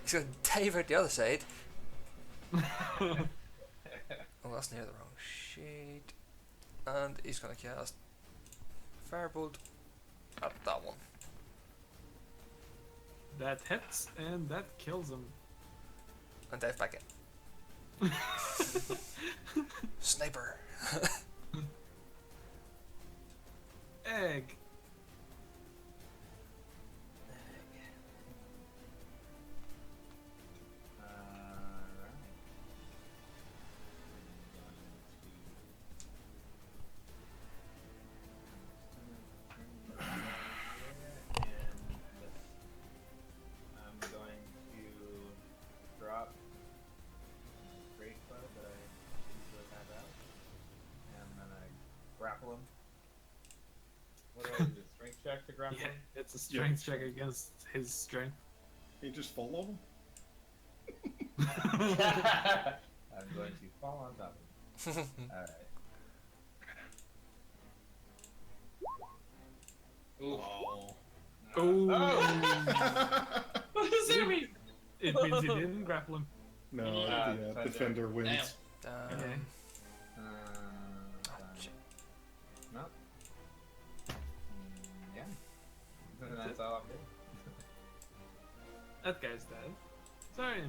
He's gonna dive out the other side. Oh, that's near the wrong sheet. And he's gonna cast Firebolt at that one. That hits and that kills him. And dive back in. Sniper. Egg. I'm going to drop great bow that I usually have out, and I'm gonna grapple him. What do I do? Strength check to grapple Yeah, him? it's a strength check against his strength. He just follow him? I'm going to fall on top of him. Alright. Ooh. Oh. Oh! What does that mean? It means he didn't grapple him. No, Defender. the defender wins. Damn. Damn. Okay. Ah, Done. shit. No. Yeah. That's all I'm doing. That guy's dead. Sorry.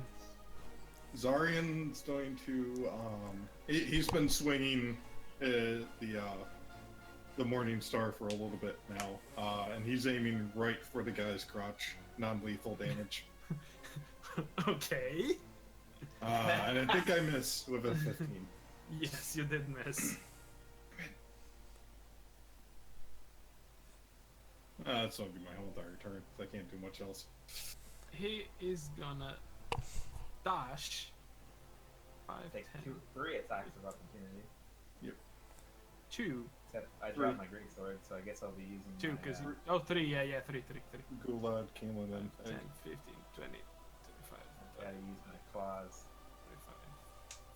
Zaryan's going to he's been swinging the Morning Star for a little bit now, and he's aiming right for the guy's crotch, non-lethal damage. Okay. And I think I miss with a 15. Yes, you did miss. That's gonna be my whole entire turn. I can't do much else. He is gonna dash. 5, Take 10, 3 attacks of opportunity. 2. Except I dropped my great sword, so I guess I'll be using 2, my, because oh, 3, yeah, 3. Gulad, Kaelin, and 10, 15, 20, 25, I gotta use my claws.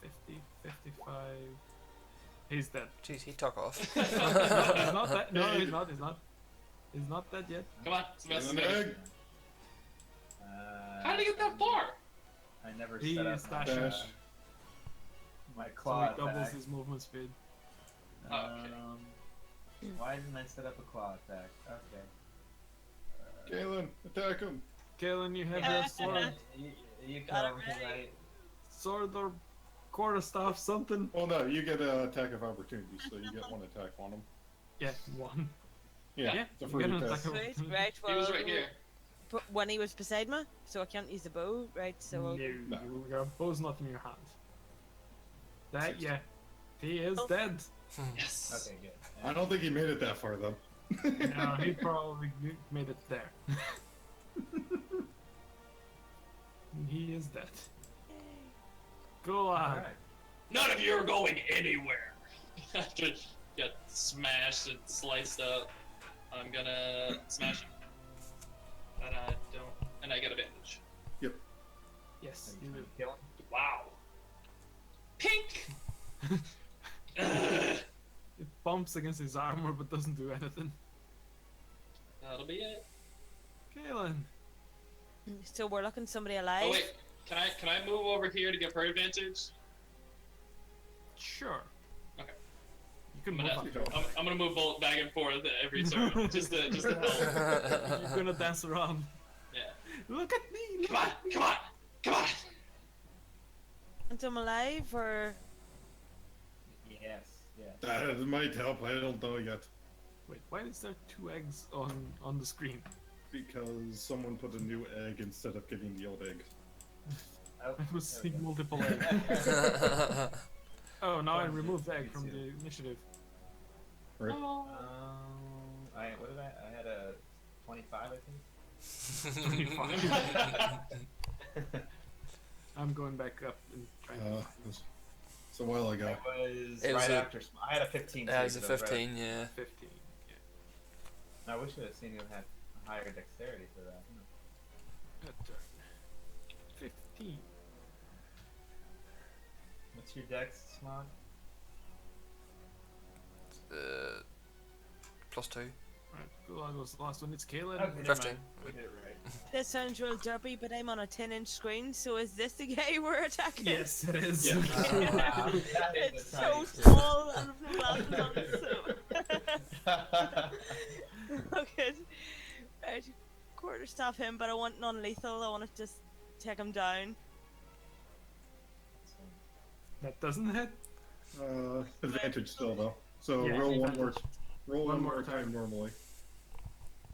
45, 50, 55. He's dead. Jeez, he took off. No, he's not dead. No, he's not. He's not dead yet. Come on, an Sebastian. egg. How did he get that far? I never He set is up my, dashing. Dash. my So claw he doubles attack. his movement speed. Oh, okay. Why didn't I set up a claw attack? Okay. Kaelin, attack him. Kaelin, you have your sword. You Got it come, 'cause right. Sword or quarterstaff, something. Well, no, you get an attack of opportunity, so you get 1 attack on him. Yeah, 1. Yeah, Yeah, it's a you free get an attack. attack of Right, opportunity. right. He was Well, right here. but when he was beside me, so I can't use the bow, right? So No, I'll your bow's not in your hand. That, Six. yeah. He is Oh. dead. Yes. Okay, good. I don't think he made it that far, though. No, he probably made it there. He is dead. Go on. Alright. None of you are going anywhere. After get smashed and sliced up, I'm gonna smash him. And I don't. And I get a bandage. Yes, Are you you do. trying to kill him? Wow. Pink! Ugh. It bumps against his armor but doesn't do anything. That'll be it. Kaelin. so we're looking somebody alive. Oh wait, can I move over here to give her advantage? Sure. Okay. You can I'm move gonna, up. I'm gonna move bolt back and forth every turn, just to help. You're gonna dance around. Yeah. Look at me! Look Come on, at me. come on, come on. And I'm alive, or Yes. Yeah. That might help. I don't know yet. Wait, why is there 2 eggs on the screen? Because someone put a new egg instead of getting the old egg. Oh, I was there we seeing go. multiple eggs. Oh, now I Fun, removed yeah, egg me from too. the initiative. Right? What did I had a 25, I think. I'm going back up and trying to It's a while ago. I was It was right a- after. I had a 15. Yeah, it was a too, so I right 15, yeah. 15. Yeah. I wish I had seen you had higher dexterity for that. That turn. 15. What's your dex, Smog? +2. Alright, Gulag was the last one. It's Kaylin. Okay, never 15. mind. We did it right. This sounds real derpy, but I'm on a 10-inch screen, so is this the guy we're attacking? Yes, it is. Yeah. Wow, that is It's a so tight- small and the glasses on, so. Okay. Right. Quarterstaff him, but I want non-lethal. I want to just take him down. That doesn't hit. Advantage still though. So Yeah, roll one advantage. more. Roll One one more more time time. normally.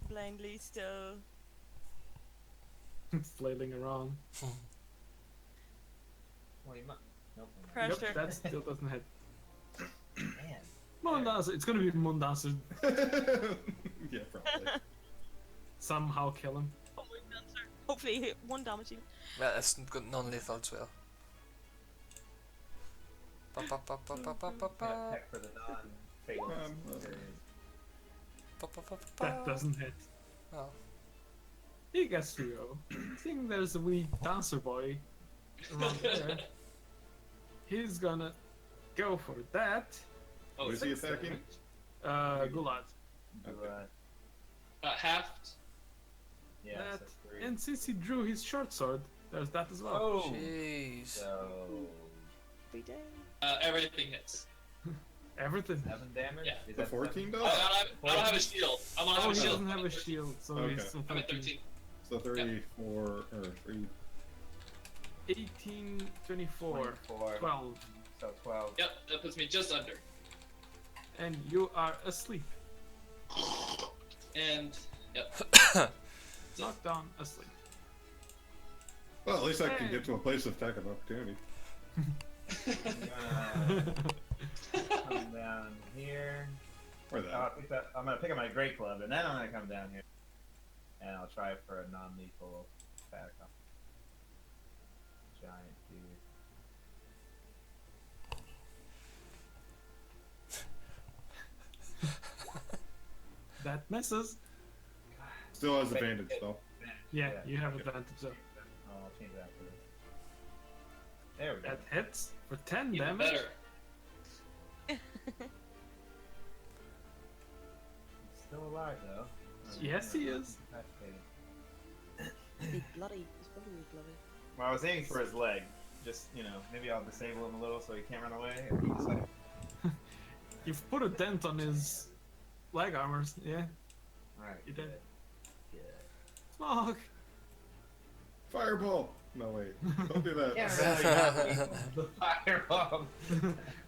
Blindly still. Flailing around. Well, you might. Nope. Pressure. Yep, that still doesn't hit. Man. Mundancer. It's gonna be Mundancer. Yeah, probably. Somehow kill him. Oh my God, sir. Hopefully hit 1 damage even. Well, it's good non-lethal as well. Ba, ba, ba, ba, ba, ba, ba, Gotta ba. peck for the non-fatal. areas. Ba, ba, ba, ba, That ba. doesn't hit. Oh. He gets to go. Seeing there's a wee dancer boy around there, he's gonna go for that. Oh, Who is he Six attacking? damage. Gulad. Do, halved. yeah, That, so 3. and since he drew his short sword, there's that as well. Oh! Jeez. So, Every day. Everything hits. Everything. 7 damage? Yeah. Is The that 14 I does? don't have a shield. I'm on Oh, have a he shield. doesn't have I'm a at 13. shield, so Okay. he's still I'm at 13. 13. So 3, 4, or 3. 18, 24, 24. 12. So 12. Yep, that puts me just under. And you are asleep. And yep. Knocked down, asleep. Well, at least I can Hey. get to a place of attack of opportunity. I'm gonna come down here. Or that. I'm gonna pick up my great club, and then I'm gonna come down here, and I'll try for a non-lethal attack on giant dude. That misses. Still has advantage though. Yeah, Yeah. you have advantage though. Oh, I'll change that for this. There we go. That hits for 10 Even damage. better. He's still alive though. Yes, he is. Incapacitated. He's bloody. He's probably bloody. Well, I was aiming for his leg. Just, maybe I'll disable him a little so he can't run away. And he just like, You've put a dent on his leg armors. Yeah. alright. You did. Good. Smog. Fireball! No, wait. Don't do that. Yeah, really not the firebomb.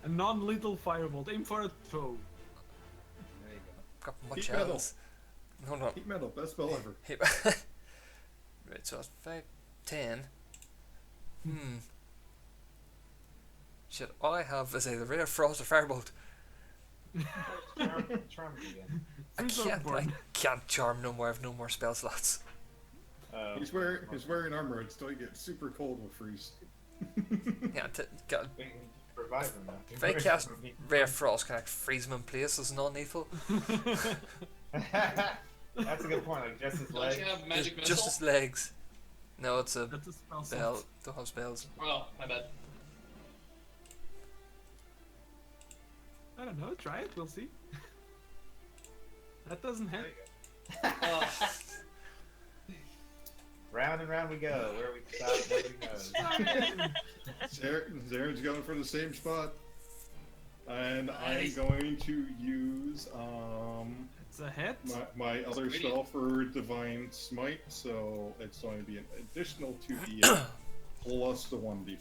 A non-lethal firebolt. Aim for a toe. There you go. Got much Heat metal. else. No. Heat metal, best spell ever. Right, so that's 5, 10. Shit, all I have is either Rare Frost or Firebolt. Charm again. I Freeze can't, I Burn. can't charm no more, I have no more spell slots. He's wearing armor, and still get super cold with freeze. Yeah, got, We can revive him now. if I cast Rare Frost, can I freeze him in place as non-lethal? That's a good point. Like just his Don't leg. you have magic missile? Just his legs. No, it's a That's a spell spell. slot. Don't have spells. Oh, my bad. I don't know. Try it. We'll see. That doesn't There hit. you go. Oh, Round and round we go. Where we stop, there we go. Zaren's going for the same spot. And Nice. I'm going to use It's a hit. my other Sweet. spell for Divine Smite, so it's going to be an additional 2d8 plus the 1d4.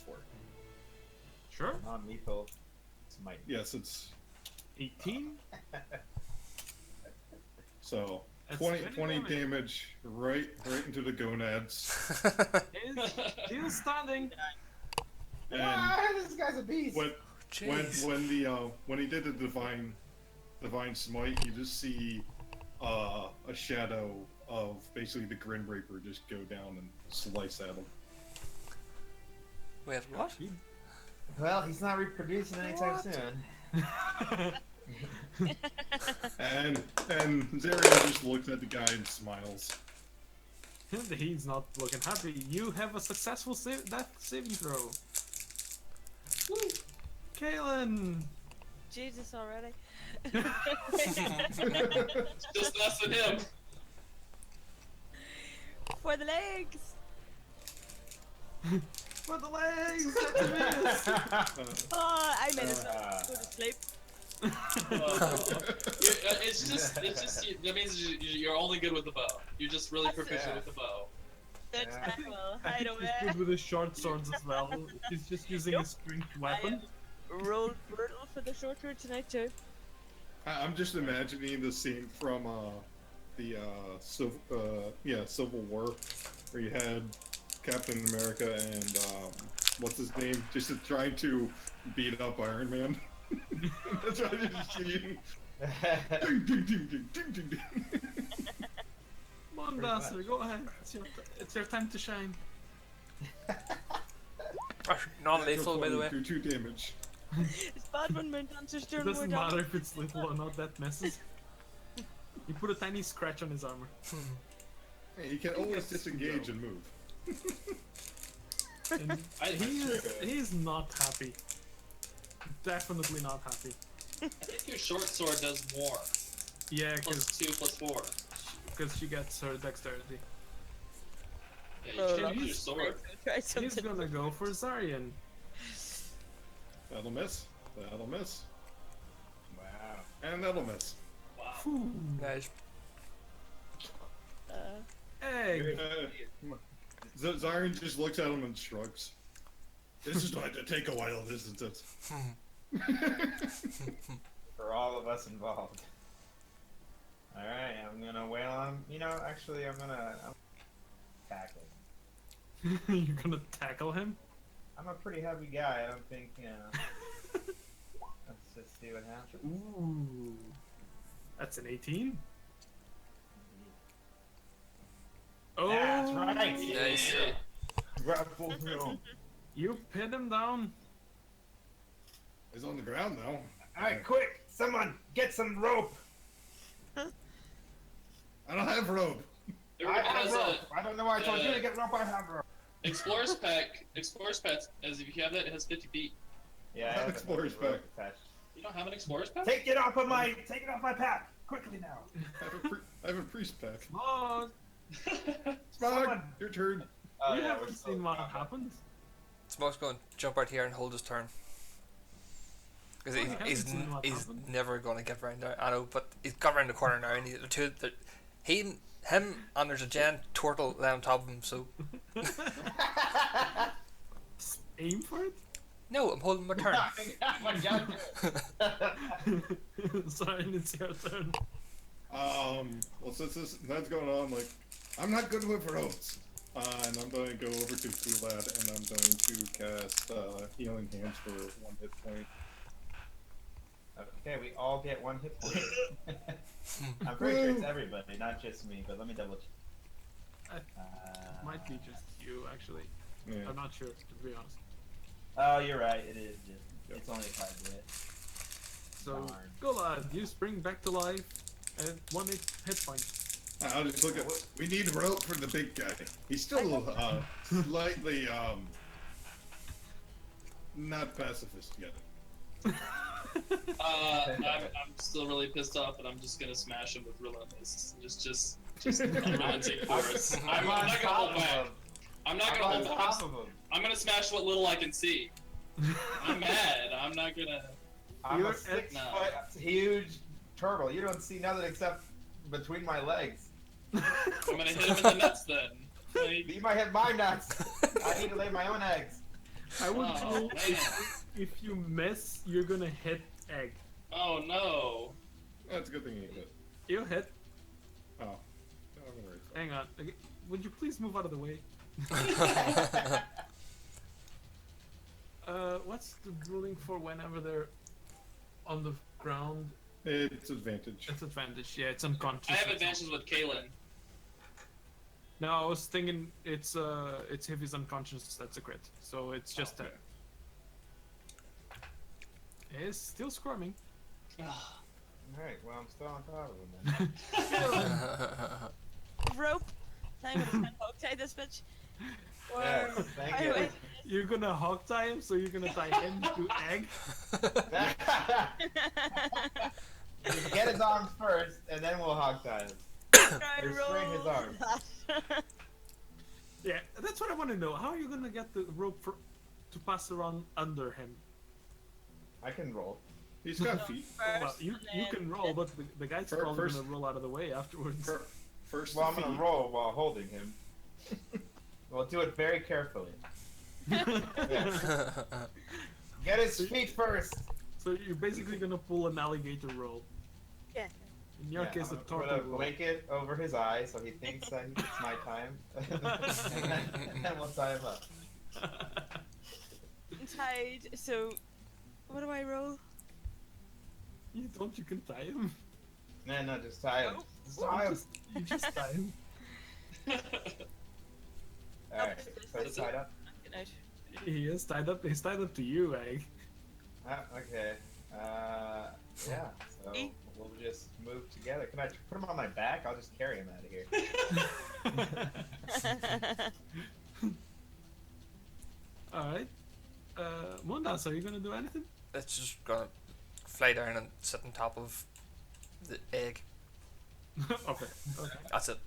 Sure. Non-lethal smite. Yes, it's 18? So That's 20 20 damage right into the gonads. He's standing. And Ah, this guy's a beast. Jeez. when he did the divine smite, you just see a shadow of basically the Grim Reaper just go down and slice at him. Wait, what? Well, he's not reproducing anytime soon. And Zarian just looks at the guy and smiles. He's not looking happy. You have a successful death saving throw. Woo! Kaelin! Jesus already. Just us and him. For the legs. For the legs! That's a miss! Oh, I made it. Go to sleep. It's just that means you're only good with the bow. You're just really proficient with the bow. That's Yeah. well, I hide think away. he's good with his short swords as well. He's just using a strength weapon. Roll brutal for the short sword tonight too. I'm just imagining the scene from the Civil War, where you had Captain America and what's his name, just trying to beat up Iron Man. That's why they're just shooting. Ding, ding, ding, ding, ding, ding, ding. Come on, Bastard, go ahead. It's your time to shine. Non-lethal, by the way. Do 2 damage. It's bad when moon dancers It doing more doesn't damage. matter if it's little or not, that messes. You put a tiny scratch on his armor. Hey, you can always disengage and move. And I he's not happy. Definitely not happy. think your short sword does more. Yeah, Plus 2, plus 4. because she gets her dexterity. Yeah, you should use your he's sword. Try He's something. gonna go for Zarian. That'll miss. That'll miss. Wow. And that'll miss. Wow. Whew. Nice. Egg. Zarian just looks at him and shrugs. This is going to take a while, isn't it? For all of us involved. Alright, I'm gonna wail on him. You know, actually, I'm tackle him. You're gonna tackle him? I'm a pretty heavy guy. I don't think, you know. Let's just see what happens. Ooh. That's an 18? Oh, That's right. Nice. Grapple through. You pin him down. He's on the ground now. Alright, quick! Someone, get some rope! I don't have rope. Everybody I have has rope! a I don't know why I told you to get rope, I have rope! Explorer's Pack, as if you have that, it has 50 feet. Yeah, I have Explorer's rope Pack. attached. You don't have an Explorer's Pack? Take it off my pack! Quickly now! I have a priest pack. Oh, Smog, Someone- your turn. Oh, we yeah, we're haven't still seen what combat. happens. Smoke's going to jump out here and hold his turn. Because Oh, we haven't seen what he's happened. never going to get round there. I know, but he's got round the corner now, and him, and there's a giant turtle down on top of him. So Aim for it? no, I'm holding my turn. Sorry, it's your turn. Well, since that's going on, like, I'm not good with ropes. And I'm going to go over to Fulad and I'm going to cast Healing Hands for 1 hit point. Okay, we all get 1 hit point. I'm pretty sure it's everybody, not just me, but let me double check. Might be just you, actually. Yeah. I'm not sure, to be honest. Oh, you're right, it is just. It's only 5 hit. So, Darn. go lad, you spring back to life and 1 hit point. I'll just look at. We need rope for the big guy. He's still slightly not pacifist yet. I'm still really pissed off, and I'm just gonna smash him with relentless. Just unrelenting force. I'm not gonna hold back. I'm not gonna hold back. I'm gonna smash what little I can see. I'm mad. I'm not gonna. I'm You're a 6 no. foot huge turtle. You don't see nothing except between my legs. I'm gonna hit him in the nuts then. Like, You might hit my nuts. I need to lay my own eggs. I would oh, say man. if you miss, you're gonna hit egg. Oh no. That's a good thing you hit. You hit. Oh. I'm worried. Hang on. Okay, would you please move out of the way? What's the ruling for whenever they're on the ground? It's advantage. It's advantage. Yeah, it's unconscious. I have advantages with Kalen. No, I was thinking it's if he's unconscious, that's a crit. So it's just Okay. He's still squirming. Alright, well, I'm still on top of him then. Rope. Time to try and hog tie this bitch. Or Yes, thank you. Anyway. You're gonna hog tie him, so you're gonna tie him to egg. Get his arms first, and then we'll hog tie him. try and Restrain his roll arms. that. Yeah, that's what I want to know. How are you gonna get the rope to pass around under him? I can roll. He's got feet. Well, First, you and can then- roll, but the guy's probably First- gonna roll out of the way afterwards. First Well, the I'm gonna feet. roll while holding him. We'll do it very carefully. Get his feet first. So you're basically gonna pull an alligator roll. Yeah. In your Yeah, case, a I'm gonna turtle put a roll. blanket over his eye so he thinks that it's my time, and then we'll tie him up. I'm tied. So, what do I roll? You can tie him. No, just tie him. Oh. Just tie him. You just tie him. Alright, so he's tied up. Good night. He is tied up. He's tied up to you, Egg. Okay. Yeah. So E? we'll just move together. Can I put him on my back? I'll just carry him out of here. Alright. Mundas, are you gonna do anything? It's just gonna fly down and sit on top of the egg. Okay. That's it.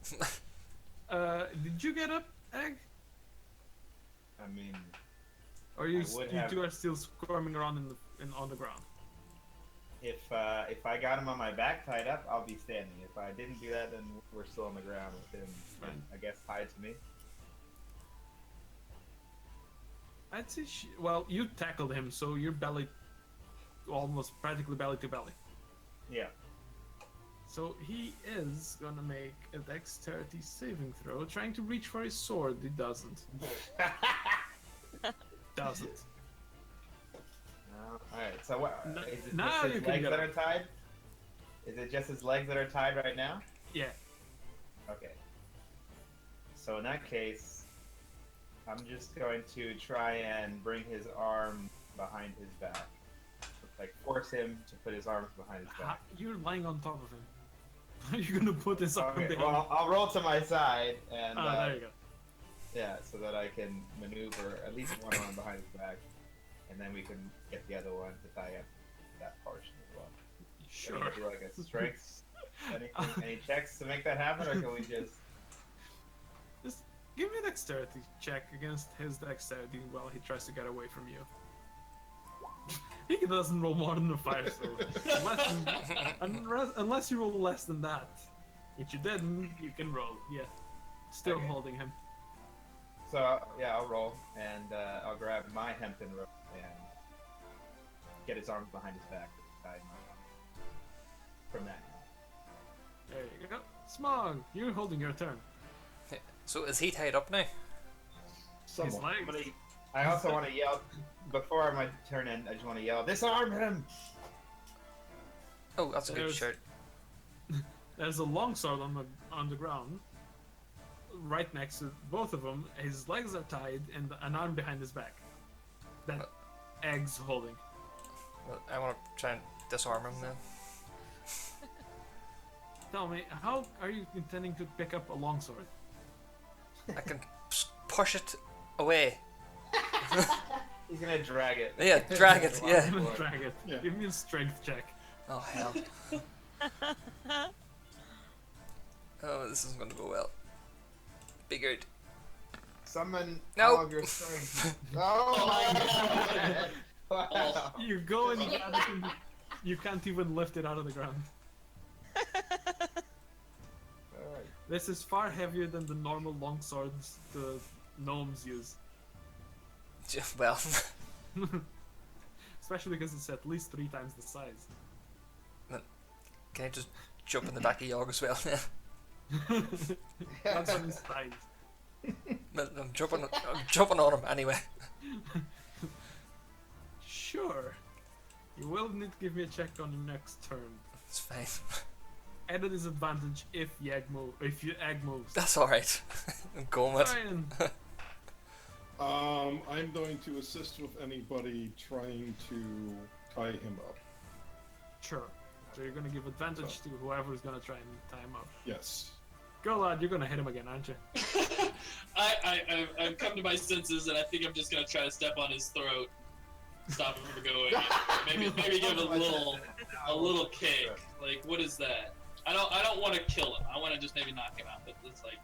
Did you get up, Egg? I mean, Or you, I would you have- two are still squirming around on the ground? if I got him on my back tied up, I'll be standing. If I didn't do that, then we're still on the ground with him, Fine. I guess, tied to me. I'd say well, you tackled him, so you're belly, almost practically belly to belly. Yeah. So he is gonna make a dexterity saving throw, trying to reach for his sword. He doesn't. Doesn't. Alright, so what? No- Is it now just you his can legs get that up. are tied? Is it just his legs that are tied right now? Yeah. Okay. So in that case, I'm just going to try and bring his arm behind his back. Like, force him to put his arms behind his back. You're lying on top of him. How are you gonna put this arm Okay, behind? well, I'll roll to my side, and Oh, there you go. yeah, so that I can maneuver at least one arm behind his back, and then we can get the other one to tie up that portion as well. Sure. Can we do like a strength, any checks to make that happen, or can we just? Just give me a dexterity check against his dexterity while he tries to get away from you. He doesn't roll more than a 5, so unless you roll less than that, which you didn't, you can roll. Yeah, still Okay. holding him. So yeah, I'll roll, and I'll grab my hempen rope and get his arms behind his back, tie him up from that. There you go. Smog, you're holding your turn. So is he tied up now? His Somewhat. legs. I also want to yell before my turn end. I just want to yell, "Disarm him!" Oh, that's a good There's- shirt. There's a longsword on the ground, right next to both of them. His legs are tied and an arm behind his back. That Egg's holding. Well, I want to try and disarm him then. Tell me, how are you intending to pick up a longsword? I can push it away. He's gonna drag it. Yeah, drag it. Yeah. Drag it. Yeah. Give me a strength check. Oh hell. Oh, this isn't going to go well. Be good. Summon Nope. all of your strength. Oh my god! Wow. You go and grab it and you can't even lift it out of the ground. Alright. This is far heavier than the normal longswords the gnomes use. Well, Especially because it's at least 3 times the size. Can I just jump in the back of Yog as well then? That's on his side. I'm jumping on him anyway. Sure. You will need to give me a check on your next turn. It's fine. At a disadvantage if Egg moves. That's alright. I'm going with. Ryan, I'm going to assist with anybody trying to tie him up. sure. So you're gonna give advantage to whoever's gonna try and tie him up. Yes. Go lad, you're gonna hit him again, aren't you? I've come to my senses, and I think I'm just gonna try to step on his throat, stop him from going. Maybe give a little kick. Like, what is that? I don't want to kill him. I want to just maybe knock him out. But it's like,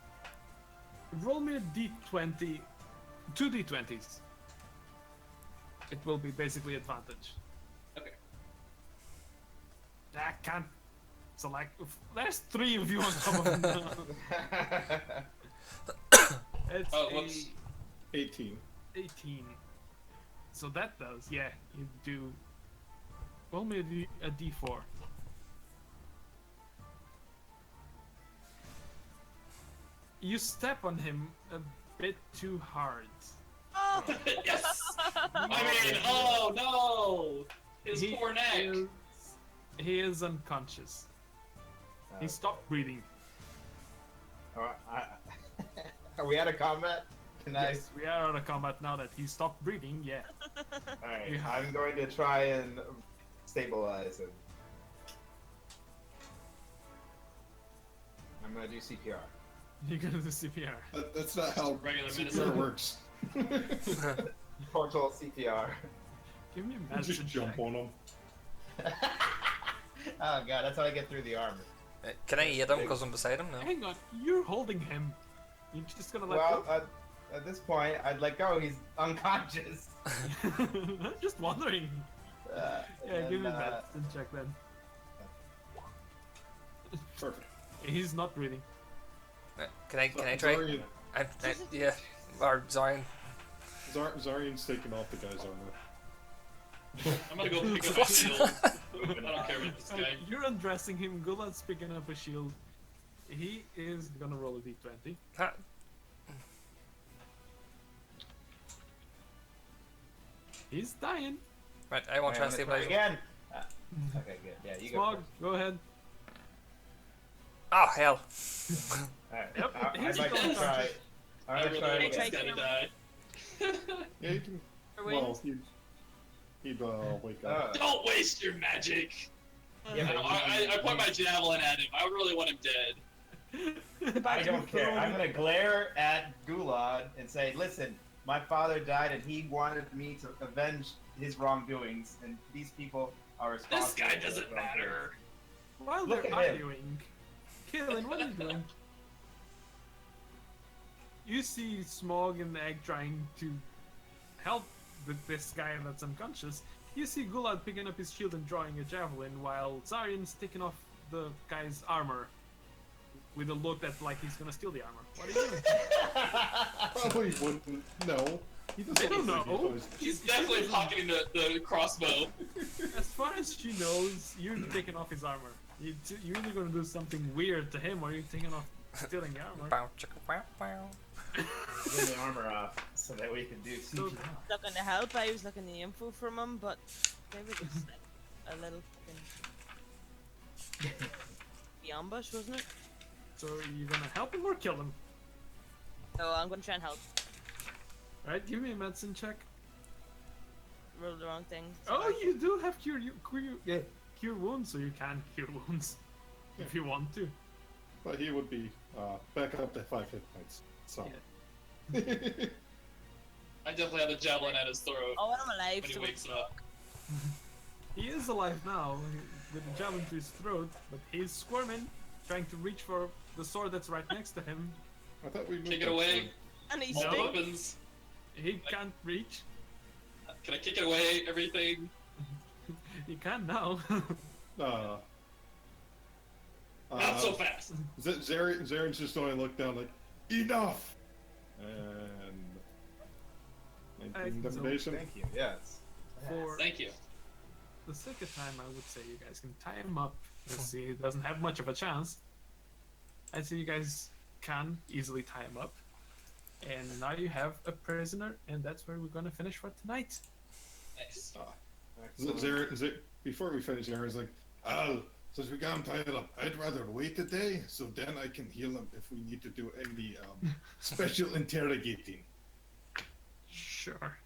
Roll me a d20, 2 d20s. It will be basically advantage. okay. I can't select. There's 3 of you on top of him. It's Oh, whoops. 18. 18. So that does, yeah. You do. Roll me a d4. You step on him a bit too hard. Oh! Yes. I mean, oh no, his poor neck. He is unconscious. He stopped breathing. Are we out of combat? Can Yes, we are out of combat now that he stopped breathing, yeah. Alright, Yeah. I'm going to try and stabilize him. I'm gonna do CPR. You're gonna do CPR. That's not how Regular CPR medicine. works. Cordial CPR. Give me a Just medicine jump check. on him. Oh god, that's how I get through the armor. Can I hit him because I'm beside him? No. Hang on, you're holding him. You're just gonna let Well, go? at this point, I'd let go. He's unconscious. I'm just wondering. Yeah, And give me a then, medicine check then. Perfect. He's not breathing. Can I try? Zarian, Yeah. Or Zarian. Zarian's taking off the guy's armor. I'm gonna go pick up my shield. I don't care about this guy. You're undressing him, Gulad's picking up a shield. He is gonna roll a d20. Ha- He's dying. Right, I won't try to I'm gonna stabilize him. again. Okay, good. Yeah, you go. Smog, first. go ahead. Oh hell! Alright. Yep, I'd he's like to still try. unconscious. I'm I gonna really try want again. this guy to die. Yeah, you can. Or Well, he'd wake up. Don't waste your magic. Yeah, I, but I put my javelin at him. I really want him dead. I don't care. I'm gonna glare at Gulad and say, "Listen, my father died, and he wanted me to avenge his wrongdoings, and these people are This responsible." guy for doesn't their wrongdoings." matter. While Look they're at him. arguing, Kaelin, what are you doing? You see Smog and Egg trying to help this guy that's unconscious. You see Gulad picking up his shield and drawing a javelin, while Zarian's taking off the guy's armor with a look that like he's gonna steal the armor. What are you doing? Probably wouldn't. No. He doesn't They don't think he know. knows. He's definitely pocketing the crossbow. As far as she knows, you're taking off his armor. You're either gonna do something weird to him, or you're taking off stealing the armor. Bow, chicka, wow, wow. Get the armor off so that we can do So- CPR. Not gonna help. I was looking the info from him, but they were just like a little fucking the ambush, wasn't it? So you're gonna help him or kill him? So I'm gonna try and help. Right? Give me a medicine check. Roll the wrong thing. Oh, you do have cure wounds, so you can cure wounds if you want to. But he would be back up to 5 hit points. So. I definitely have a javelin at his throat Oh, I'm alive. when he So wakes up. He is alive now, with a javelin to his throat, but he's squirming, trying to reach for the sword that's right next to him. I thought we moved Kick it that away. sword. and he's All No. still. weapons. He can't reach. Can I kick it away? Everything. He can now. Not so fast. Zaren's just going to look down like, enough! And... 19 I think so. intimidation. Thank you. Yes. For Thank you. the sake of time, I would say you guys can tie him up. Let's see, he doesn't have much of a chance. I'd say you guys can easily tie him up. And now you have a prisoner, and that's where we're gonna finish for tonight. Nice. Is it before we finish here? Is like, Al, since we got him tied up, I'd rather wait a day so then I can heal him if we need to do any special interrogating. Sure.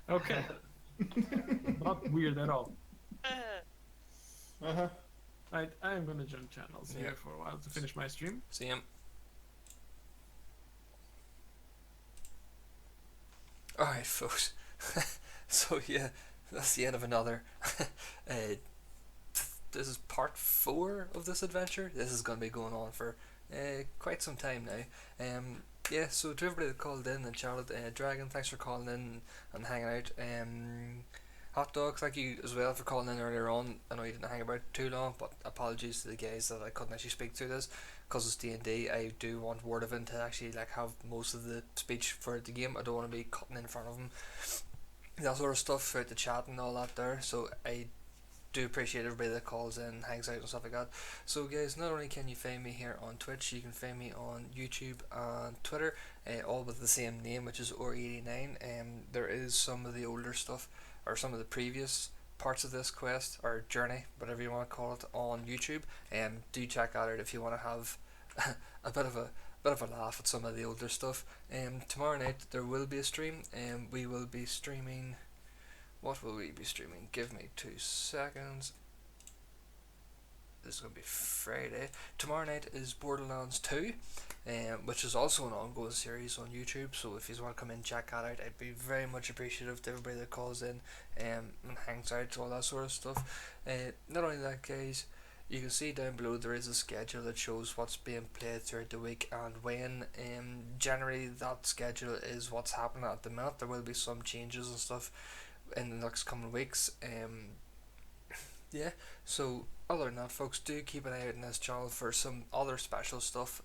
Okay. Not weird at all. Uh-huh. Right, I'm gonna jump channels Yeah. here for a while to finish my stream. See him. Alright, folks. So, yeah, that's the end of another. This is part 4 of this adventure. This is going to be going on for quite some time now. Yeah, so to everybody that called in and chatted, Dragon, thanks for calling in and hanging out. Hot Dog, thank you as well for calling in earlier on. I know you didn't hang about too long, but apologies to the guys that I couldn't actually speak to this. Because it's D&D, I do want Word of It to actually like have most of the speech for the game. I don't want to be cutting in front of them. That sort of stuff throughout the chat and all that there. So I do appreciate everybody that calls in, hangs out and stuff like that. So guys, not only can you find me here on Twitch, you can find me on YouTube and Twitter, all with the same name, which is Or89. There is some of the older stuff, or some of the previous parts of this quest or journey, whatever you want to call it, on YouTube. Do check that out if you want to have a bit of a laugh at some of the older stuff. Tomorrow night there will be a stream, and we will be streaming. What will we be streaming? Give me 2 seconds. This is going to be Friday. Tomorrow night is Borderlands 2, which is also an ongoing series on YouTube. So if you want to come in, check that out. I'd be very much appreciative to everybody that calls in and hangs out, all that sort of stuff. Not only that, guys, you can see down below there is a schedule that shows what's being played throughout the week and when. Generally, that schedule is what's happening at the minute. There will be some changes and stuff in the next coming weeks. Yeah, so other than that, folks, do keep an eye out on this channel for some other special stuff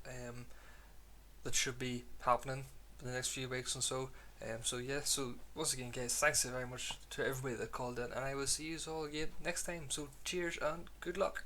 that should be happening in the next few weeks and so. So yeah, so once again, guys, thanks very much to everybody that called in, and I will see you all again next time. So cheers and good luck.